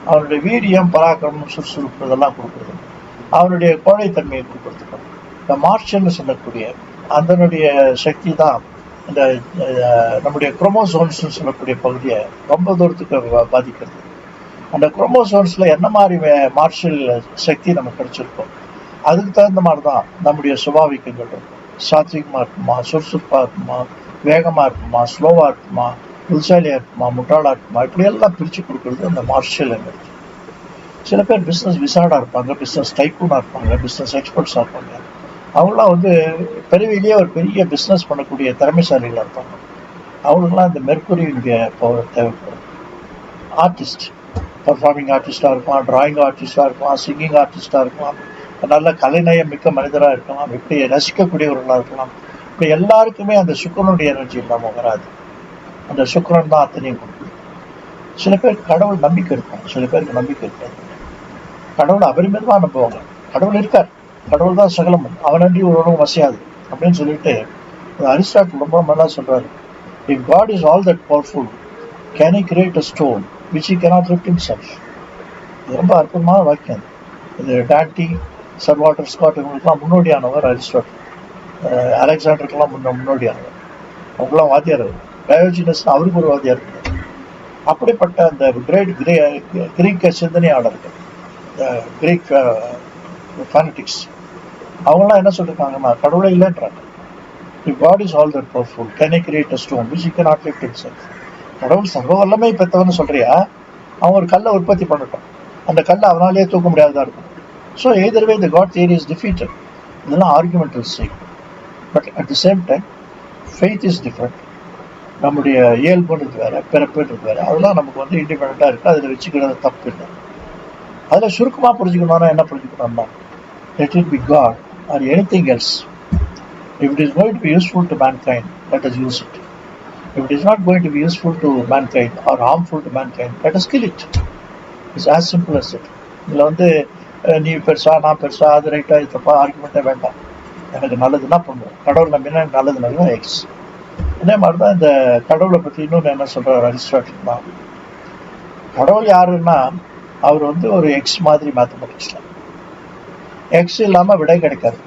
அவனுடைய வீரியம், பராக்கிரமம், சுறுசுறுப்பு இதெல்லாம் கொடுக்குறது, அவனுடைய கோழைத்தன்மையை கொடுக்குறதுக்கு இந்த மார்ஷல்னு சொல்லக்கூடிய அதனுடைய சக்தி தான் இந்த நம்முடைய குரோமோசோம்ஸ்ன்னு சொல்லக்கூடிய பகுதியை ரொம்ப தூரத்துக்கு பாதிக்கிறது. அந்த குரோமோசோம்ஸில் என்ன மாதிரி மார்ஷல் சக்தி நமக்கு கிடைச்சிருக்கோம் அதுக்கு தகுந்த மாதிரி தான் நம்முடைய சுபாவிக்கங்கள் இருக்கும். சாத்விகமாக இருக்குமா, சுறுசுறுப்பாக இருக்குமா, வேகமாக இருக்குமா, ஸ்லோவாக இருக்குமா, புதுசாலியாக இருக்குமா, முட்டாளாக இருக்குமா, இப்படியெல்லாம் பிரித்து கொடுக்குறது அந்த மார்ஷல் எனர்ஜி. சில பேர் பிஸ்னஸ் விசார்டாக இருப்பாங்க, பிஸ்னஸ் டைக்கூனாக இருப்பாங்க, பிஸ்னஸ் எக்ஸ்பர்ட்ஸாக இருப்பாங்க. அவங்களாம் வந்து பெருவிலேயே ஒரு பெரிய பிஸ்னஸ் பண்ணக்கூடிய திறமைசாலிகளாக இருப்பாங்க. அவங்களுக்குலாம் இந்த மெர்க்குரியினுடைய பவர் தேவைப்படும். ஆர்டிஸ்ட், பர்ஃபார்மிங் ஆர்டிஸ்டாக இருக்கலாம், டிராயிங் ஆர்டிஸ்டாக இருக்கலாம், சிங்கிங் ஆர்டிஸ்டாக இருக்கலாம், நல்ல கலைநயம் மிக்க மனிதராக இருக்கலாம், இப்படி ரசிக்கக்கூடியவர்களாக இருக்கலாம். இப்படி எல்லாருக்குமே அந்த சுக்கிரனுடைய எனர்ஜி இல்லாமல் வராது. அந்த சுக்கிரன் தான் அத்தனையும் கொடுக்குது. சில பேருக்கு கடவுள் நம்பிக்கை இருக்கும், சில பேருக்கு நம்பிக்கை இருக்காது. கடவுளை அபரிமிதமாக நம்புவாங்க. கடவுள் இருக்கார், கடவுள் தான் சகலம், அவனன்றி ஒரு உணவு வசியாது அப்படின்னு சொல்லிட்டு அரிஸ்டாட்டில் ரொம்ப நல்லா சொல்றாரு. If God is all that powerful can he create a stone which he cannot lift himself? இது ரொம்ப அற்புதமான வாக்கியம். இது டான்டி, சர் வால்டர் ஸ்காட் இவங்களுக்குலாம் முன்னோடியானவர் அரிஸ்டாட்டில். அலெக்சாண்டருக்கெல்லாம் முன்னோடியானவர். அவங்களாம் வாத்தியார். டயோஜினஸ் அவருக்கு ஒரு வாத்தியார். அப்படிப்பட்ட அந்த கிரீக்க சிந்தனையாளர்கள், கிரீக் ஃபேனட்டிக்ஸ், அவங்களாம் என்ன சொல்லியிருக்காங்கன்னா கடவுளே இல்லைன்றாங்க. If God is all that powerful, can he create a stone which he cannot lift himself? கடவுள் சர்வ வல்லமை பெற்றவன்னு சொல்றியா, அவன் ஒரு கல்லை உற்பத்தி பண்ணட்டும், அந்த கல்லை அவனாலேயே தூக்க முடியாததா இருக்கும். So either way the god theory is defeated. இதெல்லாம் argumental side. But at the same time faith is different. நம்முடைய இயல்புன்றது வேற, பிறப்புன்றது வேற. அதெல்லாம் நமக்கு வந்து இண்டிபெண்டாக இருக்குது, அதில் வச்சுக்கிறது தப்பு இல்லை. அதில் சுருக்கமாக புரிஞ்சுக்கணும்னா என்ன புரிஞ்சுக்கணும்னா, let it be God or anything else. If it is going to be useful to mankind, let us use it. If it is not going to be useful to mankind or harmful to mankind, let us kill it. It's as simple as it. இதில் வந்து நீ பெருசா நான் பெருசா அது ரைட்டா இது தப்பா ஆர்குமெண்ட்டே வேண்டாம். எனக்கு நல்லதுன்னா பண்ணுவோம். கடவுள் நம்பினா நல்லது நல்லதுன்னா எக்ஸ். அதே மாதிரி தான் இந்த கடவுளை பற்றி இன்னொன்று என்ன சொல்கிறார் அரிஸ்டாட்டில் தான், கடவுள் யாருன்னா அவர் வந்து ஒரு எக்ஸ் மாதிரி மேத்தமெட்டிக்ஸில். எக்ஸ் இல்லாமல் விடை கிடைக்காது.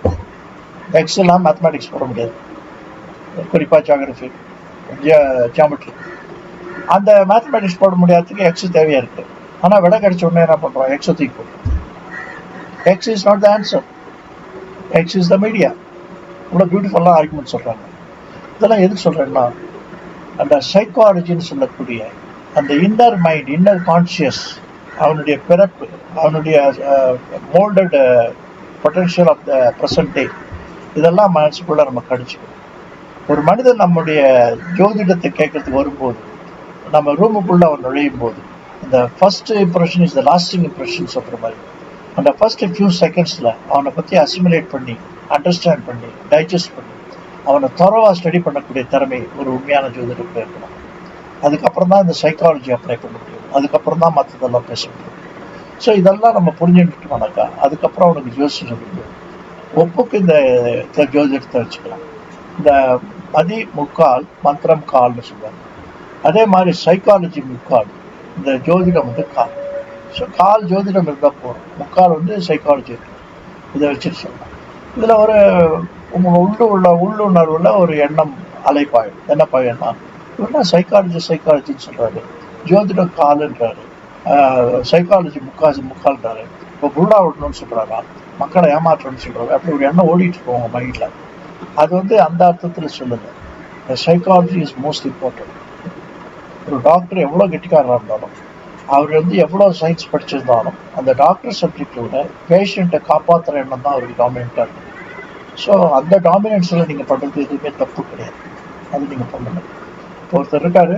எக்ஸ் இல்லாமல் மேத்தமெட்டிக்ஸ் போட முடியாது, குறிப்பாக ஜியாகிரஃபி, ஜியாமெட்ரி. அந்த மேத்தமெட்டிக்ஸ் போட முடியாததுக்கு எக்ஸ் தேவையாக இருக்குது. ஆனால் விடை கிடைச்ச உடனே என்ன பண்ணுறோம், எக்ஸை தூக்கி போடுறோம். X is not the answer, X is the media. இவ்வளோ பியூட்டிஃபுல்லாக ஆர்குமெண்ட் சொல்கிறாங்க. இதெல்லாம் எதுக்கு சொல்கிறேன்னா, அந்த சைக்காலஜின்னு சொல்லக்கூடிய அந்த இன்னர் மைண்ட், இன்னர் கான்ஷியஸ், அவனுடைய பிறப்பு, அவனுடைய moulded potential of the present day, இதெல்லாம் மனசுக்குள்ள நம்ம கடிச்சுக்கணும். ஒரு மனிதன் நம்முடைய ஜோதிடத்தை கேட்கறதுக்கு வரும்போது, நம்ம ரூமுக்குள்ள அவன் நுழையும் போது, இந்த first impression is the lasting impression சொல்கிற மாதிரி, அந்த ஃபர்ஸ்ட் ஃபியூ செகண்ட்ஸில் அவனை பற்றி அசிமுலேட் பண்ணி, அண்டர்ஸ்டாண்ட் பண்ணி, டைஜஸ்ட் பண்ணி, அவனை தரோவாக ஸ்டடி பண்ணக்கூடிய திறமை ஒரு உண்மையான ஜோதிடருக்கு இருக்கணும். அதுக்கப்புறம் தான் இந்த சைக்காலஜி அப்ளை பண்ண முடியும், அதுக்கப்புறம் தான் மற்றதெல்லாம் பேச முடியும். ஸோ இதெல்லாம் நம்ம புரிஞ்சுக்கிட்டோம்னாக்கா அதுக்கப்புறம் அவனுக்கு ஜோசியம் சொல்ல முடியும். ஒப்புக்கு இந்த ஜோதிடத்தை வச்சுக்கலாம். இந்த மதி முக்கால் மந்திரம் கால்னு சொல்லுவாங்க. அதே மாதிரி சைக்காலஜி முக்கால், இந்த ஜோதிடம் வந்து கால். ஸோ கால் ஜோதிடம் இருந்தால் போகிறோம், முக்கால் வந்து சைக்காலஜி இருக்கு. இதை வச்சுட்டு சொல்லலாம். இதில் ஒரு உள்ளுணர்வுல ஒரு எண்ணம் அலைப்பாயும். என்ன பாயம்னா, இவர்னா சைக்காலஜின்னு சொல்கிறாரு, ஜோதிடம் காலுன்றாரு, சைக்காலஜி முக்கால்ன்றாரு, இப்போ புல்லா விடணும்னு சொல்கிறாரா, மக்களை ஏமாற்றணும்னு சொல்கிறாரு. அப்படி ஒரு எண்ணம் ஓடிட்டு இருக்கோம் உங்கள் மைண்டில். அது வந்து அந்த அர்த்தத்தில் சொல்லுது. Psychology is most important. ஒரு டாக்டர் எவ்வளோ கெட்டிக்காரராக இருந்தாலும், அவர் வந்து எவ்வளோ சயின்ஸ் படிச்சிருந்தாலும், அந்த டாக்டர் சப்ஜெக்டை விட பேஷண்ட்டை காப்பாற்றுற எண்ணம் தான் அவருக்கு டாமினண்ட்டாக இருக்கும். ஸோ அந்த டாமினன்ஸில் நீங்கள் பண்ணுறது எதுவுமே தப்பு கிடையாது, அது நீங்கள் பண்ணணும். இப்போ ஒருத்தர் இருக்காரு,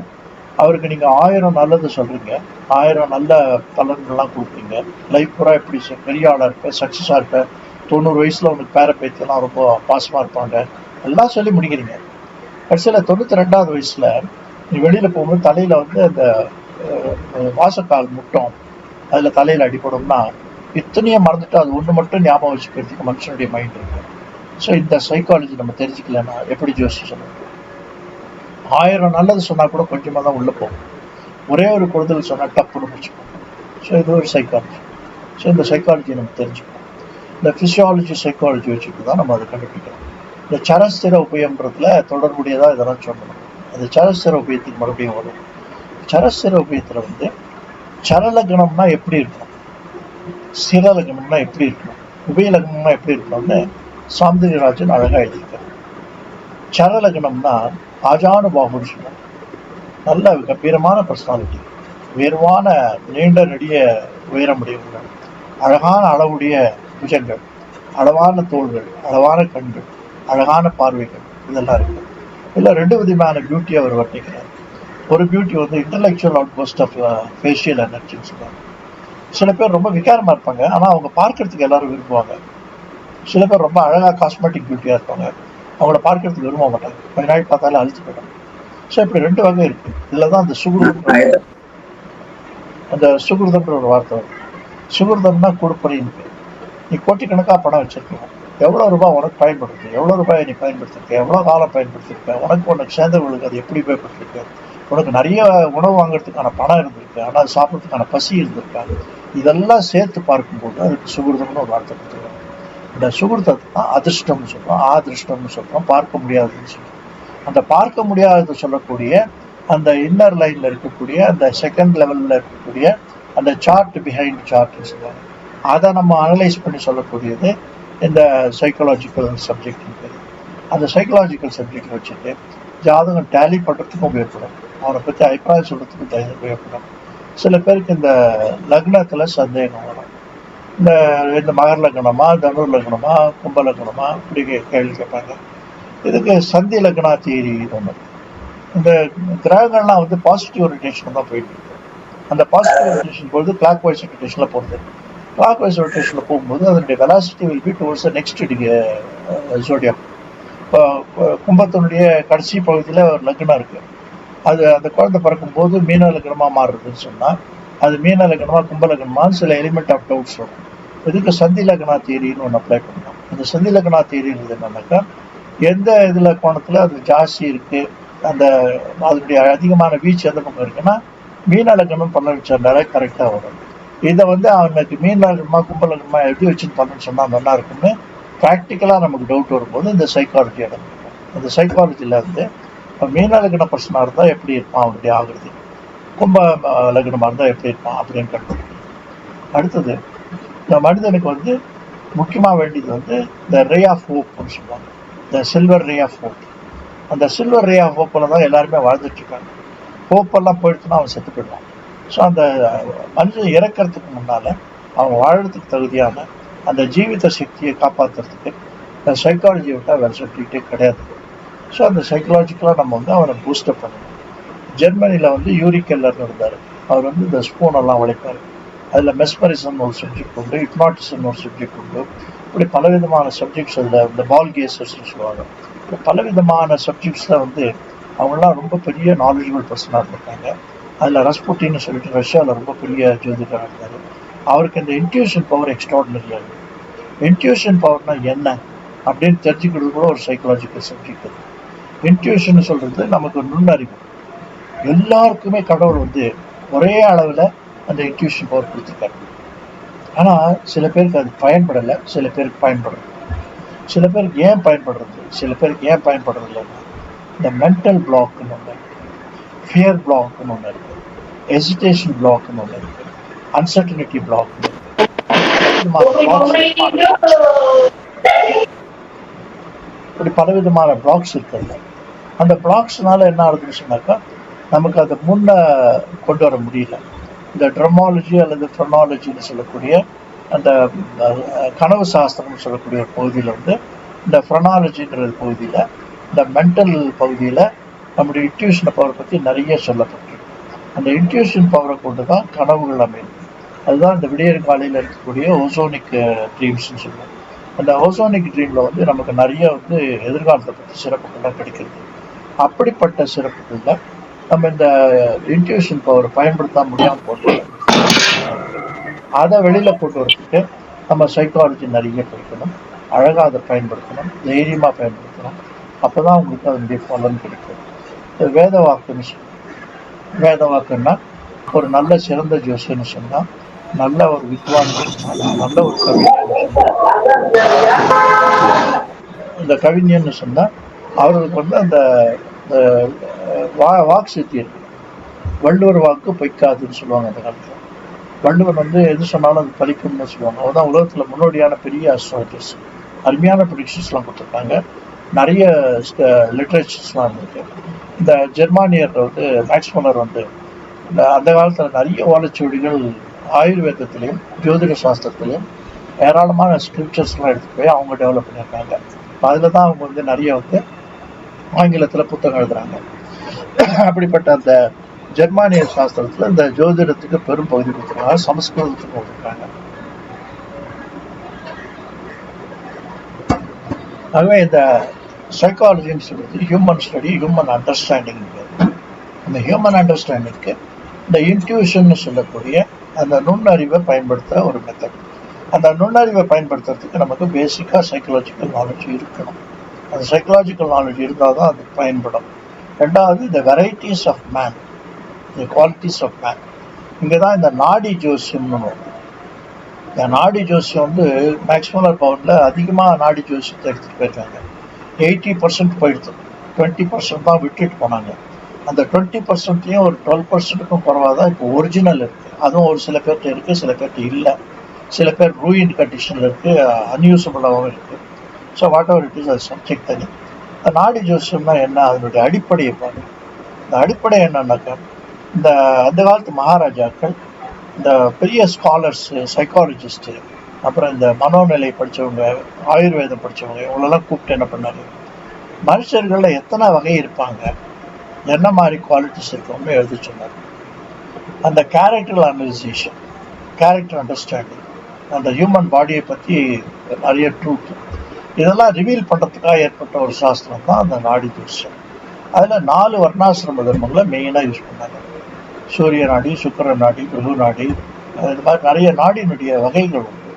அவருக்கு நீங்கள் 1000 நல்லது சொல்கிறீங்க, 1000 நல்ல பலன்கள்லாம் கொடுக்குறீங்க, லைஃப் பூரா எப்படி பெரிய ஆளாக இருப்பேன், சக்ஸஸாக இருப்பேன், 90 வயசில் உனக்கு பேர பேத்தியெல்லாம் ரொம்ப பாசமாக இருப்பாங்க, எல்லாம் சொல்லி முடிக்கிறீங்க. கடைசியில் 92வது வயசில் நீ வெளியில் போகும்போது தலையில் வந்து அந்த வாசக்கால் முட்டம், அதில் தலையில் அடிப்படணும்னா இத்தனையும் மறந்துட்டு அது ஒன்று மட்டும் ஞாபகம் வச்சுக்கிறதுக்கு மனுஷனுடைய மைண்ட் இருக்கு. ஸோ இந்த சைக்காலஜி நம்ம தெரிஞ்சுக்கலன்னா எப்படி ஜோசி சொல்லணும்? 1000 நல்லது சொன்னால் கூட கொஞ்சமாக தான் உள்ளே போகும், ஒரே ஒரு கொடுதல் சொன்னால் டப்புன்னு முடிச்சுக்கணும். ஸோ இது ஒரு சைக்காலஜி. ஸோ இந்த சைக்காலஜியை நம்ம தெரிஞ்சுக்கணும். இந்த ஃபிசியாலஜி சைக்காலஜி வச்சுட்டு தான் நம்ம அதை கண்டுபிடிக்கணும். இந்த சரஸ்திர உபயம்ன்றதுல தொடர்புடையதாக இதெல்லாம் சொல்லணும். அந்த சரஸ்திர உபயத்துக்கு மறுபடியும் வரும். சரஸ்திர உபயத்தில் வந்து சரலக்னம்னா எப்படி இருக்கணும், ஸ்திரலக்னம்னா எப்படி இருக்கணும், உபயலக்னம்னா எப்படி இருக்கணும்னு சாந்திரிராஜன் அழகாக எழுதியிருக்காரு. சரலக்னம்னா ஆஜானுபாகுன்னு சொல்லுவாங்க. நல்ல கம்பீரமான பர்சனாலிட்டி, உயர்வான நீண்ட நெடிய உயரமுடையவர்கள், அழகான அளவுடைய புஜங்கள், அளவான தோள்கள், அளவான கண்கள், அழகான பார்வைகள், இதெல்லாம் இருக்கு. இதில் 2 விதமான பியூட்டி அவர் வர்ணிக்கிறார். ஒரு பியூட்டி வந்து இன்டலெக்சுவல் அவுட்பர்ஸ்ட் ஆஃப் ஃபேஷியல் எனர்ஜின்னு சொல்லுவாங்க. சில பேர் ரொம்ப விகாரமாக இருப்பாங்க, ஆனால் அவங்க பார்க்கறதுக்கு எல்லாரும் விரும்புவாங்க. சில பேர் ரொம்ப அழகாக காஸ்மெட்டிக் பியூட்டியாக இருப்பாங்க, அவங்கள பார்க்கறதுக்கு விரும்ப மாட்டாங்க, கொஞ்ச நாள் பார்த்தாலும் அழுத்து போயிட்டாங்க. ஸோ இப்படி 2 வகை இருக்குது. இதில் தான் அந்த சுகிருதம்ன்ற ஒரு வார்த்தை வரும். சுகிருதம்னா கொடுப்பறின்னு. நீ கோட்டிக்கணக்காக பணம் வச்சிருக்கணும், எவ்வளோ ரூபாய் உனக்கு பயன்படுத்து, எவ்வளோ ரூபாய் நீ பயன்படுத்திருக்க, எவ்வளோ காலம் பயன்படுத்திருக்க, உனக்கு சேர்ந்தவர்களுக்கு அது எப்படி பயன்படுத்திருக்க, உனக்கு நிறைய உணவு வாங்குறதுக்கான பணம் இருந்திருக்கு, ஆனால் அது சாப்பிட்றதுக்கான பசி இருந்திருக்காங்க. இதெல்லாம் சேர்த்து பார்க்கும்போது அதுக்கு சுகிருதம்னு ஒரு வார்த்தை கொடுத்துருக்காங்க. இந்த சுகிருதத்தை தான் அதிர்ஷ்டம்னு சொல்கிறோம், ஆதிருஷ்டம்னு சொல்கிறோம், பார்க்க முடியாதுன்னு சொல்கிறோம். அந்த பார்க்க முடியாதது சொல்லக்கூடிய அந்த இன்னர் லைனில் இருக்கக்கூடிய அந்த செகண்ட் லெவலில் இருக்கக்கூடிய அந்த சார்ட் பிஹைண்ட் சார்ட்னு சொல்லுவாங்க. அதை நம்ம அனலைஸ் பண்ணி சொல்லக்கூடியது இந்த சைக்காலஜிக்கல் சப்ஜெக்ட். அந்த சைக்காலஜிக்கல் சப்ஜெக்ட் வச்சுட்டு ஜாதகம் டேலி பண்ணுறதுக்கும் உபயோகப்படும், அவனை பற்றி அபிப்பிராயம் சொல்கிறதுக்கும் உபயோகப்படும். சில பேருக்கு இந்த லக்னத்தில் சந்தேகம் வரும், இந்த மகர் லக்னமா, தனுர் லக்னமா, கும்ப லக்னமா, இப்படி கேள்வி கேட்பாங்க. இதுக்கு சந்தி லக்னா தியரி ஒன்று. இந்த கிரகங்கள்லாம் வந்து பாசிட்டிவ் ரொட்டேஷன் தான் போயிட்டு இருக்கு. அந்த பாசிட்டிவ் ரொட்டேஷன் போது கிளாக் வைஸ் ரொட்டேஷனில் போகிறது. கிளாக் வைஸ் ரொட்டேஷனில் போகும்போது அதனுடைய velocity will be towards the next zodiac. இப்போ கும்பத்தினுடைய கடைசி பகுதியில் ஒரு லக்னம் இருக்குது. அது அந்த குழந்தை பிறக்கும்போது மீன லக்னமாக மாறுறதுன்னு சொன்னால் அது மீன லக்னமாக கும்ப லக்னமான்னு சில எலிமெண்ட் ஆஃப் டவுட்ஸ் வரும். இதுக்கு சந்தி லக்னா தியரின்னு ஒன்று அப்ளை பண்ணலாம். அந்த சந்தி லக்னா தியரின்றது என்னன்னாக்கா, எந்த இதில் கோணத்தில் அது ஜாஸ்தி இருக்குது, அந்த அதனுடைய அதிகமான வீச்சு எந்த பக்கம் இருக்குன்னா மீன லக்னம் பண்ண வச்சிருந்தாலே கரெக்டாக வரும். இதை வந்து அவனுக்கு மீன லக்னமா கும்ப லக்னமா எப்படி வச்சுன்னு பண்ணணும்னு சொன்னால் நல்லா இருக்குன்னு ப்ராக்டிக்கலாக நமக்கு டவுட் வரும்போது இந்த சைக்காலஜி இடம்பெறும். அந்த சைக்காலஜியில் வந்து இப்போ மீன லக்ன பர்சனாக இருந்தால் எப்படி இருப்பான் அவனுடைய ஆகுறது, கும்ப லக்னமாக இருந்தால் எப்படி இருப்பான் அப்படின்னு கண்டுபிடிக்கும். அடுத்தது இந்த மனிதனுக்கு வந்து முக்கியமாக வேண்டியது வந்து இந்த ரே ஆஃப் ஹோப்னு சொல்லுவாங்க, இந்த சில்வர் ரே ஆஃப் ஹோப். அந்த சில்வர் ரே ஆஃப் ஹோப்பில் தான் எல்லாருமே வாழ்ந்துட்டுருக்காங்க. ஹோப்பெல்லாம் போயிடுச்சுன்னா அவன் செத்து போயிடுவான். ஸோ அந்த மனுஷன் இறக்கிறதுக்கு முன்னால் அவன் வாழறதுக்கு தகுதியான அந்த ஜீவித சக்தியை காப்பாற்றுறதுக்கு இந்த சைக்காலஜியை விட்டால் வேறு சப்ஜெக்டே கிடையாது. ஸோ அந்த சைக்கலாஜிக்கலாக நம்ம வந்து அவனை பூஸ்டப் பண்ணணும். ஜெர்மனியில் வந்து யூரி கெல்லர்னு இருந்தார். அவர் வந்து இந்த ஸ்பூனெல்லாம் உழைப்பார். அதில் மெஸ்மரிசம் ஒரு சப்ஜெக்ட் உண்டு, ஹிப்னாட்டிசம் ஒரு சப்ஜெக்ட் உண்டு. இப்படி பலவிதமான சப்ஜெக்ட்ஸ் அதில் இந்த பால் கேசர்ஸ்னு சொல்லுவாங்க. இப்படி பலவிதமான சப்ஜெக்ட்ஸில் வந்து அவங்களாம் ரொம்ப பெரிய நாலேஜபிள் பர்சனாக இருந்திருக்காங்க. அதில் ரஸ்புட்டின்னு சொல்லிட்டு ரஷ்யாவில் ரொம்ப பெரிய ஜோதிடராக இருந்தார். அவருக்கு இந்த இன்ட்யூஷன் பவர் எக்ஸ்ட்ராடினரியாக இருக்குது. இன்ட்யூஷன் பவர்னா என்ன அப்படின்னு தெரிஞ்சுக்கிறது கூட ஒரு சைக்காலஜிக்கல் சப்ஜெக்ட் அது. இன்ட்யூஷன் சொல்கிறது நமக்கு நுண்ணறிவு. எல்லாருக்குமே கடவுள் வந்து ஒரே அளவில் அந்த இன்ட்யூஷன் பவர் கொடுத்துருக்காரு. ஆனால் சில பேருக்கு அது பயன்படலை, சில பேருக்கு பயன்படுறது. சில பேருக்கு ஏன் பயன்படுறது, சில பேருக்கு ஏன் பயன்படுறது இல்லைன்னா இந்த மென்டல் பிளாக்னு ஒன்று, ஃபியர் பிளாக்னு ஒன்று இருக்குது, எசிடேஷன் பிளாக்னு ஒன்று இருக்குது, அன்சர்டனிட்டி பிளாக். இப்படி பலவிதமான பிளாக்ஸ் இருக்கிறது. அந்த பிளாக்ஸ்னால என்ன ஆகுதுன்னு சொன்னாக்கா நமக்கு அதை முன்ன கொண்டு வர முடியல. இந்த ட்ரமாலஜி அல்லது ஃப்ரனாலஜின்னு சொல்லக்கூடிய அந்த கனவு சாஸ்திரம்னு சொல்லக்கூடிய ஒரு பகுதியில் வந்து இந்த ஃப்ரனாலஜின்ற பகுதியில் இந்த மென்டல் பகுதியில் நம்முடைய இன்ட்யூஷன் பவரை பற்றி நிறைய சொல்லப்பட்டிருக்கு. அந்த இன்ட்யூஷன் பவரை கொண்டு தான் கனவுகள் அமையும். அதுதான் இந்த விடியற் காலையில் இருக்கக்கூடிய ஓசோனிக் ட்ரீம்ஸ்ன்னு சொல்லுவோம். அந்த ஓசோனிக் ட்ரீமில் வந்து நமக்கு நிறைய வந்து எதிர்காலத்தை பற்றி சிறப்புகள்லாம் கிடைக்கிறது. அப்படிப்பட்ட சிறப்புகளில் நம்ம இந்த இன்ட்யூஷன் பவரை பயன்படுத்த முடியாமல் போட்டு அதை வெளியில் போட்டு வரதுக்கு நம்ம சைக்காலஜி நிறைய படிக்கணும், அழகாக அதை பயன்படுத்தணும், தைரியமாக பயன்படுத்தணும். அப்போ தான் உங்களுக்கு அதனுடைய பலன் கிடைக்கும். வேத வாக்குன்னு சொல்லுவோம். வேத வாக்குன்னா ஒரு நல்ல சிறந்த ஜோசியன்னு சொன்னால், நல்ல ஒரு வித்வான் சொன்னால், நல்ல ஒரு கவிஞன்னு சொன்னால், இந்த கவிஞன்னு சொன்னால் அவர்களுக்கு வந்து அந்த வாக்கு சித்தி இருக்கு. வள்ளுவர் வாக்கு பொய்க்காதுன்னு சொல்லுவாங்க. அந்த காலத்தில் வள்ளுவர் வந்து எது சொன்னாலும் அது பலிக்கும்னு சொல்லுவாங்க. அதுதான் உலகத்தில் முன்னோடியான பெரிய அஸ்ட்ராலஜர்ஸ். அருமையான ப்ரெடிக்ஷன்ஸ்லாம் கொடுத்துருக்காங்க. நிறைய லிட்ரேச்சர்ஸ்லாம் இருந்திருக்கு. இந்த ஜெர்மானியர் வந்து மேக்ஸ் முல்லர் வந்து அந்த காலத்தில் நிறைய ஓலைச்சுவடிகள் ஆயுர்வேதத்திலையும் ஜோதிட சாஸ்திரத்திலையும் ஏராளமான ஸ்கிரிப்சர்ஸ்லாம் எடுத்துகிட்டு போய் அவங்க டெவலப் பண்ணியிருக்காங்க. அதில் தான் அவங்க வந்து நிறைய வந்து ஆங்கிலத்தில் புத்தகம் எழுதுறாங்க. அப்படிப்பட்ட அந்த ஜெர்மானிய சாஸ்திரத்தில் இந்த ஜோதிடத்துக்கு பெரும் பகுதி கொடுத்துருக்காங்க, சமஸ்கிருதத்துக்கு கொடுத்துருக்காங்க. ஆகவே இந்த சைக்காலஜின்னு சொல்றது ஹியூமன் ஸ்டடி, ஹியூமன் அண்டர்ஸ்டாண்டிங். அந்த ஹியூமன் அண்டர்ஸ்டாண்டிங்க்கு இந்த இன்ட்யூஷன் சொல்லக்கூடிய அந்த நுண்ணறிவை பயன்படுத்த ஒரு மெத்தட். அந்த நுண்ணறிவை பயன்படுத்துறதுக்கு நமக்கு பேசிக்காக சைக்காலஜிக்கல் நாலேஜ் இருக்கணும். அந்த சைக்காலஜிக்கல் நாலேஜ் இருந்தால் தான் அது பயன்படும். ரெண்டாவது இந்த வெரைட்டிஸ் ஆஃப் மேன், இந்த குவாலிட்டிஸ் ஆஃப் மேன். இங்கே தான் இந்த நாடி ஜோசியம்னு வருது. இந்த நாடி ஜோசியம் வந்து மேக்ஸ் முல்லர் பவனில் அதிகமாக நாடி ஜோசியத்தை எடுத்துகிட்டு போயிருக்காங்க. 80% போயிடுது, 20% தான் விட்டுட்டு போனாங்க. அந்த 20%லையும் ஒரு 12%க்கும் குறைவாக தான் இப்போ ஒரிஜினல் இருக்குது. அதுவும் ஒரு சில பேர்கிட்ட இருக்குது, சில பேர்கிட்ட இல்லை. சில பேர் ரூயின் கண்டிஷனில் இருக்குது, அன்யூசபிளாகவும் இருக்குது. So what ever it is, அது சப்ஜெக்ட் தனி. நாடி ஜோசியம்னா என்ன, அதனுடைய அடிப்படையை பாருங்க. இந்த அடிப்படை என்னன்னாக்கா, இந்த அந்த காலத்து மகாராஜாக்கள், இந்த பெரிய ஸ்காலர்ஸ், சைக்காலஜிஸ்ட்டு, அப்புறம் இந்த மனோநிலை படித்தவங்க, ஆயுர்வேதம் படித்தவங்க, இவங்களெல்லாம் கூப்பிட்டு என்ன பண்ணாங்க, மனுஷர்களில் எத்தனை வகை இருப்பாங்க, என்ன மாதிரி குவாலிட்டிஸ் இருக்கோம்னு எழுதி சொன்னார். அந்த கேரக்டர் அனலைசேஷன், கேரக்டர் அண்டர்ஸ்டாண்டிங், அந்த ஹியூமன் பாடியை பற்றி நிறைய ட்ரூத், இதெல்லாம் ரிவீல் பண்ணுறதுக்காக ஏற்பட்ட ஒரு சாஸ்திரம் தான் அந்த நாடி ஜோசியம். அதில் 4 வர்ணாசிரம தர்மங்களை மெயினாக யூஸ் பண்ணாங்க. சூரிய நாடி, சுக்கிர நாடி, பிருகு நாடி, இது மாதிரி நிறைய நாடியினுடைய வகைகள் உண்டு.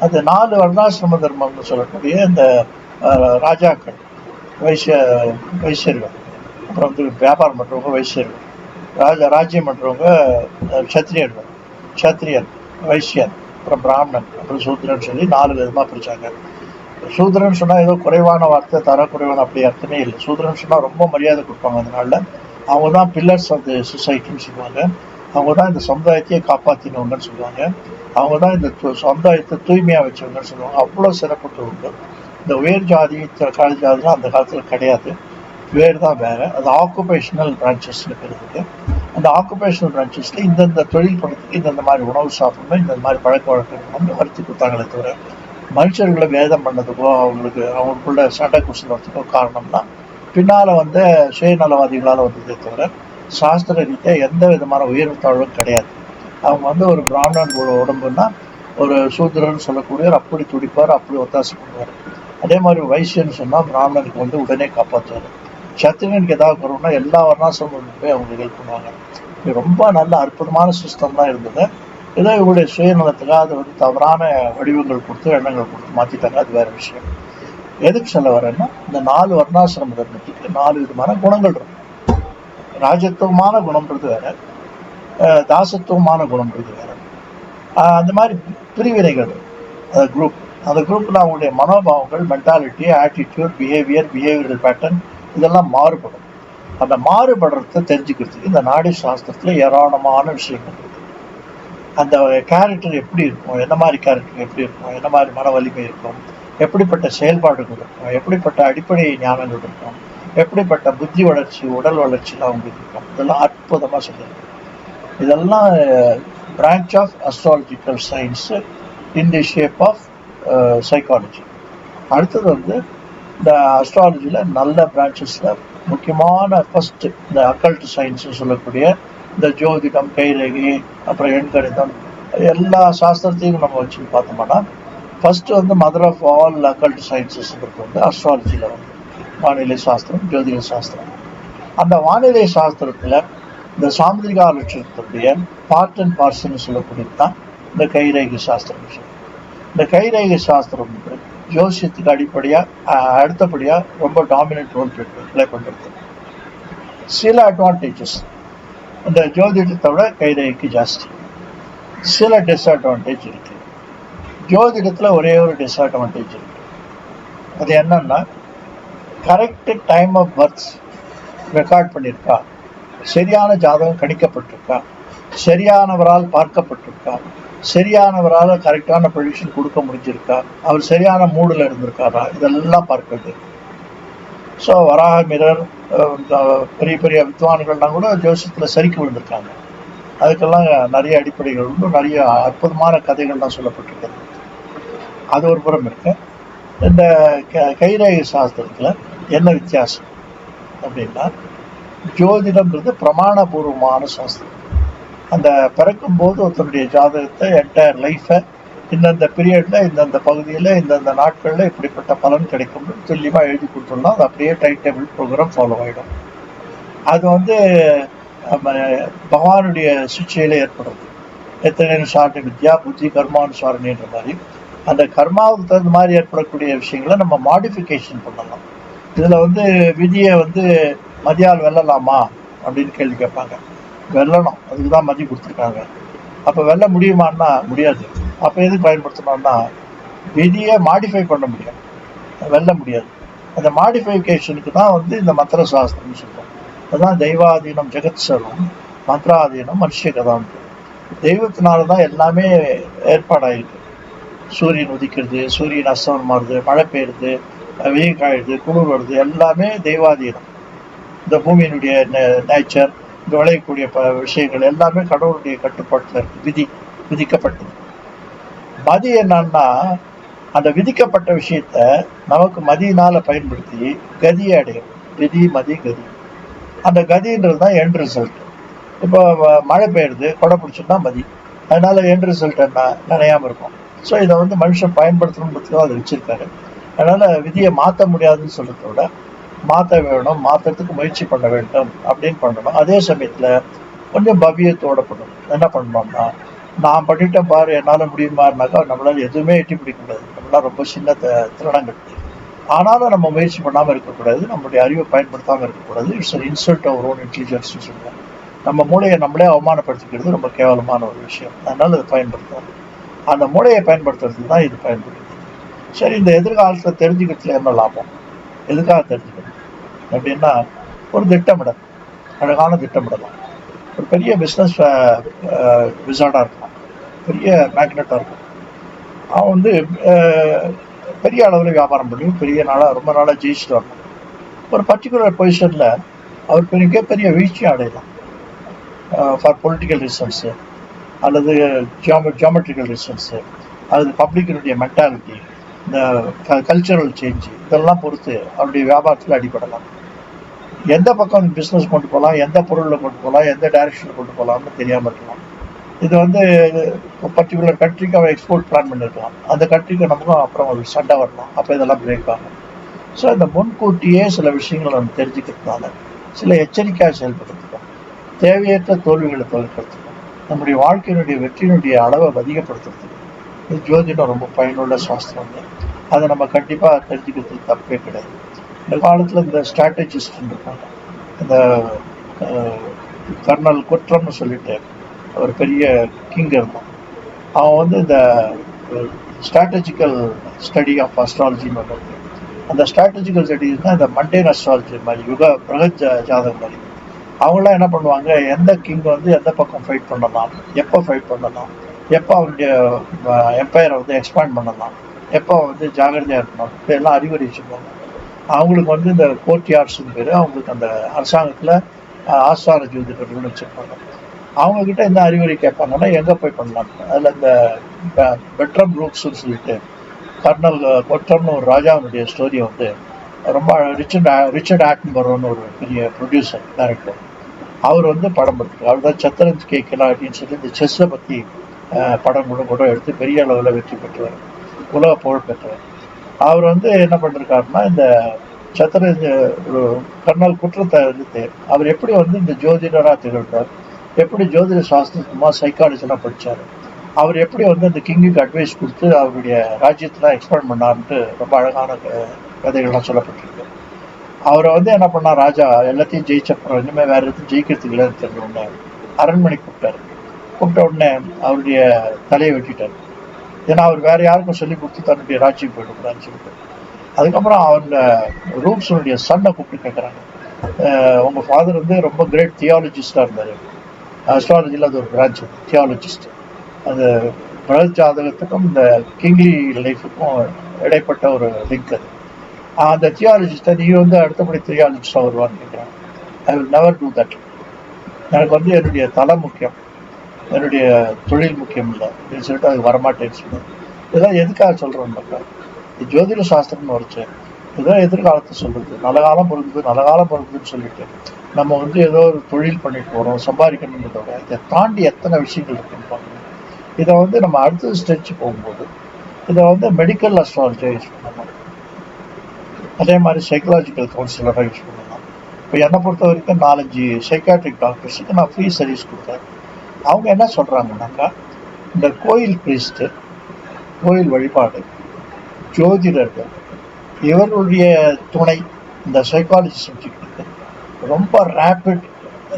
அந்த 4 வர்ணாசிரம தர்மம்னு சொல்லக்கூடிய இந்த ராஜாக்கள், வைசியர்கள், அப்புறம் வந்து வியாபாரம் பண்ணுறவங்க வைசியர்கள், ராஜ்யம் பண்ணுறவங்க சத்திரியர்கள், சத்திரியன், வைசியன், அப்புறம் பிராமணன், அப்புறம் சூத்திரன் சொல்லி 4 விதமாக பிரித்தாங்க. சூத்திரன் சொன்னால் ஏதோ குறைவான வார்த்தை, தரக்குறைவான அப்படி அர்த்தமே இல்லை. சூத்திரன் சொன்னால் ரொம்ப மரியாதை கொடுப்பாங்க. அதனால அவங்க தான் பில்லர்ஸ் ஆஃப் தி சொசைட்டின்னு சொல்லுவாங்க. அவங்க தான் இந்த சமுதாயத்தையே காப்பாற்றினவங்கன்னு சொல்லுவாங்க. அவங்க தான் இந்த சமுதாயத்தை தூய்மையாக வச்சவங்கன்னு சொல்லுவாங்க. அவ்வளோ சிறப்பு உண்டு. இந்த உயர் ஜாதி, கால ஜாதிலாம் அந்த காலத்தில் கிடையாது. வேறு தான் வேறு. அது ஆக்குபேஷனல் பிரான்ச்சஸ்னு இருக்குது. அந்த ஆக்குபேஷனல் பிரான்ச்சஸில் இந்தந்த தொழில் பண்ணுறதுக்கு இந்தந்த மாதிரி உணவு சாப்பிடணும், இந்த மாதிரி பழக்க வழக்கங்கள் வருத்தி கொடுத்தாங்களே தவிர, மனுஷர்களை வேதம் பண்ணதுக்கோ அவங்களுக்குள்ள சண்டை குசலத்துக்கோ காரணம்னா பின்னால் வந்து சுயநலவாதிகளால் வந்ததே தவிர சாஸ்திர ரீதியாக எந்த விதமான உயர்வு தாழ்வும் கிடையாது. அவங்க வந்து ஒரு பிராமணன் உடம்புன்னா ஒரு சூத்திரன்னு சொல்லக்கூடியவர் அப்படி துடிப்பார், அப்படி ஒத்தாசை பண்ணுவார். அதே மாதிரி வைசியன்னு சொன்னால் பிராமணனுக்கு வந்து உடனே காப்பாற்றுவார். சத்திரியனுக்கு ஏதாவது வரும்னா எல்லா வர்ணாசிரமும் போய் அவங்க ஹெல்ப் பண்ணுவாங்க. இது ரொம்ப நல்ல அற்புதமான சிஸ்டம் தான் இருந்தது. ஏதோ இவங்களுடைய சுயநலத்துக்காக அதை வந்து தவறான வடிவங்கள் கொடுத்து எண்ணங்கள் கொடுத்து மாற்றிட்டாங்க. அது வேறு விஷயம். எதுக்கு சொல்ல வரேன்னா, இந்த 4 வர்ணாசிரம தர்மத்துக்கு 4 விதமான குணங்கள் இருக்கும். ராஜத்துவமான குணம்ன்றது வேற, தாசத்துவமான குணம்ன்றது வேற. அந்த மாதிரி பிரிவினைகள், குரூப், அந்த குரூப்பில் அவங்களுடைய மனோபாவங்கள், மென்டாலிட்டி, ஆட்டிடியூட், பிஹேவியரல் பேட்டர்ன் இதெல்லாம் மாறுபடும். அந்த மாறுபடுறத தெரிஞ்சுக்கிறதுக்கு இந்த நாடி சாஸ்திரத்தில் ஏராளமான விஷயங்கள் இருக்குது. அந்த கேரக்டர் எப்படி இருக்கும், என்ன மாதிரி கேரக்டர் எப்படி இருக்கும், என்ன மாதிரி மன வலிமை இருக்கும், எப்படிப்பட்ட செயல்பாடுகள் இருக்கும், எப்படிப்பட்ட அடிப்படை ஞானங்கள் இருக்கும், எப்படிப்பட்ட புத்தி வளர்ச்சி, உடல் வளர்ச்சிலாம் அவங்களுக்கு இருக்கும். இதெல்லாம் அற்புதமாக சொல்லியிருக்கும். இதெல்லாம் branch of astrological science in the shape of psychology. அடுத்தது வந்து இந்த அஸ்ட்ராலஜியில் நல்ல பிரான்ச்சஸில் முக்கியமான ஃபஸ்ட்டு இந்த அக்கல்ட் சயின்ஸ் சொல்லக்கூடிய இந்த ஜோதிடம், கைரேகை, அப்புறம் எண்கணிதம், எல்லா சாஸ்திரத்தையும் நம்ம வச்சு பார்த்தோம்னா ஃபஸ்ட்டு வந்து மதர் ஆஃப் ஆல் அக்கல்ட் சயின்சஸ்ங்கிறது வந்து அஸ்ட்ராலஜியில் வந்து வானிலை சாஸ்திரம், ஜோதிட சாஸ்திரம். அந்த வானிலை சாஸ்திரத்தில் இந்த சாமுதிரிகா லட்சணத்துடைய பார்ட் அண்ட் பார்சல்னு சொல்லக்கூடியது தான் இந்த கைரேகை சாஸ்திரம். இந்த கைரேகை சாஸ்திரம் வந்து ஜோசியத்துக்கு அடிப்படையாக அடுத்தபடியாக ரொம்ப டாமினன்ட் ரோல் ப்ளே பண்ணுறது. சில அட்வான்டேஜஸ் இந்த ஜோதிடத்தை விட கைரேகைக்கு ஜாஸ்தி. சில டிஸ்அட்வான்டேஜ் இருக்குது. ஜோதிடத்தில் ஒரே ஒரு டிஸ்அட்வான்டேஜ் இருக்குது. அது என்னன்னா, correct time of birth record பண்ணியிருக்கா, சரியான ஜாதகம் கணிக்கப்பட்டிருக்கா, சரியானவரால் பார்க்கப்பட்டிருக்கா, சரியானவரால் கரெக்டான ப்ரொடிக்ஷன் கொடுக்க முடிஞ்சிருக்கா, அவர் சரியான மூடில் இருந்திருக்காரா, இதெல்லாம் பார்க்கிறது. ஸோ வராக மிரர், பெரிய பெரிய வித்வான்கள்லாம் கூட ஜோசியத்தில் சரிக்கு விழுந்திருக்காங்க. அதுக்கெல்லாம் நிறைய அடிப்படைகள் உண்டு, நிறைய அற்புதமான கதைகள்லாம் சொல்லப்பட்டிருக்கிறது. அது ஒரு புறம் இருக்கு. இந்த கைரேகை சாஸ்திரத்தில் என்ன வித்தியாசம் அப்படின்னா, ஜோதிடம்ன்றது பிரமாணபூர்வமான சாஸ்திரம். அந்த பிறக்கும்போது ஒருத்தருடைய ஜாதகத்தை என்டையர் லைஃப்பை இந்தந்த பீரியடில், இந்தந்த பகுதியில், இந்தந்த நாட்களில் இப்படிப்பட்ட பலன் கிடைக்கும்னு துல்லியமாக எழுதி கொடுத்துடலாம். அது அப்படியே டைம் டேபிள் ப்ரோக்ராம் ஃபாலோ ஆகிடும். அது வந்து பகவானுடைய சிக்ஷையில் ஏற்படுறது. எத்தனை சாரணி வித்யா புத்தி கர்மானுசாரணின்ற மாதிரி அந்த கர்மாவுக்கு தகுந்த மாதிரி ஏற்படக்கூடிய விஷயங்களை நம்ம மாடிஃபிகேஷன் பண்ணலாம். இதில் வந்து விதியை வந்து மதியால் வெல்லலாமா அப்படின்னு கேள்வி கேட்பாங்க. வெல்லணும், அதுக்கு தான் மதி கொடுத்துருக்காங்க. அப்போ வெல்ல முடியுமான்னா முடியாது. அப்போ எதுக்கு பயன்படுத்தணும்னா, விதியை மாடிஃபை பண்ண முடியும், வெல்ல முடியாது. அந்த மாடிஃபிகேஷனுக்கு தான் வந்து இந்த மந்திர சாஸ்திரம்னு சொல்லுவோம். அதுதான் தெய்வாதீனம் ஜெகத் சர்வம் மந்திராதீனம் மனுஷ கதாம். தெய்வத்தினாலதான் எல்லாமே ஏற்பாடாயிருக்கு. சூரியன் உதிக்கிறது, சூரியன் அஸ்தமனமாறுது, மழை பெய்யுறது, வெயில் காயுது, குளிர் வருது, எல்லாமே தெய்வாதீனம். இந்த பூமியினுடைய நேச்சர், இந்த விளையக்கூடிய விஷயங்கள் எல்லாமே கடவுளுடைய கட்டுப்பாட்டில் இருக்கு, விதிக்கப்பட்டது. மதி என்னன்னா, அந்த விதிக்கப்பட்ட விஷயத்த நமக்கு மதியினால பயன்படுத்தி கதியை அடையும். விதி மதி கதி. அந்த கதின்றது தான் எண்ட் ரிசல்ட். இப்போ மழை பெய்யுறது, கொடை பிடிச்சோம்னா மதி, அதனால எண்ட் ரிசல்ட் என்ன, நினையாம இருக்கும். ஸோ இதை வந்து மனுஷன் பயன்படுத்தணுன்றதுக்காக அதை வச்சிருக்காரு. அதனால விதியை மாற்ற முடியாதுன்னு சொல்றத விட மாற்ற வேணும், மாற்றத்துக்கு முயற்சி பண்ண வேண்டும் அப்படின்னு பண்ணணும். அதே சமயத்துல கொஞ்சம் பவ்யத்தோட பண்ணணும். என்ன பண்ணணும்னா, நான் பண்ணிட்டேன் பாரு என்னால முடியுமானாக்கா நம்மளால எதுவுமே எட்டி பிடிக்க முடியாது. நம்மளால ரொம்ப சின்ன திறனங்கள். ஆனாலும் நம்ம முயற்சி பண்ணாம இருக்கக்கூடாது, நம்மளுடைய அறிவை பயன்படுத்தாம இருக்கக்கூடாது. It's an insult our own intelligence சொல்லுவாங்க. நம்ம மூளையை நம்மளே அவமானப்படுத்திக்கிறது ரொம்ப கேவலமான ஒரு விஷயம். அதனால அதை பயன்படுத்தணும். அந்த மூளையை பயன்படுத்துறதுக்கு தான் இது பயன்படுது. சரி, இந்த எதிர்காலத்துல தெரிஞ்சுக்கிறதுல என்ன லாபம், எதுக்காக தெரிஞ்சுக்கணும் அப்படின்னா, ஒரு திட்டமிடல், அழகான திட்டமிடலாம். ஒரு பெரிய பிஸ்னஸ் விசார்டா இருக்கலாம், பெரிய மேக்னெட்டா இருக்கும். அவன் வந்து பெரிய அளவில் வியாபாரம் பண்ணி பெரிய ரொம்ப நாளாக ஜெயிச்சுட்டு வரணும். ஒரு பர்டிகுலர் பொசிஷன்ல அவர் மிகப்பெரிய வீழ்ச்சி அடையலாம். ஃபார் பொலிட்டிக்கல் ரீசன்ஸு, அல்லது ஜியாமெட்ரிக்கல் ரீசன்ஸு, அல்லது பப்ளிக்கினுடைய மென்டாலிட்டி, இந்த கல்ச்சரல் சேஞ்சு, இதெல்லாம் பொறுத்து அவருடைய வியாபாரத்தில் அடிபடலாம். எந்த பக்கம் பிஸ்னஸ் கொண்டு போகலாம், எந்த பொருளில் கொண்டு போகலாம், எந்த டைரக்ஷனில் கொண்டு போகலாம்னு தெரியாமல் இருக்கலாம். இது வந்து பர்டிகுலர் கண்ட்ரிக்கு அவன் எக்ஸ்போர்ட் பிளான் பண்ணியிருக்கலாம், அந்த கண்ட்ரிக்கு நமக்கும் அப்புறம் ஒரு சண்டை வரலாம், அப்போ இதெல்லாம் பிரேக் ஆகும். ஸோ இந்த முன்கூட்டியே சில விஷயங்களை நம்ம தெரிஞ்சுக்கிறதுனால சில எச்சரிக்கையாக செயல்படுறதுக்கும், தேவையற்ற தோல்விகளை தவிர்க்கிறதுக்கும், நம்முடைய வாழ்க்கையினுடைய வெற்றியினுடைய அளவை அதிகப்படுத்துறதுக்கும் இது ஜோதிடம் ரொம்ப பயனுள்ள சாஸ்திரம். அதை நம்ம கண்டிப்பாக தெரிஞ்சுக்கிறதுக்கு தப்பே கிடையாது. இந்த காலத்தில் இந்த ஸ்ட்ராட்டஜிஸ்ட் இருக்காங்க. இந்த கர்னல் குற்றம்னு சொல்லிட்டு ஒரு பெரிய கிங் இருந்தான். அவன் வந்து இந்த ஸ்ட்ராட்டஜிக்கல் ஸ்டடி ஆஃப் அஸ்ட்ராலஜின்னு ஒன்று இருக்கு. அந்த ஸ்ட்ராட்டஜிக்கல் ஸ்டடிஸ் தான் இந்த மண்டேன் அஸ்ட்ராலஜி மாதிரி, பிரகத் ஜாதகம் மாதிரி. அவங்களாம் என்ன பண்ணுவாங்க, எந்த கிங் வந்து எந்த பக்கம் ஃபைட் பண்ணலாம், எப்போ ஃபைட் பண்ணலாம், எப்போ அவருடைய எம்பையரை வந்து எக்ஸ்பேண்ட் பண்ணலாம், எப்போ வந்து ஜாகிரதையாக இருக்கணும், இப்படியெல்லாம் அறிவுரை வச்சுருப்பாங்க. அவங்களுக்கு வந்து இந்த கோர்ட்யார்ட்ஸ்னு பேர், அவங்களுக்கு அந்த அரசாங்கத்தில் ஆஸ்தான ஜோதிடர்கள் வச்சுருப்பாங்க. அவங்கக்கிட்ட இந்த அறிவுரை கேட்பாங்கன்னா எங்கே போய் பண்ணலாம். அதில் இந்த பெட்ரம் குரூப்ஸ்ன்னு சொல்லிட்டு கர்னல் கொட்டர்னு ஒரு ராஜாவுடைய ஸ்டோரியை வந்து ரொம்ப ரிச்சர்ட் ஆட்டன்பரோன்னு ஒரு பெரிய ப்ரொடியூசர், டைரக்டர், அவர் வந்து படம் எடுத்து, அவர் தான் சத்ரஞ்ச் கே கிலாடின்னு சொல்லி இந்த செஸ்ஸை பற்றி படம் கூட எடுத்து பெரிய அளவில் வெற்றி பெற்றவர், உலக புகழ் பெற்றவர். அவர் வந்து என்ன பண்ணிருக்காருன்னா, இந்த சத்ரஞ்ச் ஒரு கர்னல் குற்றத்தை எடுத்து அவர் எப்படி வந்து இந்த ஜோதிடராக திகழ்றார், எப்படி ஜோதிட சாஸ்திரமா சைக்காலஜிலாம் படித்தார், அவர் எப்படி வந்து அந்த கிங்குக்கு அட்வைஸ் கொடுத்து அவருடைய ராஜ்யத்தெலாம் எக்ஸ்பேண்ட் பண்ணார்ன்ட்டு ரொம்ப அழகான கதைகள்லாம் சொல்லப்பட்டிருக்கு. அவரை வந்து என்ன பண்ணார், ராஜா எல்லாத்தையும் ஜெயிச்சப்புறம் இனிமேல் வேறு எதுவும் ஜெயிக்கிறதுக்கு இல்லைன்னு தெரிஞ்ச உடனே அரண்மனை கூப்பிட்ட உடனே அவருடைய தலையை வெட்டிட்டார். ஏன்னா அவர் வேற யாருக்கும் சொல்லி கொடுத்து தன்னுடைய ராஜ்யம் போயிடக்கூடாதுன்னு சொல்லிட்டு. அதுக்கப்புறம் அவங்க ரூப்ஸுடைய சன்னை கூப்பிட்டு கேட்குறாங்க, உங்கள் ஃபாதர் வந்து ரொம்ப கிரேட் தியாலஜிஸ்டாக இருந்தார், அஸ்ட்ராலஜியில் அது ஒரு பிரான்ச் தியாலஜிஸ்ட், அது பிரகத் ஜாதகத்துக்கும் இந்த கிங்லி லைஃபுக்கும் இடைப்பட்ட ஒரு லிங்க். அது அந்த தியாலஜிஸ்ட்டை நீ வந்து அடுத்தபடி தியாலஜிஸ்டாக வருவான்னு கேட்குறாங்க. I will never do that. எனக்கு வந்து என்னுடைய தலை முக்கியம், என்னுடைய தொழில் முக்கியம் இல்லை அப்படின்னு சொல்லிட்டு அது வரமாட்டேன்னு சொல்லுவாங்க. இதெல்லாம் எதுக்காக சொல்கிறோம்னாக்கா, ஜோதிட சாஸ்திரம்னு வரைச்சு இதுதான் எதிர்காலத்தை சொல்லுது. நல்ல காலம் பொறுக்குதுன்னு சொல்லிட்டு நம்ம வந்து ஏதோ ஒரு தொழில் பண்ணிட்டு போகிறோம், சம்பாதிக்கணுன்றதோட இதை தாண்டி எத்தனை விஷயங்கள் இருக்குன்னு பார்க்கணும். இதை வந்து நம்ம அடுத்த ஸ்டெச்சு போகும்போது இதை வந்து மெடிக்கல் அஸ்ட்ராலஜியாக யூஸ் பண்ணலாம், அதே மாதிரி சைக்கலாஜிக்கல் கவுன்சிலராக யூஸ் பண்ணலாம். இப்போ என்னை பொறுத்த வரைக்கும் 4-5 சைக்காட்ரிக் டாக்டர்ஸுக்கு நான் ஃப்ரீ சர்வீஸ் கொடுத்தேன். அவங்க என்ன சொல்கிறாங்கன்னாக்கா, இந்த கோயில் பிரீஸ்ட்டு, கோயில் வழிபாடு, ஜோதிடர்கள் இவர்களுடைய துணை இந்த சைக்காலஜி சப்ஜெக்டுக்கு ரொம்ப ரேப்பிட்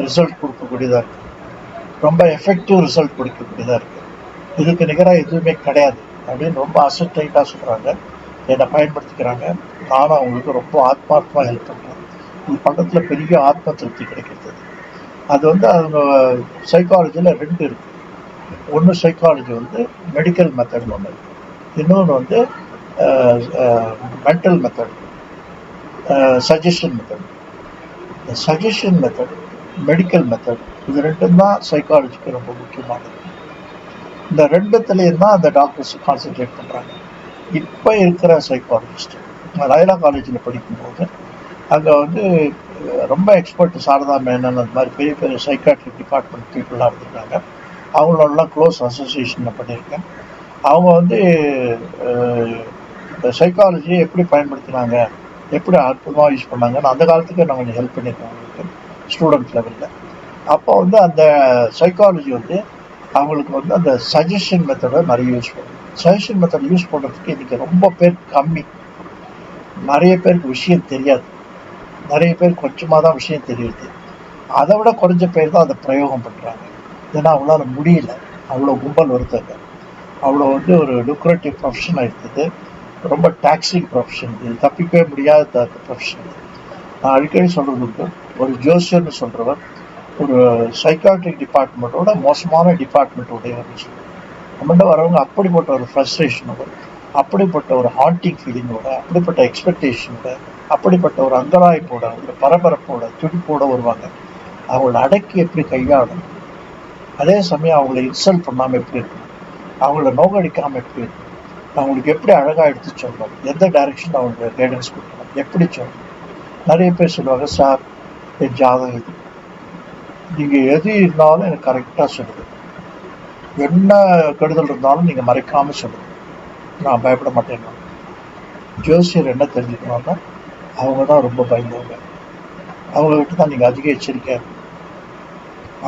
ரிசல்ட் கொடுக்கக்கூடியதாக இருக்குது, ரொம்ப எஃபெக்டிவ் ரிசல்ட் கொடுக்கக்கூடியதாக இருக்குது. இதுக்கு நிகராக எதுவுமே கிடையாது அப்படின்னு ரொம்ப அசட்டைட்டாக சொல்கிறாங்க. என்னை பயன்படுத்திக்கிறாங்க. நானும் அவங்களுக்கு ரொம்ப ஆத்மார்த்தமாக ஹெல்ப் பண்ணுறேன். இது பக்கத்தில் பெரிய ஆத்ம திருப்தி கிடைக்கிறது. அது வந்து அவங்க சைக்காலஜியில் 2 இருக்கு. ஒன்று சைக்காலஜி வந்து மெடிக்கல் மெத்தட்னு ஒன்று இருக்கு, இன்னொன்று வந்து மென்டல் மெத்தட், சஜஷன் மெத்தட். இந்த சஜஷன் மெத்தட், மெடிக்கல் மெத்தட், இது 2ம் தான் சைக்காலஜிக்கு ரொம்ப முக்கியமானது. இந்த 2த்துலேயும் தான் அந்த டாக்டர்ஸ் கான்சென்ட்ரேட் பண்ணுறாங்க. இப்போ இருக்கிற சைக்காலஜிஸ்ட் லயோலா காலேஜில் படிக்கும்போது அங்கே வந்து ரொம்ப எக்ஸ்பர்ட் சாரதா மேனன் அந்த மாதிரி பெரிய பெரிய சைக்காட்ரிக் டிபார்ட்மெண்ட் பீப்புளாக இருந்திருக்காங்க. அவங்களோடலாம் க்ளோஸ் அசோசியேஷனில் பண்ணியிருக்கேன். அவங்க வந்து இந்த சைக்காலஜியை எப்படி பயன்படுத்தினாங்க, எப்படி அற்புதமாக யூஸ் பண்ணாங்கன்னு அந்த காலத்துக்கு நான் கொஞ்சம் ஹெல்ப் பண்ணியிருக்கேன் அவங்களுக்கு ஸ்டூடெண்ட் லெவலில். அப்போ வந்து அந்த சைக்காலஜி வந்து அவங்களுக்கு வந்து அந்த சஜஷன் மெத்தடை நிறைய யூஸ் பண்ணும். சஜஷன் மெத்தட் யூஸ் பண்ணுறதுக்கு இன்றைக்கி ரொம்ப பேர் கம்மி. நிறைய பேருக்கு விஷயம் தெரியாது, நிறைய பேர் கொஞ்சமாக தான் விஷயம் தெரியுது. அதை விட குறைஞ்ச பேர் தான் அதை பிரயோகம் பண்ணுறாங்க. ஏன்னா அவங்களால முடியல, அவ்வளோ கும்பல் வருதுங்க, அவ்வளோ வந்து ஒரு லுக்ரேட்டிவ் ப்ரொஃபஷன் ஆகிடுது, ரொம்ப டாக்ஸிங் ப்ரொஃபஷன், இது தப்பிக்கவே முடியாத ப்ரொஃபஷன். நான் அடிக்கடி சொல்கிறது உண்டு, ஒரு ஜோசியர்னு சொல்கிறவர் ஒரு சைக்காட்ரிக் டிபார்ட்மெண்ட்டோட மோசமான டிபார்ட்மெண்ட் உடையவர்னு சொல்லுவார். நம்மகிட்ட வரவங்க அப்படிப்பட்ட ஒரு ஃப்ரஸ்ட்ரேஷனோட, அப்படிப்பட்ட ஒரு ஹாண்டிங் ஃபீலிங்கோட, அப்படிப்பட்ட எக்ஸ்பெக்டேஷனோட, அப்படிப்பட்ட ஒரு அங்கலாய்ப்போட, ஒரு பரபரப்போட, துடிப்போட வருவாங்க. அவங்கள அடக்கி எப்படி கையாளணும், அதே சமயம் அவங்கள இன்சல்ட் பண்ணாமல் எப்படி இருக்கணும், அவங்கள நோகடிக்காமல் எப்படி இருக்கணும், அவங்களுக்கு எப்படி அழகாக எடுத்து சொல்லணும், எந்த டைரக்ஷன் அவங்களுக்கு கைடன்ஸ் கொடுக்கணும், எப்படி சொல்லணும். நிறைய பேர் சொல்லுவாங்க, சார் என் ஜாதகம் இது, நீங்கள் எது இருந்தாலும் எனக்கு கரெக்டாக சொல்லுது, என்ன கெடுதல் இருந்தாலும் நீங்கள் மறைக்காமல் சொல்லுங்கள், நான் பயப்பட மாட்டேன். ஜோசியர் என்ன தெரிஞ்சுக்கணும்னா அவங்க தான் ரொம்ப பயந்தவங்க, அவங்கக்கிட்ட தான் நீங்கள் அதிக எச்சரிக்கையாக இருக்கணும்.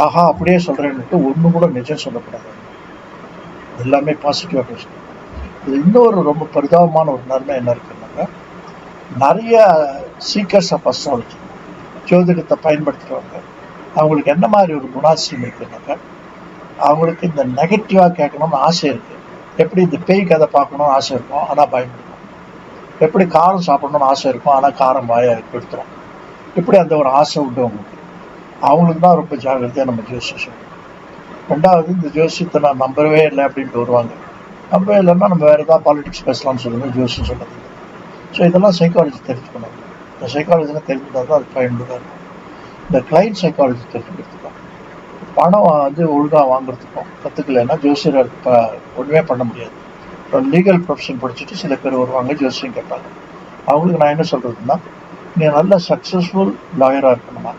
ஆஹா அப்படியே சொல்கிறேன்னுட்டு ஒன்று கூட நிஜம் சொல்லக்கூடாது, எல்லாமே பாசிட்டிவாக பேசணும். இது இன்னொரு ரொம்ப பரிதாபமான ஒரு நன்மை என்ன இருக்குன்னாக்கா, நிறைய சீக்கர்ஸ் ஆஃப் அஸ்ட்ராலஜி ஜோதிடத்தை பயன்படுத்துகிறவங்க அவங்களுக்கு என்ன மாதிரி ஒரு குணாசியம் இருக்குன்னாக்கா, அவங்களுக்கு இந்த நெகட்டிவாக கேட்கணும்னு ஆசை இருக்குது. எப்படி இந்த பேய் கதை பார்க்கணும்னு ஆசை இருக்கும், ஆனால் பயன்படுத்தும். எப்படி காரம் சாப்பிடணும்னு ஆசை இருக்கும், ஆனால் காரம் வாயை கெடுத்துரும். இப்படி அந்த ஒரு ஆசை உண்டு அவங்களுக்கு தான் ரொம்ப ஜாகிரதையாக நம்ம ஜோசியம் சொல்லணும். 2வது, இந்த ஜோசியத்தை நான் நம்பவே இல்லை அப்படின்ட்டு வருவாங்க. நம்பவே இல்லைன்னா நம்ம வேறு ஏதாவது பாலிடிக்ஸ் பேசலாம்னு சொல்லுங்கள், ஜோசியம் சொல்லுறது. ஸோ இதெல்லாம் சைக்காலஜி தெரிஞ்சுக்கணும். இந்த சைக்காலஜிலாம் தெரிஞ்சுதான் தான் அது பயன்படுதாக இருக்கும். இந்த கிளைண்ட் சைக்காலஜி தெரிஞ்சுக்கிறதுக்கும், பணம் வந்து ஒழுங்காக வாங்குறதுக்கும் கற்றுக்கலைன்னா ஜோசியர் ஒன்றுமே பண்ண முடியாது. இப்போ லீகல் ப்ரொஃபஷன் படிச்சுட்டு சில பேர் வருவாங்க, ஜோசியம் கேட்பாங்க. அவங்களுக்கு நான் என்ன சொல்கிறதுன்னா, நீங்கள் நல்ல சக்ஸஸ்ஃபுல் லாயராக இருக்கணுமா,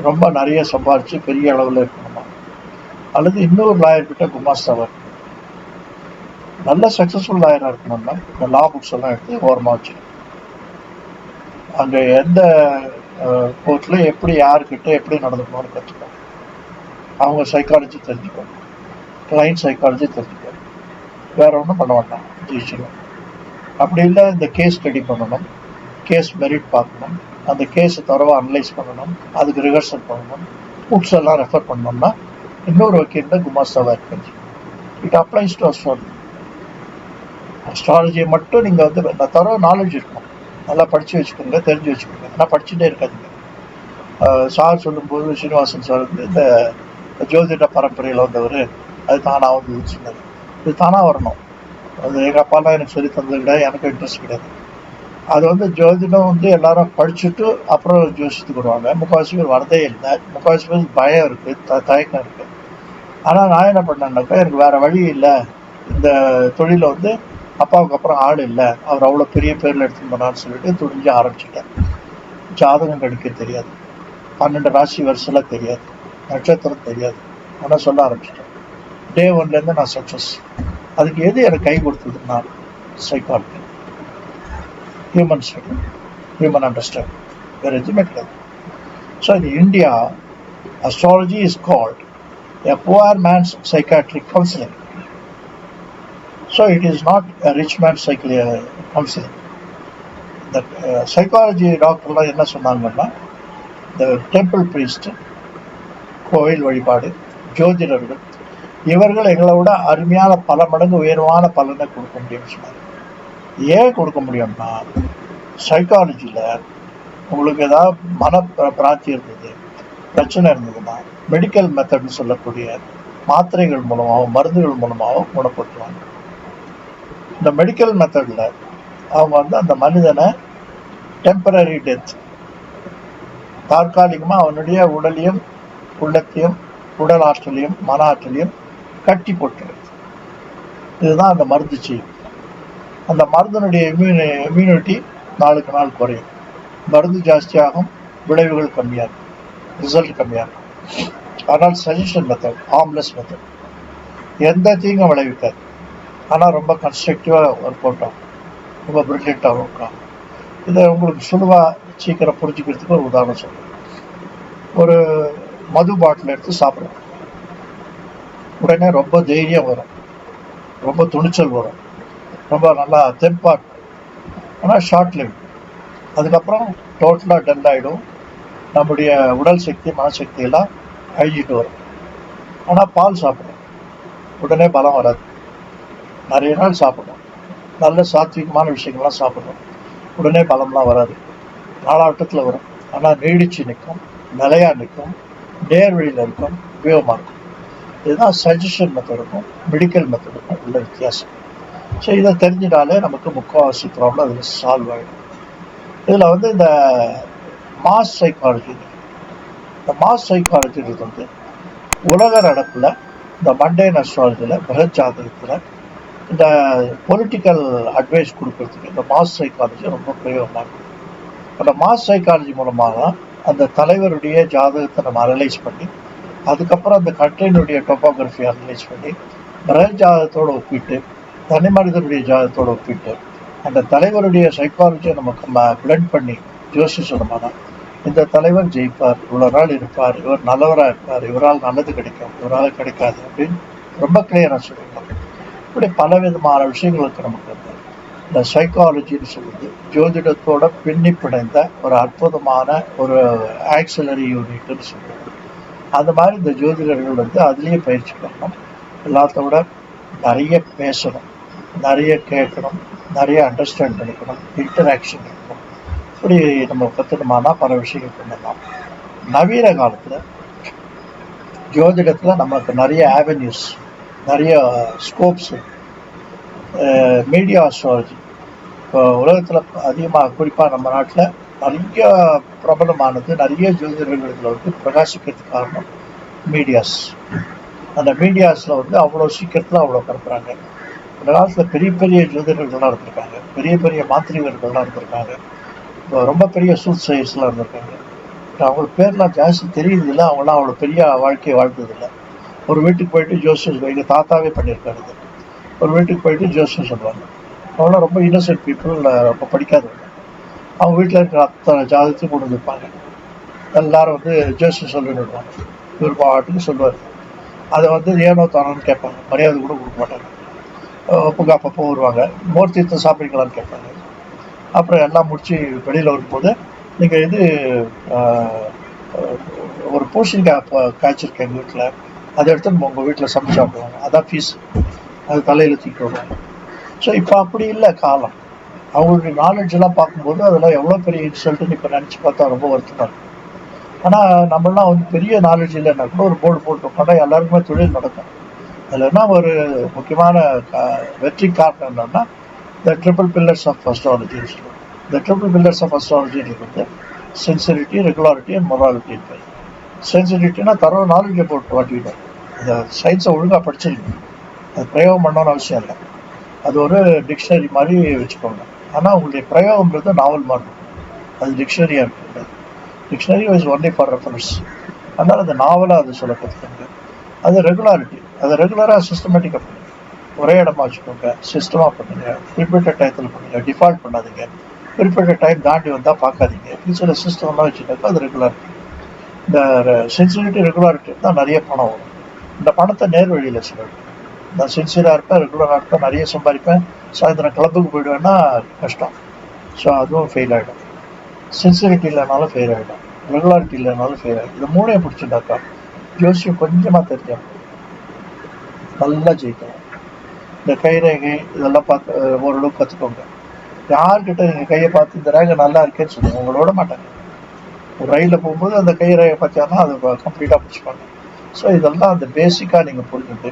ரொம்ப நிறைய சம்பாரித்து பெரிய அளவில் இருக்கணுமா, அல்லது இன்னொரு லாயர்கிட்ட குமாஸ்தாவாக இருக்கணும். நல்ல சக்ஸஸ்ஃபுல் லாயராக இருக்கணும்னா இந்த லா புக்ஸ் எல்லாம் எடுத்து ஓரமாக வச்சுக்கணும். அங்கே எந்த கோர்ட்டில் எப்படி யாருக்கிட்ட எப்படி நடந்துக்கணும்னு கற்றுக்கணும். அவங்க சைக்காலஜி தெரிஞ்சுக்கணும், கிளைண்ட் சைக்காலஜி தெரிஞ்சுக்கணும். வேற ஒன்றும் பண்ண வேண்டாம், ஜெயிச்சிடும். அப்படி இல்லை, இந்த கேஸ் ஸ்டடி பண்ணணும், கேஸ் மெரிட் பார்க்கணும், அந்த கேஸை தரவாக அனலைஸ் பண்ணணும், அதுக்கு ரிஹர்சல் பண்ணணும், புக்ஸ் எல்லாம் ரெஃபர் பண்ணோம்னா இன்னொரு வக்கீல்கிட்ட குமாஸ்தாவாக இருக்கு. It applies to astrology. அஸ்ட்ராலஜியை மட்டும் நீங்கள் வந்து தரவ நாலேஜ் இருக்கணும், நல்லா படித்து வச்சுக்கோங்க, தெரிஞ்சு வச்சுக்கோங்க. ஆனால் படிச்சுட்டே இருக்காதுங்க. சார் சொல்லும்போது ஸ்ரீனிவாசன் சார் வந்து இந்த ஜோதிட பரம்பரையில் வந்தவர், அது தானாக வந்து சொன்னார். இது தானாக வரணும். அது எங்கள் அப்பாலாம் எனக்கு சொல்லி தந்தது கிடையாது, எனக்கு இன்ட்ரெஸ்ட் கிடையாது. அது வந்து ஜோதிடம் வந்து எல்லாரும் படிச்சுட்டு அப்புறம் ஜோசியத்துக்கு வருவாங்க. முக்கால்வாசி பேர் வரதே இல்லை, முக்கால்வாசி பேர் பயம் இருக்குது, தயக்கம் இருக்குது. ஆனால் நான் என்ன பண்ணேன்னாக்கா, எனக்கு வேறு வழி இல்லை, இந்த தொழிலை வந்து அப்பாவுக்கு அப்புறம் ஆள் இல்லை, அவர் அவ்வளோ பெரிய பேரில் எடுத்துன்னு போனான்னு சொல்லிட்டு துணிஞ்சு ஆரம்பிச்சிட்டேன். ஜாதகம் கணிக்க தெரியாது, 12 ராசி வருஷம்லாம் தெரியாது, நட்சத்திரம் தெரியாது, ஆனால் சொல்ல ஆரம்பிச்சிட்டேன். டே 1லேருந்து நான் சக்ஸஸ். அதுக்கு எது எனக்கு கை கொடுத்ததுன்னா psychology, human study, human understanding, வேறு எதுவுமே கிடையாது. So in India, astrology is called a poor man's psychiatric counseling. So it is not a rich man's counseling. The psychology டாக்டர்லாம் என்ன சொன்னாங்கன்னா, the temple priest, கோவில் வழிபாடு, ஜோதிடர்கள், இவர்கள் எங்களை விட அருமையான பல மடங்கு உயர்வான பலனை கொடுக்க முடியும்னு சொன்னாங்க. ஏன் கொடுக்க முடியும்னா, சைக்காலஜியில் உங்களுக்கு ஏதாவது பிராந்தி இருந்தது, பிரச்சனை இருந்ததுன்னா மெடிக்கல் மெத்தட்னு சொல்லக்கூடிய மாத்திரைகள் மூலமாகவும் மருந்துகள் மூலமாகவும் குணப்படுத்துவாங்க. இந்த மெடிக்கல் மெத்தடில் அவங்க வந்து அந்த மனிதனை டெம்பரரி டெத், தற்காலிகமாக அவனுடைய உடலையும் உள்ளத்தையும் உடல் ஆற்றலையும் மன ஆற்றலையும் கட்டி போட்டுறது. இதுதான் அந்த மருந்து செய்யும். அந்த மருந்தினுடைய இம்யூனிட்டி நாளுக்கு நாள் குறையும். மருந்து ஜாஸ்தியாகும், விளைவுகள் கம்மியாகும், ரிசல்ட் கம்மியாகும். ஆனால் சஜஷன் மெத்தட், ஹார்ம்லெஸ் மெத்தட், எந்த தீங்கும் விளைவிக்காது. ஆனால் ரொம்ப கன்ஸ்ட்ரக்டிவாக ஒர்க் அவுட் ஆகும், ரொம்ப பிரில்லியண்ட்டாக ஒர்க் ஆகும். இதை உங்களுக்கு சுழுவாக சீக்கிரம் புரிஞ்சுக்கிறதுக்கு ஒரு உதாரணம் சொல்கிறேன். ஒரு மது பாட்டில் எடுத்து சாப்பிடுவோம். உடனே ரொம்ப தைரியம் வரும், ரொம்ப துணிச்சல் வரும், ரொம்ப நல்லா தெம்பாக இருக்கும். ஆனால் ஷார்ட் லிவ். அதுக்கப்புறம் டோட்டலாக டல் ஆகிடும். நம்முடைய உடல் சக்தி மனசக்தி எல்லாம் அழிஞ்சிட்டு வரும். ஆனால் பால் சாப்பிடும், உடனே பலம் வராது. நிறைய நாள் சாப்பிடணும், நல்ல சாத்விகமான விஷயங்கள்லாம் சாப்பிடணும், உடனே பலம்லாம் வராது, நாளாட்டத்தில் வரும். ஆனால் நீடிச்சு நிற்கும், நிலையாக நிற்கும், நேர் வழியில் இருக்கும், உபயோகமாக இருக்கும். இதுதான் சஜஷன் மெத்தடுக்கும் மெடிக்கல் மெத்தடுக்கும் உள்ள வித்தியாசம். ஸோ இதை தெரிஞ்சிட்டாலே நமக்கு முக்கால்வாசி ப்ராப்ளம் அதில் சால்வ் ஆகிடும். இதில் வந்து இந்த மாஸ் சைக்காலஜி, இந்த மாஸ் சைக்காலஜின்றது வந்து உலக நடப்பில் இந்த மண்டேன் அஸ்ட்ராலஜியில் பிரகத் ஜாதகத்தில் இந்த பொலிட்டிக்கல் அட்வைஸ் கொடுக்கறதுக்கு இந்த மாஸ் சைக்காலஜி ரொம்ப பிரயோகமாக இருக்கும். அந்த மாஸ் சைக்காலஜி மூலமாக தான் அந்த தலைவருடைய ஜாதகத்தை நம்ம அனலைஸ் பண்ணி, அதுக்கப்புறம் அந்த கண்ட்ரியினுடைய டோபோகிராஃபி அனலைஸ் பண்ணி, பிரகத் ஜாதகத்தோடு ஒப்பிட்டு, தனி மனிதனுடைய ஜாதகத்தோடு ஒப்பிட்டு, அந்த தலைவருடைய சைக்காலஜியை நமக்கு பிளண்ட் பண்ணி யோசிச்சு சொன்னோம்னா, இந்த தலைவர் ஜெயிப்பார், இவ்வளோ நாள் இருப்பார், இவர் நல்லவராக இருப்பார், இவரால் நல்லது கிடைக்கும், இவரால் கிடைக்காது அப்படின்னு ரொம்ப கிளியராக சொல்லிடலாம். இப்படி பல விதமான விஷயங்களுக்கு நமக்கு இந்த சைக்காலஜின்னு சொல்லுது ஜோதிடத்தோட பின்னி பிணைந்த ஒரு அற்புதமான ஒரு ஆக்சிலரி யூனிட்னு சொல்லுது. அந்த மாதிரி இந்த ஜோதிடர்கள் வந்து அதுலேயே பயிற்சி பண்ணணும். எல்லாத்தோட நிறைய பேசணும், நிறைய கேட்கணும், நிறைய அண்டர்ஸ்டாண்ட் பண்ணிக்கணும், இன்டராக்ஷன் இருக்கணும். இப்படி நம்ம கற்றுக்கணுமானா பல விஷயங்கள் பண்ணலாம். நவீன காலத்தில் ஜோதிடத்தில் நமக்கு நிறைய ஆவென்யூஸ், நிறைய ஸ்கோப்ஸ், மீடியா அஸ்ட்ராலஜி இப்போ உலகத்தில் அதிகமாக, குறிப்பாக நம்ம நாட்டில் நிறைய பிரபலமானது, நிறைய ஜோதிடர்கள் வந்து பிரகாசிக்கிறதுக்கு காரணம் மீடியாஸ். அந்த மீடியாஸில் வந்து அவ்வளோ சீக்கிரத்தில் அவ்வளோ பரப்புகிறாங்க. இந்த காலத்தில் பெரிய பெரிய ஜோதிடர்கள்லாம் இருந்திருக்காங்க, பெரிய பெரிய மாந்திரிகர்கள்லாம் இருந்திருக்காங்க, இப்போ ரொம்ப பெரிய சூட் சைஸ்லாம் இருந்திருக்காங்க. அவங்களுக்கு பேர்லாம் ஜாஸ்தி தெரியுதில்லை, அவங்களாம் அவ்வளோ பெரிய வாழ்க்கையை வாழ்ந்ததில்லை. ஒரு வீட்டுக்கு போயிட்டு ஜோசியம், எங்கள் தாத்தாவே பண்ணியிருக்காரு. ஒரு வீட்டுக்கு போயிட்டு ஜோசியம் சொல்லுவாங்க. அவங்களாம் ரொம்ப இன்னசென்ட் பீப்புள், ரொம்ப படிக்காதவங்க. அவங்க வீட்டில் இருக்கிற அத்தனை ஜாதகத்தையும் கொண்டு வந்துருப்பாங்க. எல்லாரும் வந்து ஜோசியம் சொல்லிடுவாங்க. இவர் பாட்டுக்கு சொல்லுவார். அதை வந்து ஏனோ தானோன்னு கேட்பாங்க, மரியாதை கூட கொடுக்க மாட்டாங்க. ஒப்புக்கு அப்பப்போ வருவாங்க, மோர் தீர்த்தம் சாப்பிட்றீங்களான்னு கேட்பாங்க. அப்புறம் எல்லாம் முடிச்சு வெளியில் வரும்போது, நீங்கள் இது ஒரு பூசணிக்காய் காய்ச்சிருக்கேன் எங்கள் வீட்டில், அதை எடுத்து உங்கள் வீட்டில் சமைச்சு சாப்பிடுவாங்க, அதான் ஃபீஸ், அது தலையில் தூக்கி வருவாங்க. ஸோ இப்போ அப்படி இல்லை காலம். அவங்களுடைய நாலேஜெல்லாம் பார்க்கும்போது அதெல்லாம் எவ்வளோ பெரிய இன்சல்ட்டுன்னு இப்போ நினச்சி பார்த்தா ரொம்ப வருத்தமாக இருக்கும். ஆனால் நம்மளாம் வந்து பெரிய நாலேஜ் இல்லைன்னா கூட ஒரு போர்டு போட்டு உட்காந்தா எல்லாருக்குமே தொழில் நடக்கும். அதில் என்ன ஒரு முக்கியமான வெற்றி காரணம் என்னன்னா, த ட்ரிபிள் பில்லர்ஸ் ஆஃப் அஸ்ட்ராலஜின்னு சொல்லுவோம். இந்த ட்ரிபிள் பில்லர்ஸ் ஆஃப் அஸ்ட்ராலஜின்றது வந்து சின்சிரிட்டி, ரெகுலாரிட்டி அண்ட் மொராலிட்டி இருப்பாரு. சென்சிட்டிவிட்டினா தரவு நாலேஜை போட்டு வாட்டிவிடும். அந்த சயின்ஸை ஒழுங்காக படிச்சிருக்கணும், அது பிரயோகம் பண்ணணும்னு அவசியம் இல்லை. அது ஒரு டிக்ஷனரி மாதிரி வச்சுக்கோங்க. ஆனால் உங்களுடைய பிரயோகம்ன்றது நாவல் மாதிரி இருக்கும், அது டிக்ஷனரியாக இருக்குது. Dictionary is only for reference. அதனால் அந்த நாவலாக அது சொல்ல கற்றுக்கோங்க. அது ரெகுலாரிட்டி, அதை ரெகுலராக சிஸ்டமேட்டிக்காக பண்ணுங்க, ஒரே இடமா வச்சுக்கோங்க, சிஸ்டமாக பண்ணுங்க, குறிப்பிட்ட டயத்தில் பண்ணுங்க, டிஃபால்ட் பண்ணாதீங்க, குறிப்பிட்ட டைம் தாண்டி வந்தால் பார்க்காதீங்க. இப்படி சில சிஸ்டம்லாம் வச்சுட்டாக்கா அது ரெகுலாரிட்டி. இந்த சின்சியரிட்டி ரெகுலாரிட்டி தான் நிறைய பணம் வரும். இந்த பணத்தை நேர் வழியில் சொல்லணும். நான் சின்சியராக இருப்பேன், ரெகுலராக இருப்பேன், நிறைய சம்பாதிப்பேன், சாயந்தரம் கிளப்புக்கு போயிடுவேன்னா கஷ்டம். ஸோ அதுவும் ஃபெயில் ஆகிடும். சின்சியரிட்டி இல்லைனாலும் ஃபெயில் ஆகிடும், ரெகுலாரிட்டி இல்லைனாலும் ஃபெயில் ஆகிடும். இது மூணையும் பிடிச்சிட்டாக்கா ஜோசியம் கொஞ்சமாக தெரியும், நல்லா ஜெயிக்கலாம். இந்த கைரேகை இதெல்லாம் பார்த்து ஓரளவுக்கு கற்றுக்கோங்க. யார்கிட்ட நீங்கள் கையை பார்த்து இந்த ரேகை நல்லா இருக்கேன்னு சொல்லுங்க, உங்களை விட மாட்டாங்க. ஒரு ரயிலில் போகும்போது அந்த கை ரேகை பார்த்தாங்கன்னா அது கம்ப்ளீட்டாக பிடிச்சிப்பாங்க. ஸோ இதெல்லாம் அந்த பேசிக்காக நீங்கள் புரிஞ்சுட்டு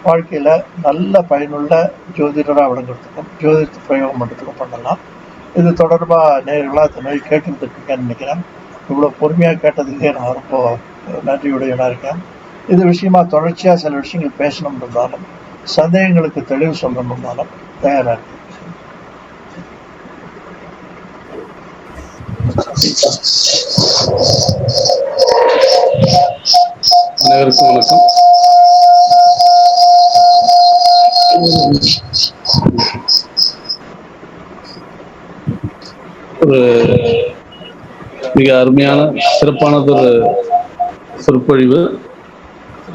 வாழ்க்கையில் நல்ல பயனுள்ள ஜோதிடராக விளங்குறதுக்கும் ஜோதிடத்தை பிரயோகம் பண்ணுறதுக்கும் பண்ணலாம். இது தொடர்பாக நேர்களாக இந்த மாதிரி கேட்டுருந்துருக்கீங்கன்னு நினைக்கிறேன். இவ்வளோ பொறுமையாக கேட்டதுக்கே நான் ரொம்ப நன்றியுடையவனாக இருக்கேன். இது விஷயமா தொடர்ச்சியாக சில விஷயங்கள் பேசணும் இருந்தாலும் சந்தேகங்களுக்கு தெளிவு சொல்லணும் இருந்தாலும் தயாராக இருக்கு. அனைவருக்கும் வணக்கம். ஒரு மிக அருமையான சிறப்பானதொரு சொற்பொழிவு,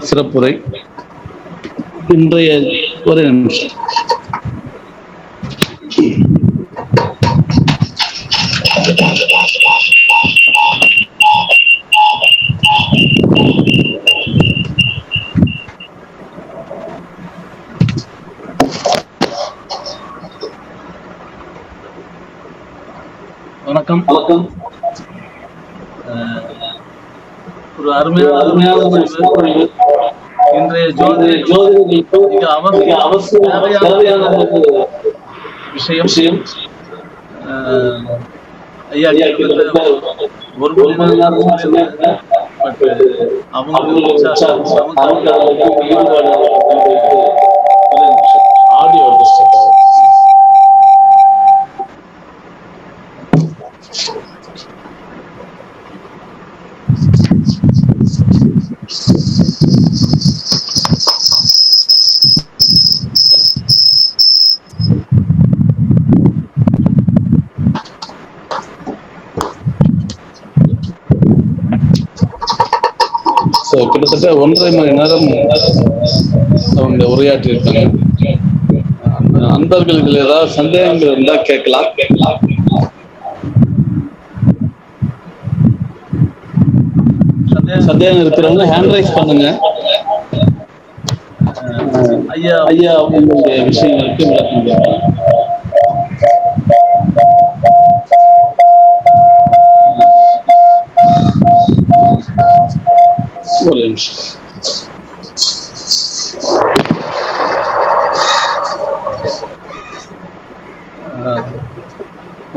சிறப்புரை. இன்றைய ஒரு நிமிஷம் வணக்கம். ஒரு அருமையான இன்றைய ஜோதிட விஷயம். ஐயா ஒரு மணி நேரம் ஆடியோ கிட்டத்தட்ட 1.5 மணி நேரம் அவங்க உரையாற்றி இருக்காங்க. அன்பர்கள் இதில் ஏதாவது சந்தேகங்கள் இருந்தா கேட்கலாம். சந்தேகம் இருக்கிறவங்க ஹேண்ட் ரைஸ் பண்ணுங்க. ஐயா அவங்களுடைய விஷயங்களுக்கு விளக்கம் கேட்கலாம். ஒரு நிமிஷம்.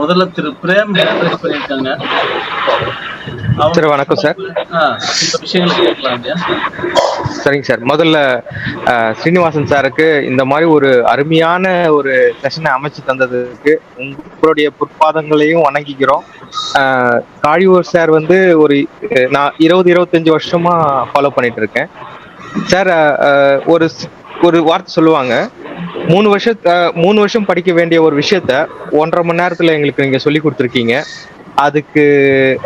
முதல்ல திரு பிரேம் பண்ணியிருக்காங்க. வணக்கம் சார். இந்த விஷயங்களை கேட்கலாம். சரிங்க சார். முதல்ல ஸ்ரீனிவாசன் சாருக்கு இந்த மாதிரி ஒரு அருமையான ஒரு செஷனை அமைச்சு தந்ததுக்கு உங்களுடைய பொற்பாதங்களையும் வணங்கிக்கிறோம். காழியூர் சார் வந்து நான் 20-25 வருஷமா ஃபாலோ பண்ணிட்டு இருக்கேன் சார். ஒரு வார்த்தை சொல்லுவாங்க, 3 வருஷம் படிக்க வேண்டிய ஒரு விஷயத்த 1.5 மணி நேரத்துல எங்களுக்கு நீங்க சொல்லி கொடுத்துருக்கீங்க. அதுக்கு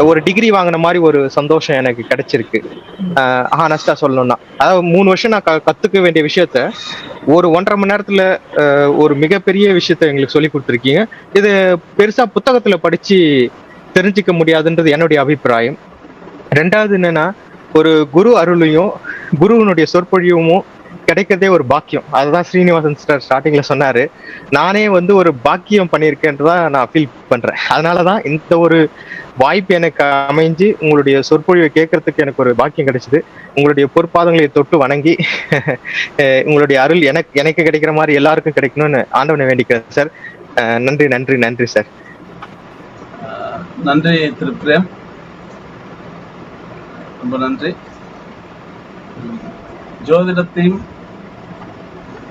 ஒரு டிகிரி வாங்கின மாதிரி ஒரு சந்தோஷம் எனக்கு கிடைச்சிருக்கு. ஹானஸ்டா சொல்லணும்னா, அதாவது 3 வருஷம் நான் கத்துக்க வேண்டிய விஷயத்த ஒரு 1.5 மணி நேரத்துல ஒரு மிகப்பெரிய விஷயத்த எங்களுக்கு சொல்லி கொடுத்துருக்கீங்க. இது பெருசா புத்தகத்துல படிச்சு தெரிஞ்சுக்க முடியாதுன்றது என்னுடைய அபிப்பிராயம். 2வது என்னன்னா, ஒரு குரு அருளையும் குருவனுடைய சொற்பொழிவும் கிடைக்கிறதே ஒரு பாக்கியம். அதுதான் ஸ்ரீனிவாசன் சார் ஸ்டார்டிங்ல சொன்னாரு. நானே வந்து ஒரு பாக்கியம் பண்ணியிருக்கேன்றதான் நான் ஃபீல் பண்றேன். அதனாலதான் இந்த ஒரு வாய்ப்பு எனக்கு அமைஞ்சு உங்களுடைய சொற்பொழிவை கேட்கறதுக்கு எனக்கு ஒரு பாக்கியம் கிடைச்சது. உங்களுடைய பொற்பாதங்களை தொட்டு வணங்கி உங்களுடைய அருள் எனக்கு கிடைக்கிற மாதிரி எல்லாருக்கும் கிடைக்கணும்னு ஆண்டவனை வேண்டிக்கிறேன் சார். நன்றி நன்றி நன்றி சார். நன்றி திரு பிரேம், ரொம்ப நன்றி. ஜோதிடத்தையும்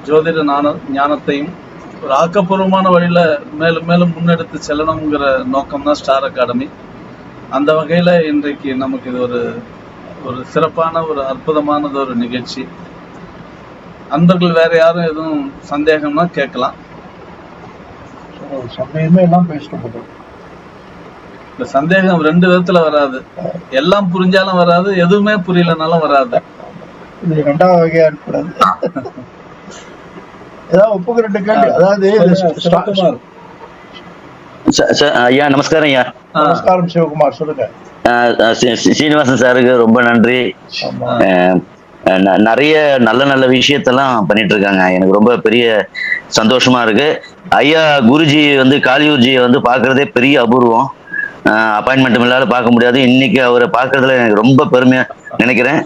ஜோதிட ஞானத்தையும் ஒரு ஆக்கப்பூர்வமான வழியில மேலும் மேலும் முன்னெடுத்து செல்லணுங்கிற நோக்கம் தான் ஸ்டார் அகாடமி. அந்த வகையில இன்றைக்கு நமக்கு இது ஒரு சிறப்பான ஒரு அற்புதமானது ஒரு நிகழ்ச்சி. அன்பர்கள் வேற யாரும் எதுவும் சந்தேகம்னா கேட்கலாம். சந்தேகமே எல்லாம் பேசிட்டு இந்த சந்தேகம் 2 விதத்துல வராது. எல்லாம் புரிஞ்சாலும் வராது, எதுவுமே புரியலனாலும் வராது. இது 2வது வகையா இருக்கக்கூடாது. ஏதாவது ஒப்புக்கு 2 கேள்வி. அதாவது ஐயா நமஸ்காரம். ஐயா நமஸ்காரம். சிவகுமார் சொல்லுங்க. ஸ்ரீனிவாசன் சாருக்கு ரொம்ப நன்றி. நிறைய நல்ல நல்ல விஷயத்தெல்லாம் பண்ணிட்டு இருக்காங்க. எனக்கு ரொம்ப பெரிய சந்தோஷமா இருக்கு. ஐயா குருஜி வந்து காளியூர்ஜியை வந்து பார்க்கறதே பெரிய அபூர்வம். அப்பாயின்மெண்ட் இல்லாத பார்க்க முடியாது. இன்னைக்கு அவரை பார்க்கறதுல எனக்கு ரொம்ப பெருமையா நினைக்கிறேன்.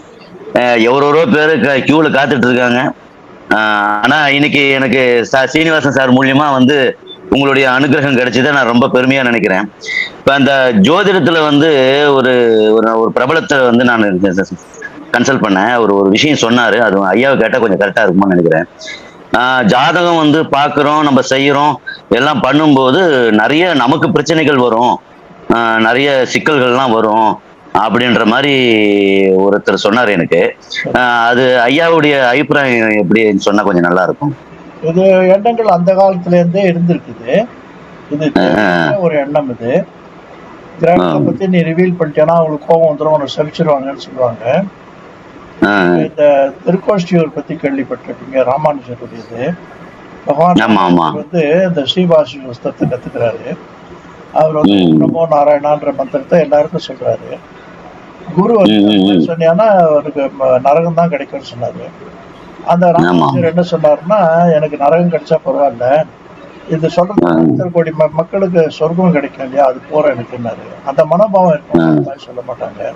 எவ்வளோ பேர் கியூல காத்துட்டு இருக்காங்க. ஆனா இன்னைக்கு எனக்கு சீனிவாசன் சார் மூலியமா வந்து உங்களுடைய அனுகிரகம் கிடைச்சதை நான் ரொம்ப பெருமையா நினைக்கிறேன். இப்ப அந்த ஜோதிடத்துல வந்து ஒரு ஒரு பிரபலத்தை வந்து நான் கன்சல்ட் பண்ணேன். ஒரு விஷயம் சொன்னாரு. அது ஐயாவை கேட்டா கொஞ்சம் கரெக்டா இருக்கும்னு நினைக்கிறேன். ஜாதகம் வந்து பாக்குறோம், நம்ம செய்யறோம், எல்லாம் பண்ணும்போது நிறைய நமக்கு பிரச்சனைகள் வரும், நிறைய சிக்கல்கள்லாம் வரும் அப்படின்ற மாதிரி ஒருத்தர் சொன்னார் எனக்கு. அது ஐயாவுடைய அபிப்பிராயம் எப்படின்னு சொன்னா கொஞ்சம் நல்லா இருக்கும். இது எண்ணங்கள் அந்த காலத்துல இருந்தே இருந்திருக்குது. இது ஒரு எண்ணம். இது கிரகத்தை பத்தி நீ ரிவீல் பண்ணிட்டேன்னா அவங்களுக்கு கோபம் வந்துடும், உனக்கு சபிச்சிருவாங்கன்னு சொல்லுவாங்க. இந்த திருக்கோஷ்டியூர் பத்தி கேள்விப்பட்டிருப்பீங்க, ராமானுஜருடையது. பகவான் வந்து இந்த ஸ்ரீபாஷி புஸ்தகத்தை கத்துக்கிறாரு. அவர் வந்து நமோ நாராயணான்ற மந்திரத்தை எல்லாருக்கும் சொல்றாரு. குரு வந்து சொன்னா அவருக்கு நரகம் தான் கிடைக்கும்னு சொன்னாரு. அந்த ராமானுஜர் என்ன சொன்னாருன்னா, எனக்கு நரகம் கிடைச்சா பரவாயில்ல, இது சொல்றது கோடி மக்களுக்கு சொர்க்கம் கிடைக்கும் இல்லையா, அது போற எனக்குன்னாரு. அந்த மனோபாவம் இருக்கும், சொல்ல மாட்டாங்க.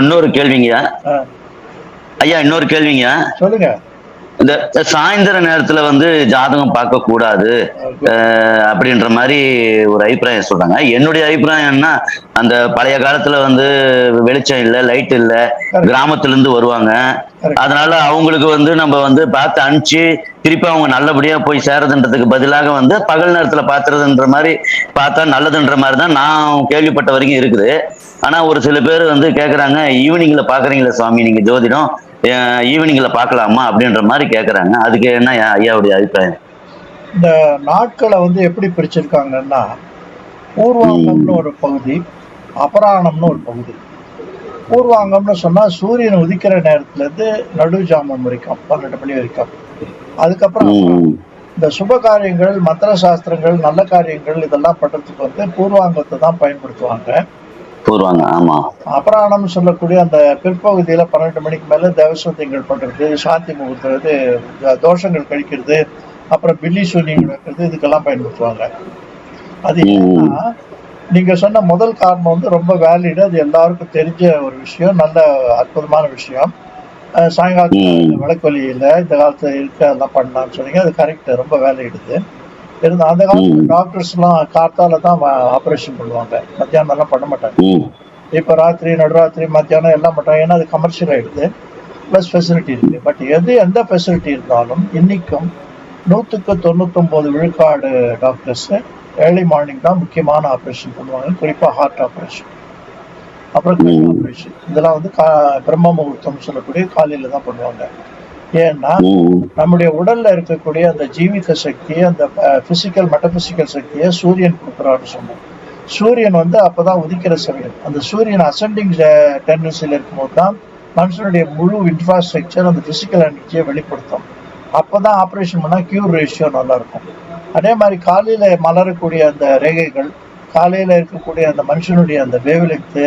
இன்னொரு கேள்விங்க ஐயா, இன்னொரு கேள்விங்க. சொல்லுங்க. இந்த சாயந்தர நேரத்துல வந்து ஜாதகம் பார்க்க கூடாது அப்படின்ற மாதிரி ஒரு அபிப்பிராயம் சொல்றாங்க. என்னுடைய அபிப்பிராயம் என்ன, அந்த பழைய காலத்துல வந்து வெளிச்சம் இல்ல, லைட் இல்ல, கிராமத்துல இருந்து வருவாங்க. அதனால அவங்களுக்கு வந்து நம்ம வந்து பார்த்து அனுப்பிச்சு திருப்பி அவங்க நல்லபடியா போய் சேரதுன்றதுக்கு பதிலாக வந்து பகல் நேரத்துல பாத்துறதுன்ற மாதிரி பார்த்தா நல்லதுன்ற மாதிரி தான் நான் கேள்விப்பட்ட வரைக்கும் இருக்குது. ஆனா ஒரு சில பேர் வந்து கேக்குறாங்க, ஈவினிங்ல பாக்குறீங்களா சுவாமி நீங்க ஜோதிடம், ஈவினிங்ல பார்க்கலாமா அப்படின்ற மாதிரி கேக்குறாங்க. அதுக்கு என்ன ஐயாவுடைய அபிப்பிராயம்? இந்த நாட்களை வந்து எப்படி பிரிச்சிருக்காங்கன்னா, பூர்வாங்கம்னு ஒரு பகுதி, அபராணம்னு ஒரு பகுதி. பூர்வாங்கம்னு சொன்னா சூரியன் உதிக்கிற நேரத்துல இருந்து நடு ஜாமம் வரைக்கும் 12 மணி வரைக்கும். அதுக்கப்புறம் இந்த சுப காரியங்கள், மந்திர சாஸ்திரங்கள், நல்ல காரியங்கள் இதெல்லாம் பண்றதுக்கு வந்து பூர்வாங்கத்தை தான் பயன்படுத்துவாங்க. அபராணம் சொல்லக்கூடிய அந்த பிற்பகுதியில 12 மணிக்கு மேல தேவசூத்தியங்கள் பண்றது, சாந்தி முகூர்த்தது, தோஷங்கள் கழிக்கிறது, அப்புறம் பில்லி சூன்யங்கள் வைக்கிறது, இதுக்கெல்லாம் பயன்படுத்துவாங்க. அது ஏன்னா நீங்க சொன்ன முதல் காரணம் வந்து ரொம்ப வேலிடு, அது எல்லாருக்கும் தெரிஞ்ச ஒரு விஷயம், நல்ல அற்புதமான விஷயம். சாயங்காலத்துல விளக்கு வழியில இந்த காலத்துல இருக்க அதெல்லாம் பண்ணலாம்னு சொன்னீங்க, அது கரெக்ட், ரொம்ப வேலையிடுது. இருந்தா அந்த காலத்துல டாக்டர்ஸ் எல்லாம் காத்தால தான் ஆபரேஷன் பண்ணுவாங்க, மத்தியானம் எல்லாம் பண்ண மாட்டாங்க. இப்ப ராத்திரி, நடுராத்திரி, மத்தியானம் எல்லாம் பண்றாங்க. ஏன்னா அது கமர்ஷியல் ஆயிடுது, பிளஸ் ஃபெசிலிட்டி இருக்கு. பட் எந்த ஃபெசிலிட்டி இருந்தாலும் இன்னைக்கும் 199 விழுக்காடு டாக்டர்ஸ் ஏர்லி மார்னிங் தான் முக்கியமான ஆப்ரேஷன் பண்ணுவாங்க, குறிப்பா ஹார்ட் ஆப்ரேஷன், அப்புறம் கண் ஆப்ரேஷன். இதெல்லாம் வந்து பிரம்ம முகூர்த்தம் சொல்லக்கூடிய காலையில தான் பண்ணுவாங்க. ஏன்னா நம்முடைய உடல்ல இருக்கக்கூடிய அந்த ஜீவித சக்தியை, அந்த பிசிக்கல் மெட்டபிசிக்கல் சக்தியை சூரியன் கொடுக்குறான்னு சொன்னோம். சூரியன் வந்து அப்பதான் உதிக்கிற சமயம். அந்த சூரியன் அசெண்டிங் டெண்டன்சில இருக்கும்போது தான் மனுஷனுடைய முழு இன்ஃப்ராஸ்ட்ரக்சர் அந்த பிசிக்கல் எனர்ஜியை வெளிப்படுத்தும். அப்பதான் ஆப்ரேஷன் பண்ணா கியூர் ரேஷியோ நல்லா இருக்கும். அதே மாதிரி காலையில மலரக்கூடிய அந்த ரேகைகள், காலையில இருக்கக்கூடிய அந்த மனுஷனுடைய அந்த வேவ்லெங்த்,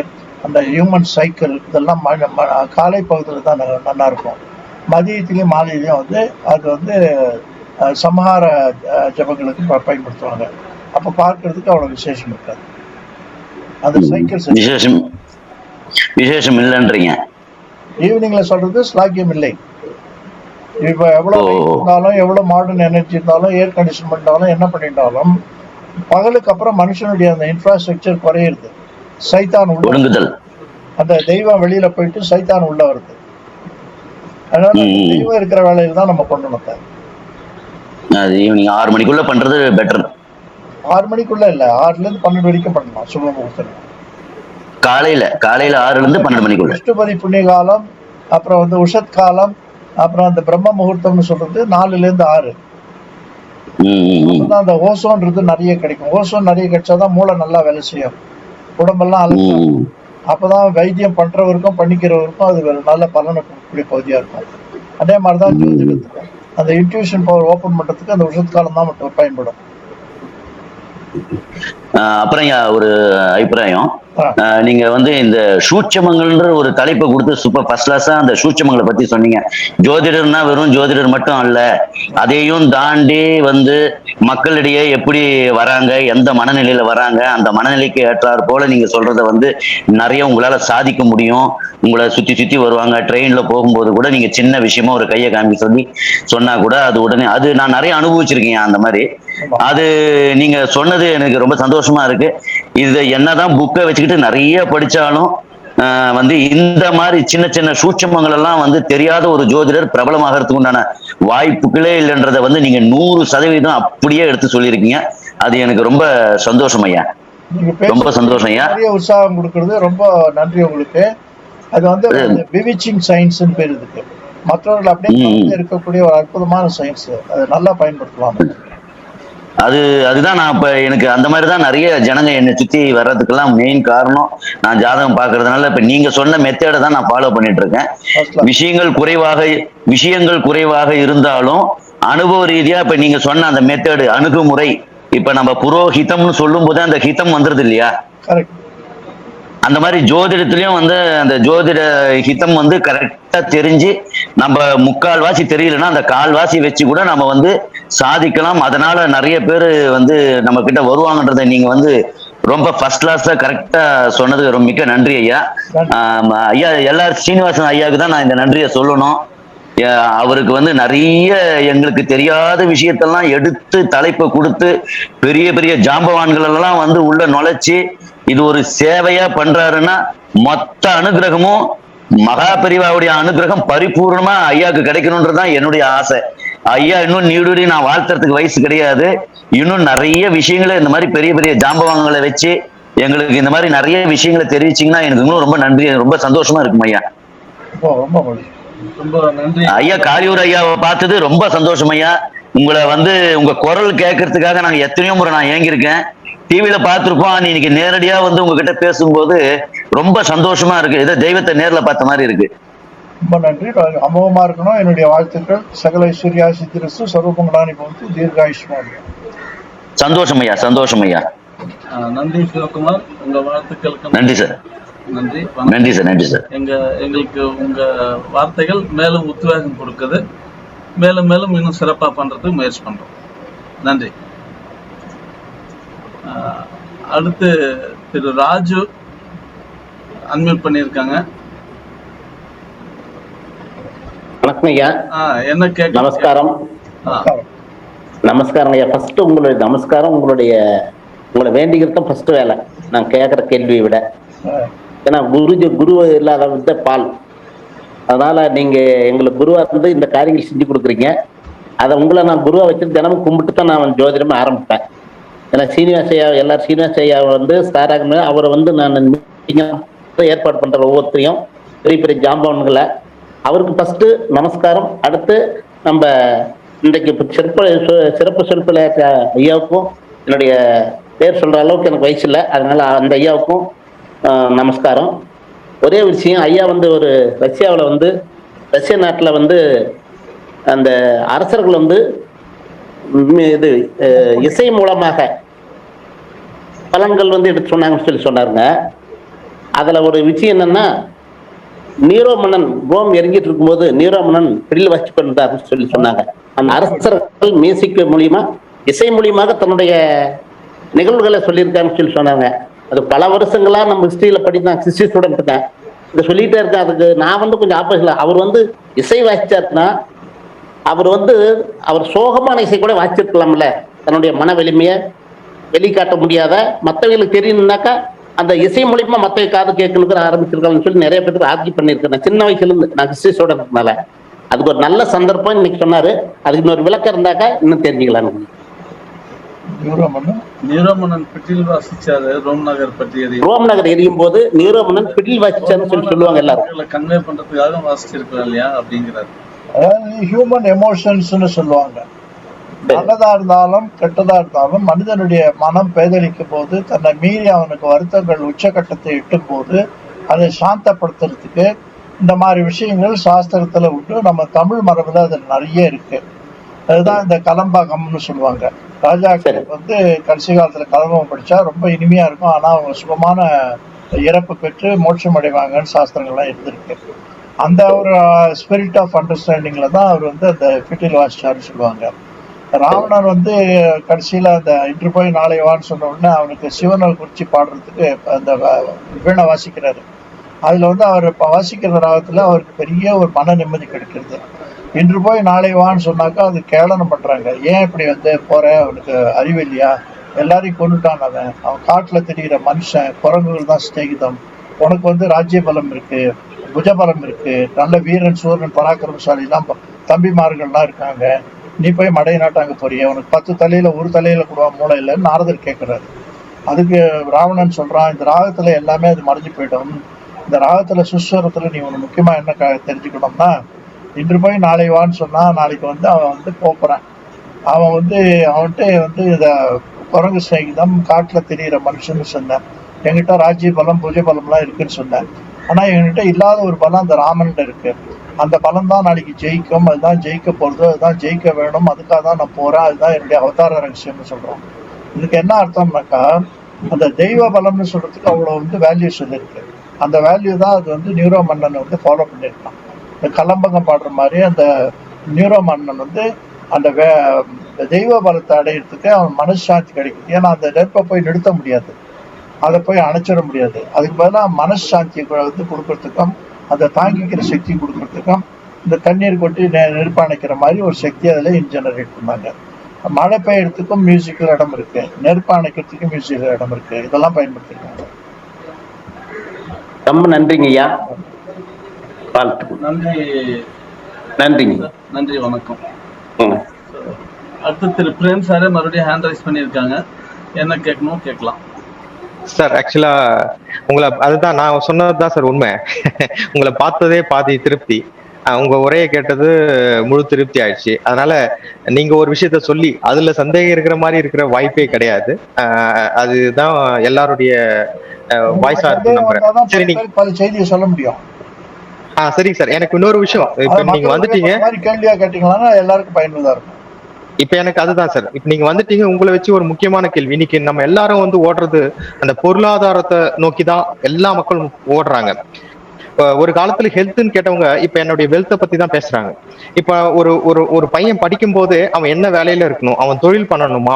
அந்த ஹியூமன் சைக்கிள், இதெல்லாம் காலை பகுதியில் தான் நல்லா இருக்கும். மதியத்திலையும் மாலையிலையும் வந்து அது வந்து சம்ஹார ஜபங்களுக்கு பயன்படுத்துவாங்க. அப்ப பார்க்கறதுக்கு அவ்வளவு விசேஷம் இருக்காது. அந்த சைக்கிள் விசேஷம் இல்லைன்றீங்க. ஈவினிங்ல சொல்றது ஸ்லாக்கியம் இல்லை. இப்ப எவ்வளவு இருந்தாலும், எவ்வளவு மாடர்ன் எனர்ஜி இருந்தாலும், ஏர் கண்டிஷன் பண்ணாலும், என்ன பண்ணிட்டாலும் பகலுக்கு அப்புறம் மனுஷனுடைய அந்த இன்ஃப்ராஸ்ட்ரக்சர் குறையிறது. சைத்தான் உள்ள, அந்த தெய்வம் வெளியில போயிட்டு சைத்தான் உள்ள வருது. அதனால தெய்வம் இருக்கிற வேலையில தான் நம்ம பண்ணணும். அது ஈவினிங் 6 மணிக்குள்ள பண்றது பெட்டர். 6 மணிக்குள்ள இல்ல, 6ல இருந்து 12 வரைக்கும் பண்ணலாம் சுப முகூர்த்தம். காலையில 6ல இருந்து 12 மணிக்குள்ள விஷ்ணுபதி புண்ணிய காலம், அப்புறம் வந்து உஷத் காலம், அப்புறம் அந்த பிரம்ம முகூர்த்தம்னு சொல்றது 4ல இருந்து 6. அப்பதான் அந்த ஓசோன்றது நிறைய கிடைக்கும். ஓசோன் நிறைய கிடைச்சாதான் மூளை நல்லா வேலை செய்யும், உடம்பெல்லாம் அலட்சியம். அப்பதான் வைத்தியம் பண்றவருக்கும் பண்ணிக்கிறவருக்கும் அது ஒரு நல்ல பலனை கொடுக்கக்கூடிய பகுதியா இருக்கும். அதே மாதிரிதான் ஜோதிடத்துக்கும் அந்த இன்ட்யூஷன் பவர் ஓபன் பண்றதுக்கு அந்த உஷத் காலம் தான் மட்டும் பயன்படும். அப்புறம் ஐயா ஒரு அபிப்பிராயம். ஆ. நீங்க வந்து இந்த சூட்சமங்கள்ன்ற ஒரு தலைப்பை கொடுத்து சூப்பர் ஃபர்ஸ்ட் கிளாஸா அந்த சூட்சமங்களை பத்தி சொன்னீங்க. ஜோதிடர்னா வெறும் ஜோதிடர் மட்டும் அல்ல, அதையும் தாண்டி வந்து மக்களிடையே எப்படி வராங்க, எந்த மனநிலையில வராங்க, அந்த மனநிலைக்கு ஏற்றாற் போல நீங்க சொல்றத வந்து நிறைய உங்களால சாதிக்க முடியும். உங்களை சுத்தி சுத்தி வருவாங்க. ட்ரெயின்ல போகும்போது கூட நீங்க சின்ன விஷயமா ஒரு கையை காமி சொல்லி சொன்னா கூட அது உடனே அது நான் நிறைய அனுபவிச்சிருக்கேன் அந்த மாதிரி. அது நீங்க சொன்னது எனக்கு ரொம்ப சந்தோஷமா இருக்கு. இது என்னதான் புக்கை வச்சுக்கிட்டு நிறைய படிச்சாலும் வந்து இந்த மாதிரி சின்ன சின்ன சூட்சமங்கள் எல்லாம் வந்து தெரியாத ஒரு ஜோதிடர் பிரபலமாகறதுக்கு உண்டான வாய்ப்புகளே இல்லைன்றத வந்து நீங்க 100% அப்படியே எடுத்து சொல்லியிருக்கீங்க. அது எனக்கு ரொம்ப சந்தோஷம் ஐயா. ரொம்ப சந்தோஷம் ஐயா. நிறைய உற்சாகம் கொடுக்கறது ரொம்ப நன்றி உங்களுக்கு. அது வந்து பிவிச்சிங் சயின்ஸ் பேர் இருக்கு. மற்றவர்கள் அப்படியே இருக்கக்கூடிய ஒரு அற்புதமான சயின்ஸ். அதை நல்லா பயன்படுத்தலாம். அதுதான் நான் இப்ப எனக்கு அந்த மாதிரிதான் நிறைய ஜனங்க என்னை சுத்தி வர்றதுக்கெல்லாம் மெயின் காரணம். நான் ஜாதகம் பாக்குறதுனால இப்ப நீங்க சொன்ன மெத்தேடை தான் நான் ஃபாலோ பண்ணிட்டு இருக்கேன். விஷயங்கள் குறைவாக இருந்தாலும் அனுபவ ரீதியா இப்ப நீங்க சொன்ன அந்த மெத்தேடு அணுகுமுறை, இப்ப நம்ம புரோஹிதம்னு சொல்லும் போது அந்த ஹிதம் வந்துருது இல்லையா, அந்த மாதிரி ஜோதிடத்திலயும் வந்து அந்த ஜோதிட ஹிதம் வந்து கரெக்டா தெரிஞ்சு நம்ம முக்கால்வாசி தெரியலன்னா அந்த கால்வாசி வச்சு கூட நம்ம வந்து சாதிக்கலாம். அதனால நிறைய பேர் வந்து நம்ம கிட்ட வருவாங்கன்றத நீங்க வந்து ரொம்ப ஃபர்ஸ்ட் கிளாஸ்ல கரெக்டா சொன்னதுக்கு ரொம்ப மிக்க நன்றி ஐயா. ஐயா எல்லாரும் ஸ்ரீனிவாசன் ஐயாவுக்கு தான் நான் இந்த நன்றியை சொல்லணும். அவருக்கு வந்து நிறைய எங்களுக்கு தெரியாத விஷயத்தெல்லாம் எடுத்து தலைப்பை கொடுத்து பெரிய பெரிய ஜாம்பவான்கள் எல்லாம் வந்து உள்ள நுழைச்சு இது ஒரு சேவையா பண்றாருன்னா மொத்த அனுகிரகமும் மகா பெரிவாவுடைய அனுகிரகம் பரிபூர்ணமா ஐயாவுக்கு கிடைக்கணும்ன்றதுதான் என்னுடைய ஆசை. ஐயா இன்னும் நீடுடி நான் வாழ்த்துறதுக்கு வயசு கிடையாது. இன்னும் நிறைய விஷயங்களை இந்த மாதிரி பெரிய பெரிய ஜாம்பவான்களை வச்சு எங்களுக்கு இந்த மாதிரி நிறைய விஷயங்களை தெரிவிச்சீங்கன்னா எனக்கு இன்னும் ரொம்ப நன்றி, ரொம்ப சந்தோஷமா இருக்கும் ஐயா. ரொம்ப நன்றி ஐயா. காளியூர் ஐயாவை பார்த்தது ரொம்ப சந்தோஷம் ஐயா. உங்களை வந்து உங்க குரல் கேட்கறதுக்காக நாங்க எத்தனையோ முறை நான் ஏங்கியிருக்கேன். டிவியில பார்த்திருப்போம். இன்னைக்கு நேரடியா வந்து உங்ககிட்ட பேசும்போது ரொம்ப சந்தோஷமா இருக்கு. ஏதோ தெய்வத்தை நேர்ல பார்த்த மாதிரி இருக்கு. ரொம்ப நன்றி. அமோகமா இருக்கணும். என்னுடைய வாழ்த்துக்கள். சகல ஐஸ்வர்யா சித்திரசு சர்வபங்கடானி பவந்து தீர்காயுஷ்மான். சந்தோஷம் ஐயா, சந்தோஷம் ஐயா. நன்றி சிவகுமார். உங்க வாழ்த்துக்களுக்கு நன்றி சார். நன்றி. நன்றி சார். நன்றி சார். எங்களுக்கு உங்க வார்த்தைகள் மேலும் உத்வேகம் கொடுக்குது. மேலும் மேலும் இன்னும் சிறப்பா பண்றதுக்கு முயற்சி பண்றோம். நன்றி. அடுத்து திரு ராஜு அன்மியூட் பண்ணியிருக்காங்க. வணக்கம் ஐயா. என்ன கேட்க? நமஸ்காரம். நமஸ்காரம் ஐயா. ஃபர்ஸ்ட் உங்களுடைய நமஸ்காரம். உங்களை வேண்டிக்கிறது ஃபர்ஸ்ட் வேலை நான் கேட்குற கேள்வியை விட. ஏன்னா குரு இல்லாத வித்த பால். அதனால நீங்க எங்களுக்கு குருவா இருந்து இந்த காரியங்கள் செஞ்சு கொடுக்குறீங்க. அதை உங்களை நான் குருவா வச்சு தினமும் கும்பிட்டு தான் நான் ஜோதிடமே ஆரம்பிப்பேன். ஏன்னா சீனிவாச ஐயா எல்லாரும் சீனிவாச ஐயா வந்து ஸ்டாராக அவரை வந்து நான் ஏற்பாடு பண்ற ஒவ்வொருத்தரையும் பெரிய பெரிய ஜாம்பவன்களை அவருக்கு ஃபர்ஸ்ட் நமஸ்காரம். அடுத்து நம்ம இன்றைக்கு சிறப்பு சொற்பொழிவு ஐயாவுக்கும் என்னுடைய பேர் சொல்ற அளவுக்கு எனக்கு வயசு இல்லை, அதனால அந்த ஐயாவுக்கும் நமஸ்காரம். ஒரே விஷயம், ஐயா வந்து ஒரு ரஷ்யாவில் வந்து ரஷ்ய நாட்டில் வந்து அந்த அரசர்கள் வந்து இது இசை மூலமாக பலன்கள் வந்து எடுத்து சொன்னாங்கன்னு சொல்லி சொன்னாருங்க. அதுல ஒரு விஷயம் என்னன்னா, நீரோ மன்னன் ரோம் இறங்கிட்டு இருக்கும்போது நீரோ மன்னன் பிடில் வச்சு பண்ணிட்டாருன்னு சொல்லி சொன்னாங்க. அந்த அரசர்கள் மியூசிக் மூலியமா இசை மூலியமாக தன்னுடைய நிகழ்வுகளை சொல்லியிருக்காங்கன்னு சொல்லி சொன்னாங்க. அது பல வருஷங்களா நம்ம ஹிஸ்டரியில படித்தான். ஹிஸ்டரி ஸ்டூடெண்ட் தான் இதை சொல்லிட்டே இருக்கேன். அதுக்கு நான் வந்து கொஞ்சம் ஆப்போசிட்ல அவர் வந்து இசை வாசிச்சாருன்னா அவர் சோகமான இசை கூட வாசிச்சிருக்கலாம்ல. தன்னுடைய மன வலிமையை வெளிக்காட்ட முடியாத மற்றவங்களுக்கு தெரியணும்னாக்கா அந்த இசை மூலியமா மற்ற காது கேட்கணுங்கிற ஆரம்பிச்சிருக்காங்கன்னு சொல்லி நிறைய பேருக்கு ஆர்ஜி பண்ணியிருக்கேன். நான் சின்ன வயசுல இருந்து நான் ஹிஸ்டரி ஸ்டூடெண்ட்னால அதுக்கு ஒரு நல்ல சந்தர்ப்பம் இன்னைக்கு சொன்னாரு. அதுக்கு இன்னொரு விளக்கம் இருந்தாக்கா இன்னும் தெரிஞ்சுக்கலாம். நீரோமன்னன் பிடில் வாசிச்சாரு ரோம் நகர் பற்றி. ரோம் நகர் எரியும் போது நீரோமன்னன் பிடில் வாசிச்சாருன்னு சொல்லி சொல்லுவாங்க எல்லாரும். கன்வே பண்றதுக்காக வாசிச்சிருக்கலாம் இல்லையா அப்படிங்கிறாரு. அதாவது ஹியூமன் எமோஷன்ஸ்னு சொல்லுவாங்க. நல்லதா இருந்தாலும் கெட்டதா இருந்தாலும் மனிதனுடைய மனம் பேதலிக்கும் போது தன்னை மீறி அவனுக்கு வருத்தங்கள் உச்சகட்டத்தை எட்டும் போது அதை சாந்தப்படுத்துறதுக்கு இந்த மாதிரி விஷயங்கள் சாஸ்திரத்துல உண்டு. நம்ம தமிழ் மரபுல அது நிறைய இருக்கு. அதுதான் இந்த கலம்பாக்கம்னு சொல்லுவாங்க. ராஜாக்கள் வந்து கடைசி காலத்துல கலம்பம் படிச்சா ரொம்ப இனிமையா இருக்கும், ஆனா அவங்க சுகமான இறப்பு பெற்று மோட்சம் அடைவாங்கன்னு சாஸ்திரங்கள்லாம் இருந்திருக்கு. அந்த ஒரு ஸ்பிரிட் ஆஃப் அண்டர்ஸ்டாண்டிங்ல தான் அவர் வந்து அந்த ஃபிட்டில் வாசிச்சாருன்னு சொல்லுவாங்க. ராவணன் வந்து கடைசியில அந்த இன்று போய் நாளை வான்னு சொன்ன உடனே அவனுக்கு சிவனை குறிச்சி பாடுறதுக்கு அந்த வீணை வாசிக்கிறாரு. அதுல வந்து அவர் வாசிக்கிற ராகத்துல அவருக்கு பெரிய ஒரு மன நிம்மதி கிடைக்கிறது. இன்று போய் நாளை வான்னு சொன்னாக்கா அது கேளனம் பண்றாங்க. ஏன் இப்படி வந்து போற, அவனுக்கு அறிவு இல்லையா, எல்லாரையும் கொண்டுட்டான், அவன் காட்டுல தெரிகிற மனுஷன், குரங்குகள் தான் சிநேகிதம், உனக்கு வந்து ராஜ்ய பலம் இருக்கு, புஜபலம் இருக்கு, நல்ல வீரன் சூரன் பராக்கிரமசாலி எல்லாம் தம்பிமார்கள்லாம் இருக்காங்க, நீ போய் மடை நாட்டாங்க போறிய, உனக்கு 10 தலையில ஒரு தலையில கூட மூளை இல்லைன்னு நாரதர் கேட்கிறாரு. அதுக்கு ராவணன் சொல்றான், இந்த ராகத்துல எல்லாமே அது மறைஞ்சு போயிடும், இந்த ராகத்துல சுஸ்வரத்துல நீ ஒண்ணு முக்கியமா என்ன தெரிஞ்சுக்கணும்னா, இன்று போய் நாளை வான்னு சொன்னா நாளைக்கு வந்து அவன் வந்து போறான், அவன் வந்து அவன்கிட்ட வந்து இந்த குரங்கு சிநேகிதம் காட்டுல தெரிகிற மனுஷன்னு சொன்னேன், என்கிட்ட ராஜ்ய பலம் பூஜை பலம்லாம் இருக்குன்னு சொன்னேன், ஆனா என்கிட்ட இல்லாத ஒரு பலம் அந்த ராமன்கிட்ட இருக்கு, அந்த பலம் தான் நாளைக்கு ஜெயிக்கும், அதுதான் ஜெயிக்க போறது, அதுதான் ஜெயிக்க வேணும், அதுக்காக தான் நான் போறேன், அதுதான் என்னுடைய அவதார ரகசியம்னு சொல்றோம். இதுக்கு என்ன அர்த்தம்னாக்கா, அந்த தெய்வ பலம்னு சொல்றதுக்கு அவ்வளவு வந்து வேல்யூ சொல்லிருக்கு. அந்த வேல்யூ தான் அது வந்து நியூரோ மன்னன் வந்து ஃபாலோ பண்ணியிருக்கான். இந்த கலம்பகம் பாடுற மாதிரி அந்த நியூரோ மன்னன் வந்து அந்த தெய்வ பலத்தை அடையிறதுக்கு அவன் மனசாந்தி கிடைக்குது. ஏன்னா அந்த நெருப்பை போய் நிறுத்த முடியாது, அதை போய் அணைச்சிட முடியாது, அதுக்கு பதிலாக மனசாந்தியை வந்து கொடுக்கறதுக்கும் அதை தாங்கிக்கிற சக்தி கொடுக்கறதுக்கும் இந்த தண்ணீர் கொட்டி நெருப்பு அணைக்கிற மாதிரி ஒரு சக்தி அதில் ஜெனரேட் பண்ணாங்க. மழை பெய்யறதுக்கும் மியூசிக்கல் இடம் இருக்கு, நெருப்பு அணைக்கிறதுக்கும் மியூசிக்கல் இடம் இருக்கு, இதெல்லாம் பயன்படுத்திருக்காங்க. ரொம்ப நன்றிங்க ஐயா. நன்றி. நன்றிங்க. நன்றி, வணக்கம். அடுத்து திரு பிரேம் சாரே மறுபடியும் ஹேண்ட் ரைஸ் பண்ணியிருக்காங்க, என்ன கேட்கணும் கேட்கலாம் சார். ஆக்சுவலா உங்களை அதுதான் நான் சொன்னதுதான் சார் உண்மை. உங்களை பார்த்ததே பாதி திருப்தி, உங்க உரையை கேட்டது முழு திருப்தி ஆயிடுச்சு. அதனால நீங்க ஒரு விஷயத்த சொல்லி அதுல சந்தேகம் இருக்கிற மாதிரி இருக்கிற வாய்ப்பே கிடையாது. அதுதான் எல்லாருடைய வாய்ஸா இருக்கு நம்புறேன். சரி, நீங்க செய்தியை சொல்ல முடியும். சரிங்க சார். எனக்கு இன்னொரு விஷயம், இப்ப நீங்க வந்துட்டீங்க, கேள்வியா கேட்டீங்கன்னா எல்லாருக்கும் பயனுள்ளதா இருக்கும். இப்ப எனக்கு அதுதான் சார், இப்ப நீங்க வந்துட்டீங்க, உங்களை வச்சு ஒரு முக்கியமான கேள்வி. இன்னைக்கு நம்ம எல்லாரும் வந்து ஓடுறது அந்த பொருளாதாரத்தை நோக்கிதான் எல்லா மக்களும் ஓடுறாங்க. ஒரு காலத்துல ஹெல்த்ன்னு கேட்டவங்க இப்ப என்னுடைய வெல்த்தை பத்தி தான் பேசுறாங்க. இப்ப ஒரு ஒரு ஒரு பையன் படிக்கும் போது அவன் என்ன வேலையில இருக்கணும், அவன் தொழில் பண்ணணுமா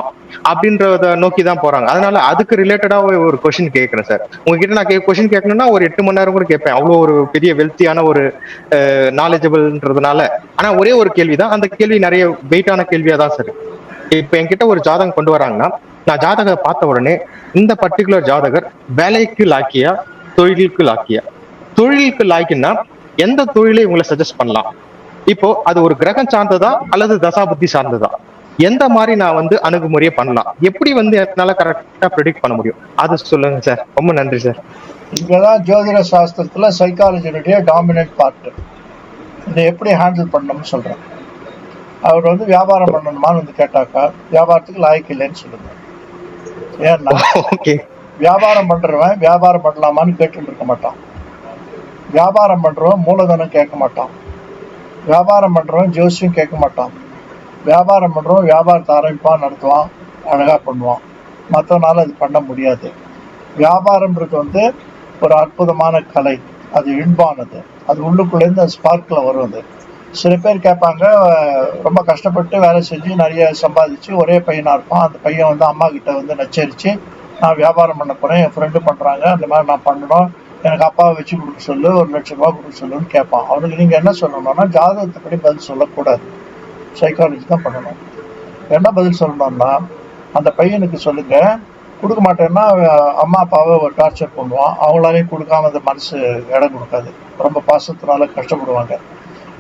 அப்படின்றத நோக்கி தான் போறாங்க. அதனால அதுக்கு ரிலேட்டடா ஒரு கொஸ்டின் கேட்கிறேன் சார். உங்ககிட்ட நான் கொஸ்டின் கேட்கணும்னா ஒரு 8 மணி நேரம் கூட கேட்பேன், அவ்வளவு ஒரு பெரிய வெல்த்தியான ஒரு நாலேஜபிள்ன்றதுனால. ஆனா ஒரே ஒரு கேள்விதான், அந்த கேள்வி நிறைய வெயிட்டான கேள்வியா தான் சார். இப்ப என்கிட்ட ஒரு ஜாதகம் கொண்டு வராங்கன்னா, நான் ஜாதகம் பார்த்த உடனே இந்த பர்டிகுலர் ஜாதகர் வேலைக்கு லாக்கியா தொழிலுக்கு லாக்கியா, தொழிலுக்கு லாய்க்குன்னா எந்த தொழிலை இவங்களை சஜஸ்ட் பண்ணலாம், இப்போ அது ஒரு கிரகம் சார்ந்ததா அல்லது தசாபுத்தி சார்ந்ததா, எந்த மாதிரி நான் வந்து அணுகுமுறையை பண்ணலாம், எப்படி வந்து என்னால கரெக்டா ப்ரெடிக்ட் பண்ண முடியும், அது சொல்லுங்க சார். ரொம்ப நன்றி சார். இங்கதான் ஜோதிட சாஸ்திரத்துல சைக்காலஜியுடைய டாமினன்ட் பார்ட். இதை எப்படி ஹேண்டில் பண்ணணும்னு சொல்றேன். அவர் வந்து வியாபாரம் பண்ணணுமான்னு வந்து கேட்டாக்கா வியாபாரத்துக்கு லாய்க்கு இல்லைன்னு சொல்லுங்க. ஏன்னா வியாபாரம் பண்றவன் வியாபாரம் பண்ணலாமான்னு கேட்டு இருக்க மாட்டான், வியாபாரம் பண்றவன் மூலதனம் கேட்க மாட்டான், வியாபாரம் பண்றவன் ஜோசியம் கேட்க மாட்டான், வியாபாரம் பண்றவன் வியாபாரத்தை ஆரம்பிப்பான், நடத்துவான், அழகா பண்ணுவான், மற்றவனால அது பண்ண முடியாது. வியாபாரம்ன்றது வந்து ஒரு அற்புதமான கலை, அது இன்பானது, அது உள்ளுக்குள்ளேருந்து அது ஸ்பார்க்கில் வருவது. சில பேர் கேட்பாங்க, ரொம்ப கஷ்டப்பட்டு வேலை செஞ்சு நிறைய சம்பாதிச்சு ஒரே பையனாக இருப்பான், அந்த பையன் வந்து அம்மா கிட்ட வந்து நச்சரித்து நான் வியாபாரம் பண்ண போகிறேன், என் ஃப்ரெண்டு பண்ணுறாங்க, அந்த மாதிரி நான் பண்ணணும், எனக்கு அப்பாவை வச்சு கொடுக்க சொல்லு, 1 லட்சம் ரூபா கொடுக்க சொல்லுன்னு கேட்பான். அவனுக்கு நீங்கள் என்ன சொல்லணும்னா ஜாதகத்துப்படி பதில் சொல்லக்கூடாது, சைக்காலஜி தான் பண்ணணும். என்ன பதில் சொல்லணும்னா, அந்த பையனுக்கு சொல்லுங்க, கொடுக்க மாட்டேன்னா அம்மா அப்பாவை ஒரு டார்ச்சர் பண்ணுவான், அவங்களாலையும் கொடுக்காம அந்த மனசு இடம் கொடுக்காது, ரொம்ப பாசத்தினால கஷ்டப்படுவாங்க.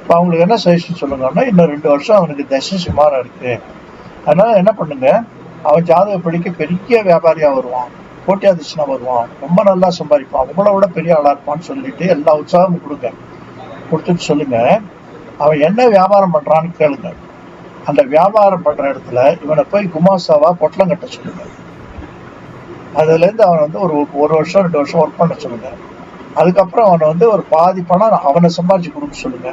இப்போ அவங்களுக்கு என்ன சஜஷன் சொல்லுங்கன்னா, இன்னும் 2 வருஷம் அவனுக்கு தசை சுமாராக இருக்கு, அதனால என்ன பண்ணுங்க, அவன் ஜாதகப்படிக்க பெரிய வியாபாரியாக வருவான், கோட்டியாதிசனா வருவான், ரொம்ப நல்லா சம்பாதிப்பான், உங்களை விட பெரிய ஆளா இருப்பான்னு சொல்லிட்டு எல்லா உற்சாகமும் கொடுத்துட்டு சொல்லுங்க, அவன் என்ன வியாபாரம் பண்றான்னு கேளுங்க. அந்த வியாபாரம் பண்ற இடத்துல இவனை போய் குமாசாவா பொட்டலம் கட்ட சொல்லுங்க. அதுல இருந்து அவனை வந்து ஒரு வருஷம் 2 வருஷம் ஒர்க் பண்ண சொல்லுங்க. அதுக்கப்புறம் அவனை வந்து ஒரு பாதி பணம் அவனை சம்பாதிச்சு கொடுக்க சொல்லுங்க.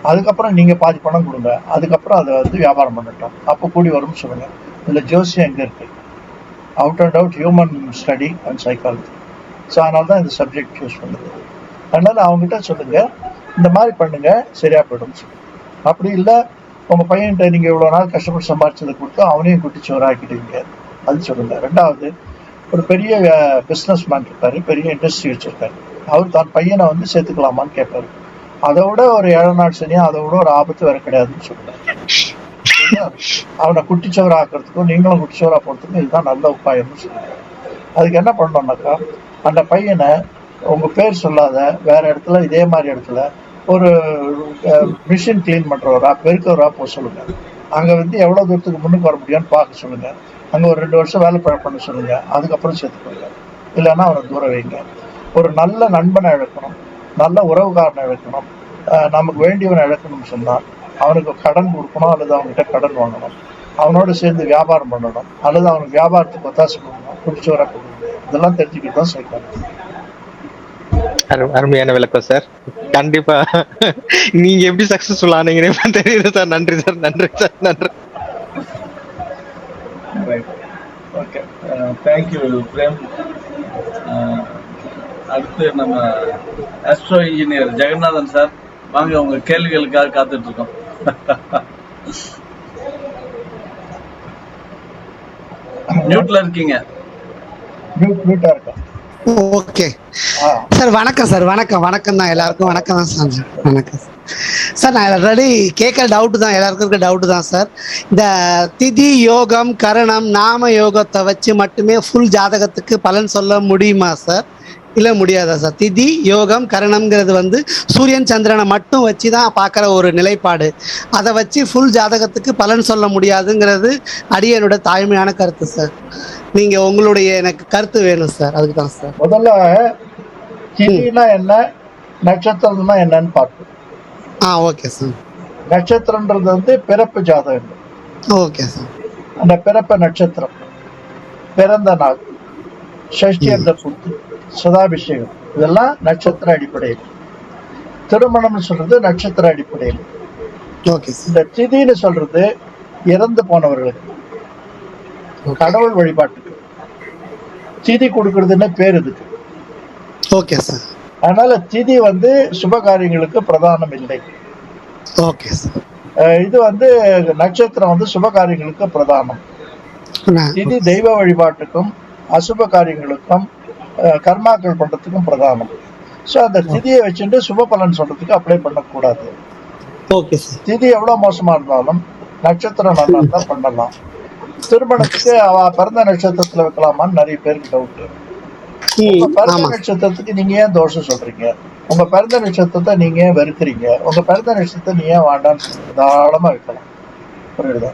அதுக்கப்புறம் நீங்கள் பாதி பணம் கொடுங்க, அதுக்கப்புறம் அதை வந்து வியாபாரம் பண்ணட்டும், அப்போ கூடி வரும்னு சொல்லுங்கள். இதில் ஜோசியம் எங்கே இருக்குது? Out and out human study and psychology. So அதனால தான் இந்த சப்ஜெக்ட் சூஸ் பண்ணுது. அதனால் அவங்ககிட்ட சொல்லுங்கள், இந்த மாதிரி பண்ணுங்கள், சரியாக போய்டும் சொல்லுங்கள். அப்படி இல்லை, உங்கள் பையன்கிட்ட நீங்கள் இவ்வளோ நாள் கஷ்டப்பட்டு சம்பாரிச்சதை கொடுத்து அவனையும் குட்டிச்சோராக்கிடுவீங்க, அது சொல்லுங்கள். ரெண்டாவது, ஒரு பெரிய பிஸ்னஸ் மேன் இருக்கார், பெரிய இண்டஸ்ட்ரி வச்சுருக்காரு, அவர் தான் பையனை வந்து சேர்த்துக்கலாமான்னு கேட்பாரு. அதை விட ஒரு 7 நாள் சனியா அதை விட ஒரு ஆபத்து வேற கிடையாதுன்னு சொல்லுவாங்க. அவனை குட்டிச்சோரா ஆக்கிறதுக்கும் நீங்களும் குட்டிச்சோரா போகிறதுக்கும் இதுதான் நல்ல உபாயம்னு சொல்லுவாங்க. அதுக்கு என்ன பண்ணோம்னாக்கா, அந்த பையனை உங்கள் பேர் சொல்லாத வேற இடத்துல இதே மாதிரி இடத்துல ஒரு மிஷின் கிளீன் பண்ணுறவரா பெருக்கவரா போக சொல்லுங்க. அங்கே வந்து எவ்வளோ தூரத்துக்கு முன்னுக்கு வர முடியும்னு பார்க்க சொல்லுங்க. அங்கே ஒரு 2 வருஷம் வேலை பண்ண சொல்லுங்க, அதுக்கப்புறம் சேர்த்துக்கொள்ளுங்க. இல்லைன்னா அவனை தூரம் வைங்க. ஒரு நல்ல நண்பனை இழக்கணும், நல்ல உறவுக்காரனை இழக்கணும், நமக்கு வேண்டியவனை இழக்கணும்னு சொன்னால் அவனுக்கு கடன் கொடுக்கணும் அல்லது அவன்கிட்ட கடன் வாங்கணும், அவனோட சேர்ந்து வியாபாரம் பண்ணணும் அல்லது அவனுக்கு வியாபாரத்துக்கு ஒத்தாசை பண்ணணும், குடிச்சோரா கொடுக்கணும். இதெல்லாம் தெரிஞ்சுக்கிட்டு தான் சேர்க்கணும். அருமையான விளக்கம் சார். கண்டிப்பா நீங்க எப்படி சக்சஸ்ஃபுல் ஆனீங்கன்னு தெரியுது சார். நன்றி சார், நன்றி சார், நன்றி. Okay, thank you Prem. அடுத்து நம்ம ஆஸ்ட்ரோ இன்ஜினியர் ஜெகநாதன் சார், வாங்க உங்க கேள்விகளுக்காக காத்துட்டு இருக்கோம். மியூட்ல இருக்கீங்க. மியூட்டா இருக்கா? ஓகே சார், வணக்கம் சார். வணக்கம் தான் எல்லாருக்கும். வணக்கம் தான் சார். வணக்கம் சார். நான் ஆல்ரெடி கேட்குற டவுட்டு தான், எல்லாருக்கும் இருக்க டவுட்டு தான் சார். இந்த திதி யோகம் கரணம் நாம யோகத்தை வச்சு மட்டுமே ஃபுல் ஜாதகத்துக்கு பலன் சொல்ல முடியுமா சார், இல்லை முடியாதா சார்? திதி யோகம் கரணம்ங்கிறது வந்து சூரியன் சந்திரனை மட்டும் வச்சு தான் பார்க்குற ஒரு நிலைப்பாடு. அதை வச்சு ஃபுல் ஜாதகத்துக்கு பலன் சொல்ல முடியாதுங்கிறது அடியனோட தாய்மையான கருத்து சார். நீங்கள் உங்களுடைய எனக்கு கருத்து வேணும் சார், அதுக்கு தான் சார். முதல்ல திதினா என்ன, நட்சத்திரம்னா என்னன்னு பார்ப்போம். Okay sir. நட்சத்திரன்றது வந்து பிறப்பு ஜாதகம். Okay sir. அந்த பிறப்பு நட்சத்திரம், பிறந்த நாள், ஷஷ்டியர்த புத்தி, சதாபிஷேகம், இதெல்லாம் நட்சத்திர அடிப்படையில். திருமணம்னு சொல்றது நட்சத்திர அடிப்படையில். Okay sir. இந்த திதின்னு சொல்றது இறந்து போனவர்களுக்கு, கடவுள் வழிபாட்டுக்கு திதி கொடுக்கறதுன்னு பேர் இதுக்கு. Okay sir. அதனால திதி வந்து சுப காரியங்களுக்கு பிரதானம் இல்லை. Okay sir. இது வந்து நட்சத்திரம் வந்து சுப காரியங்களுக்கு பிரதானம். திதி தெய்வ வழிபாட்டுக்கும் அசுப காரியங்களுக்கும் கர்மாக்கள் பண்றதுக்கும் பிரதானம். ஸோ அந்த திதியை வச்சுட்டு சுப பலன் சொல்றதுக்கு அப்ளை பண்ணக்கூடாது. Okay sir. திதி எவ்வளவு மோசமா இருந்தாலும் நட்சத்திரம் நல்லா இருந்தா பண்ணலாம். திருமணத்துக்கு அவ பிறந்த நட்சத்திரத்துல வைக்கலாமான்னு நிறைய பேருக்கு டவுட். உங்க பிறந்த நட்சத்திரத்துக்கு நீங்க ஏன் தோஷம் சொல்றீங்க? உங்க பிறந்த நட்சத்திரத்தை நீங்க ஏன் வெறுக்கிறீங்க? உங்க பிறந்த நட்சத்திரத்தை நீ ஏன் வேண்டான்னு தாராளமா வைக்கலாம். புரியுதா?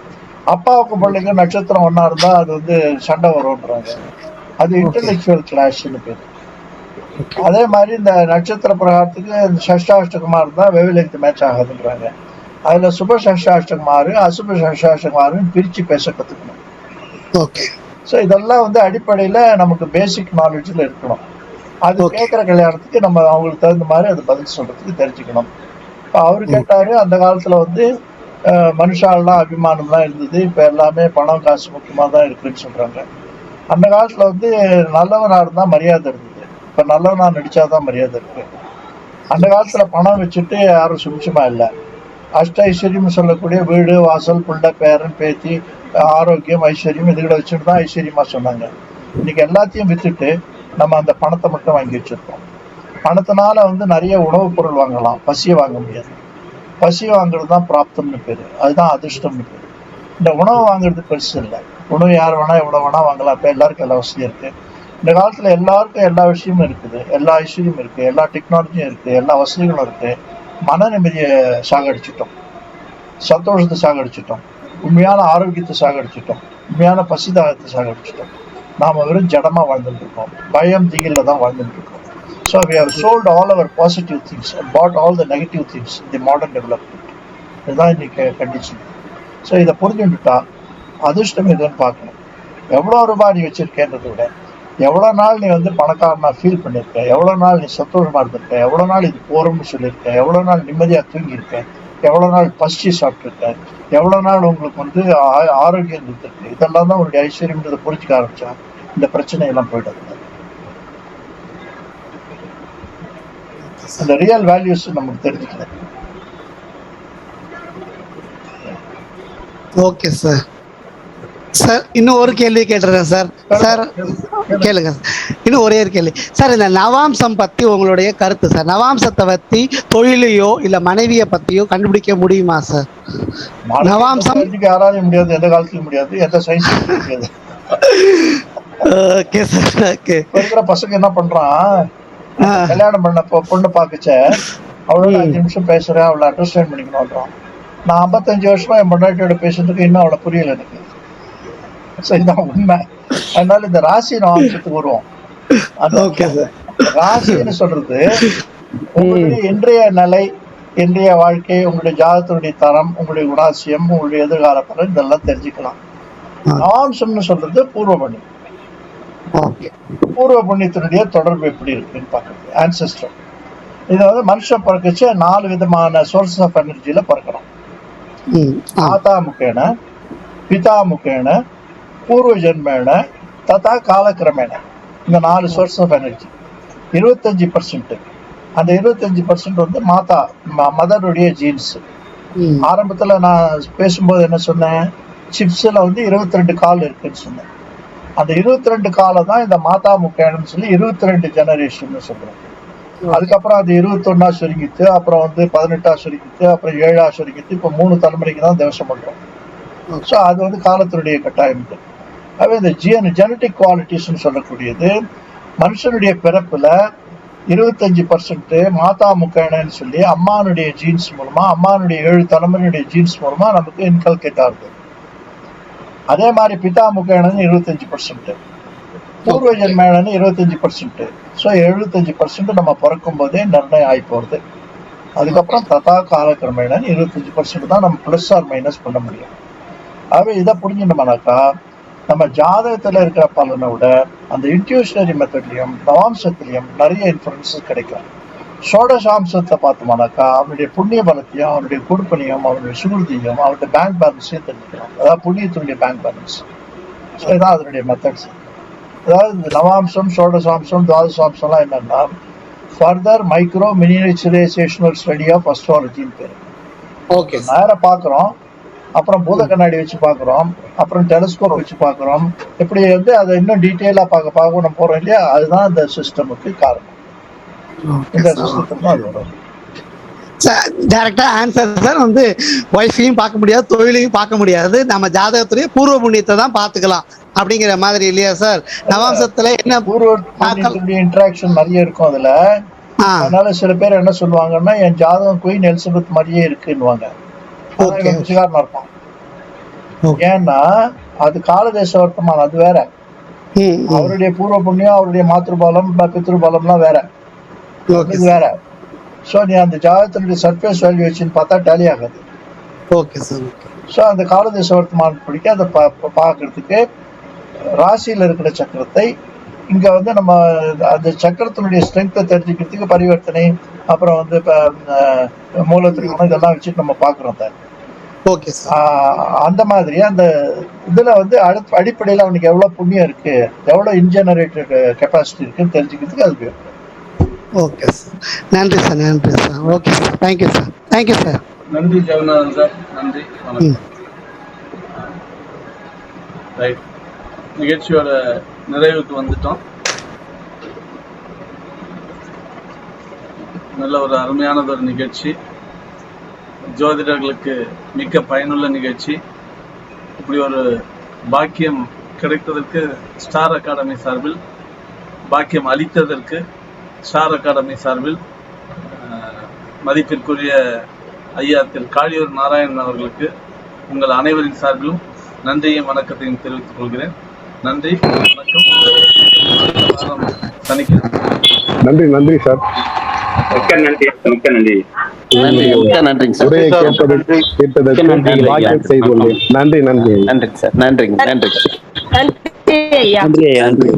அப்பாவுக்கு பிள்ளைங்க நட்சத்திரம் ஒன்னா இருந்தா அது வந்து சண்டை வரும்ன்றாங்க. அது இன்டெலெக்சுவல் கிளாஷ்னு பேர். அதே மாதிரி இந்த நட்சத்திர பிரகாரத்துக்கு சஷ்டாஷ்டகமா இருந்தா வெவிலெக்த் மேட்ச் ஆகாதுன்றாங்க. அதுல சுப சஷ்டாஷ்டகமாறு அசுப சஷ்டாஷ்டகமாறுன்னு பிரிச்சு பேச கத்துக்கணும். ஓகே. ஸோ இதெல்லாம் வந்து அடிப்படையில நமக்கு பேசிக் நாலேஜ்ல இருக்கணும். அது கேட்குற கல்யாணத்துக்கு நம்ம அவங்களுக்கு தகுந்த மாதிரி அது பதில் சொல்றதுக்கு தெரிஞ்சுக்கணும். இப்போ அவரு கேட்டாரு, அந்த காலத்துல வந்து மனுஷாலாம் அபிமானம்லாம் இருந்தது, இப்போ எல்லாமே பணம் காசு முக்கியமாக தான் இருக்குன்னு சொல்றாங்க. அந்த காலத்துல வந்து நல்லவனா இருந்தா மரியாதை இருந்தது, இப்போ நல்லவனா நடிச்சாதான் மரியாதை இருக்கு. அந்த காலத்துல பணம் வச்சுட்டு யாரும் சுமிச்சமா இல்லை. அஷ்ட ஐஸ்வர்யம் சொல்லக்கூடிய வீடு வாசல் புள்ள பேரன் பேத்தி ஆரோக்கியம் ஐஸ்வர்யம் இதுகளை வச்சுட்டு தான் ஐஸ்வர்யமா சொன்னாங்க. இன்னைக்கு எல்லாத்தையும் வித்துட்டு நம்ம அந்த பணத்தை மட்டும் வாங்கி வச்சிருக்கோம். பணத்தினால வந்து நிறைய உணவுப் பொருள் வாங்கலாம், பசியை வாங்க முடியாது. பசி வாங்குறது தான் பிராப்தம்னு பேரு, அதுதான் அதிர்ஷ்டம்னு பேரு. இந்த உணவு வாங்குறது பெருசு இல்லை. உணவு யார் வேணா எவ்வளவு வேணா வாங்கலாம். இப்போ எல்லாருக்கும் எல்லா வசதியும் இருக்கு. இந்த காலத்துல எல்லாருக்கும் எல்லா விஷயமும் இருக்குது, எல்லா ஐஸ்வர்யமும் இருக்கு, எல்லா டெக்னாலஜியும் இருக்கு, எல்லா வசதிகளும் இருக்கு. மன நிம்மதியை சாகடிச்சிட்டோம், சந்தோஷத்தை சாகடிச்சிட்டோம், உண்மையான ஆரோக்கியத்தை சாகடிச்சிட்டோம், உண்மையான பசிதாகத்தை சாகடிச்சிட்டோம். நாம வெறும் ஜடமா வாழ்ந்துட்டு இருக்கோம், பயம் திகில தான் வாழ்ந்துட்டு இருக்கோம். So we have sold all our positive things and bought all the negative things in the modern development. இதுதான் இன்னைக்கு கண்டிஷன். ஸோ இதை புரிஞ்சுட்டா அதிர்ஷ்டம் எதுன்னு பார்க்கணும். எவ்வளோ ரூபாய் நீ வச்சிருக்கேன்றதை விட எவ்வளோ நாள் நீ வந்து பணக்காரனா ஃபீல் பண்ணியிருக்க, எவ்வளோ நாள் நீ சந்தோஷமா இருந்திருக்க, எவ்வளோ நாள் இது போறோம்னு சொல்லியிருக்க, எவ்வளோ நாள் நிம்மதியாக தூங்கியிருக்க, எவ்வளோ நாள் பசி சாப்பிட்ருக்காரு, எவ்வளோ நாள் உங்களுக்கு வந்து ஆரோக்கியம் இருந்திருக்கு, இதெல்லாம் தான் உங்களுடைய ஐஸ்வர்யம்ன்றதை புரிஞ்சுக்க ஆரம்பிச்சா இந்த பிரச்சனை எல்லாம் போயிடுது. அந்த ரியல் வேல்யூஸ் நமக்கு தெரிஞ்சுக்கல. Okay sir. சார் இன்னும் ஒரு கேள்வி கேட்டுறேன் சார். சார் கேளுங்க. இன்னும் ஒரே ஒரு கேள்வி சார். இந்த நவாம்சம் பத்தி உங்களுடைய கருத்து சார். நவாம்சத்தை பத்தி தொழிலையோ இல்ல மனைவியை பத்தியோ கண்டுபிடிக்க முடியுமா சார்? நவாம்சம் யாராலையும் முடியாது, எந்த காலத்துலயும் முடியாது, எந்த சயின்ஸும் முடியாது. Okay sir. ஓகே. இருக்கிற பசங்க என்ன பண்றான், கல்யாணம் பண்ண பொண்ணு பாக்குச்ச அவ்வளவு 5 நிமிஷம் பேசுறேன், அவளை அண்டர்ஸ்டாண்ட் பண்ணிக்கணும். நான் 55 வருஷமா என் பொண்டாட்டியோட பேசுறதுக்கு இன்னும் அவளை புரியல எனக்கு. சரிதான் உண்மை. அதனால இந்த ராசி நவாம்சத்துக்கு வருவோம். ராசின்னு சொல்றது உங்களுடைய இன்றைய நிலை, இன்றைய வாழ்க்கை, உங்களுடைய ஜாதகத்தினுடைய தரம், உங்களுடைய குணாசியம், உங்களுடைய எதிர்கால பலன், இதெல்லாம் தெரிஞ்சுக்கலாம். நவாம்சம்னு சொல்றது பூர்வ புண்ணியம். பூர்வ புண்ணியத்தினுடைய தொடர்பு எப்படி இருக்குன்னு பாக்குறது ஆன்செஸ்டர். இதை வந்து மனுஷன் பிறக்கச்சு 4 விதமான சோர்சஸ் ஆஃப் எனர்ஜியில பிறக்கிறோம். மாதா முக்கேன, பிதா முக்கேன, பூர்வ ஜென்மேன, ததா காலக்கிரமேன. இந்த 4 சோர்ஸ் ஆஃப் எனர்ஜி. 25%. அந்த 25% வந்து மாதா மதருடைய ஜீன்ஸ். ஆரம்பத்துல நான் பேசும்போது என்ன சொன்னேன், சிப்ஸ்ல வந்து 22 கால் இருக்குன்னு சொன்னேன். அந்த 22 காலை தான் இந்த மாதா முக்கேனன்னு சொல்லி 22 ஜெனரேஷன் சொல்றோம். அதுக்கப்புறம் அது 21 சுருங்கிட்டு, அப்புறம் வந்து 18 சுருங்கிட்டு, அப்புறம் 7 சுருங்கிட்டு, இப்போ 3 தலைமுறைக்கு தான் தேவசம் பண்றோம். ஸோ அது வந்து காலத்தினுடைய கட்டாயம். அவை இந்த ஜெனட்டிக் குவாலிட்டிஸ்ன்னு சொல்லக்கூடியது மனுஷனுடைய பிறப்புல 25% மாதா முக்கேனன்னு சொல்லி அம்மானுடைய ஜீன்ஸ் மூலமா, அம்மானுடைய 7 தலைமுறையுடைய ஜீன்ஸ் மூலமா நமக்கு இன்கல்கேட் ஆகுது. அதே மாதிரி பிதா முக்கேனன்னு 25%, பூர்வ ஜென்மேனன்னு 25%. ஸோ 75% நம்ம பிறக்கும் போதே நிர்ணயம் ஆகி போகுது. அதுக்கப்புறம் ததா காலக்கிரமேனன்னு 25% தான் நம்ம பிளஸ் ஆர் மைனஸ் பண்ண முடியும். ஆகவே இதை புரிஞ்சுட்டோம்னாக்கா நம்ம ஜாதகத்துல இருக்கிற பலனை விட அந்த இன்ட்யூஷனரி மெத்தட்லயும் நவாம்சத்திலையும் நிறைய இன்ஃபரன்சஸ் கிடைக்கும். ஷோடசாம்சத்தை பார்த்தோம்னாக்கா அவனுடைய புண்ணிய பலத்தையும், அவனுடைய கொடுப்பனையும், அவனுடைய சுருதியும், அவனுடைய பேங்க் பேலன்ஸையும் தெரிஞ்சுக்கலாம். அதாவது புண்ணியத்தினுடைய பேங்க் பேலன்ஸ். ஸோ இதான் அதனுடைய மெத்தட்ஸ். அதாவது இந்த நவாம்சம், ஷோடசாம்சம், துவாதசாம்சம்லாம் என்னன்னா ஃபர்தர் மைக்ரோ மினியேச்சரைசேஷனல் ஸ்டடி ஆஃப் அஸ்ட்ராலஜின்னு பேரு. ஓகே. நேர பாக்குறோம், அப்புறம் பூத கண்ணாடி வச்சு பாக்குறோம், அப்புறம் டெலிஸ்கோப் வச்சு பாக்குறோம். இப்படி வந்து அதை இன்னும் டீட்டெயிலா பார்க்க நம்ம போறோம் இல்லையா, அதுதான் இந்த சிஸ்டமுக்கு காரணம். இந்த சிஸ்டத்துக்கு தான் அது வரும். டைரக்டா ஆன்சர் சார். வந்து ஒய்ஃபையும் பார்க்க முடியாது, தொழிலையும் பார்க்க முடியாது, நம்ம ஜாதகத்திலேயே பூர்வ புண்ணியத்தை தான் பார்த்துக்கலாம் அப்படிங்கிற மாதிரி இல்லையா சார்? நவாம்சத்துல என்ன பூர்வ புண்ணியத்தினுடைய இன்டராக்ஷன் நிறைய இருக்கும் அதுல. அதனால சில பேர் என்ன சொல்லுவாங்கன்னா, என் ஜாதகம் குயின் எலிசபெத் மாதிரியே இருக்குன்னுவாங்க. இருப்பான். ஏன்னா அது காலதேச வர்த்தமானம், அது வேற. அவருடைய பூர்வ புண்ணியம், அவருடைய மாத்திருபாலம், பித்ருபாலம்லாம் வேற, இது வேற. சோ நீ அந்த ஜாதகத்தினுடைய சர்ஃபேஸ் வேல்யூவேஷன் பார்த்தா டேலி ஆகாது. Okay sir. சோ அந்த காலதேச வர்த்தமானம் பிடிக்க அதை பாக்குறதுக்கு ராசியில இருக்கிற சக்கரத்தை இங்க வந்து நம்ம அந்த சக்கரத்தினுடைய ஸ்ட்ரென்த்தை தெரிஞ்சுக்கிறதுக்கு பரிவர்த்தனை, அப்புறம் வந்து மூலத்திரிகோணம், இதெல்லாம் வச்சுட்டு நம்ம பாக்குறோம். ஓகே. அந்த மாதிரி அந்த இதுல வந்து அடிப்படையில அவனுக்கு எவ்வளவு புண்ணியம் இருக்கு, எவ்வளவு இன்ஜெனரேட்டட் கெப்பாசிட்டி இருக்குன்னு தெரிஞ்சுக்கிறதுக்கு அது வேணும். Okay sir. நன்றி சார். நன்றி sir. Okay sir. Thank you sir. Thank you sir. நன்றி ஜெகநாதன் சார். நன்றி. ரைட், நிகழ்ச்சியோட நிறைவுக்கு வந்துட்டோம். நல்ல ஒரு அருமையானது ஒரு நிகழ்ச்சி, ஜோதிடர்களுக்கு மிக்க பயனுள்ள நிகழ்ச்சி. இப்படி ஒரு பாக்கியம் கிடைத்ததற்கு ஸ்டார் அகாடமி சார்பில், பாக்கியம் அளித்ததற்கு ஸ்டார் அகாடமி சார்பில் மதிப்பிற்குரிய ஐயா திரு காளியூர் நாராயணன் அவர்களுக்கு உங்கள் அனைவரின் சார்பிலும் நன்றியையும் வணக்கத்தையும் தெரிவித்துக் கொள்கிறேன். நன்றி, வணக்கம். சனிக்கிழமை. நன்றி. நன்றி சார். மிக்க நன்றி. மிக்க நன்றி. நன்றிங்க சார். கேட்டதற்கு செய்துள்ளேன். நன்றி. நன்றி. நன்றி சார். நன்றி. நன்றி. நன்றி ஐயா. நன்றி.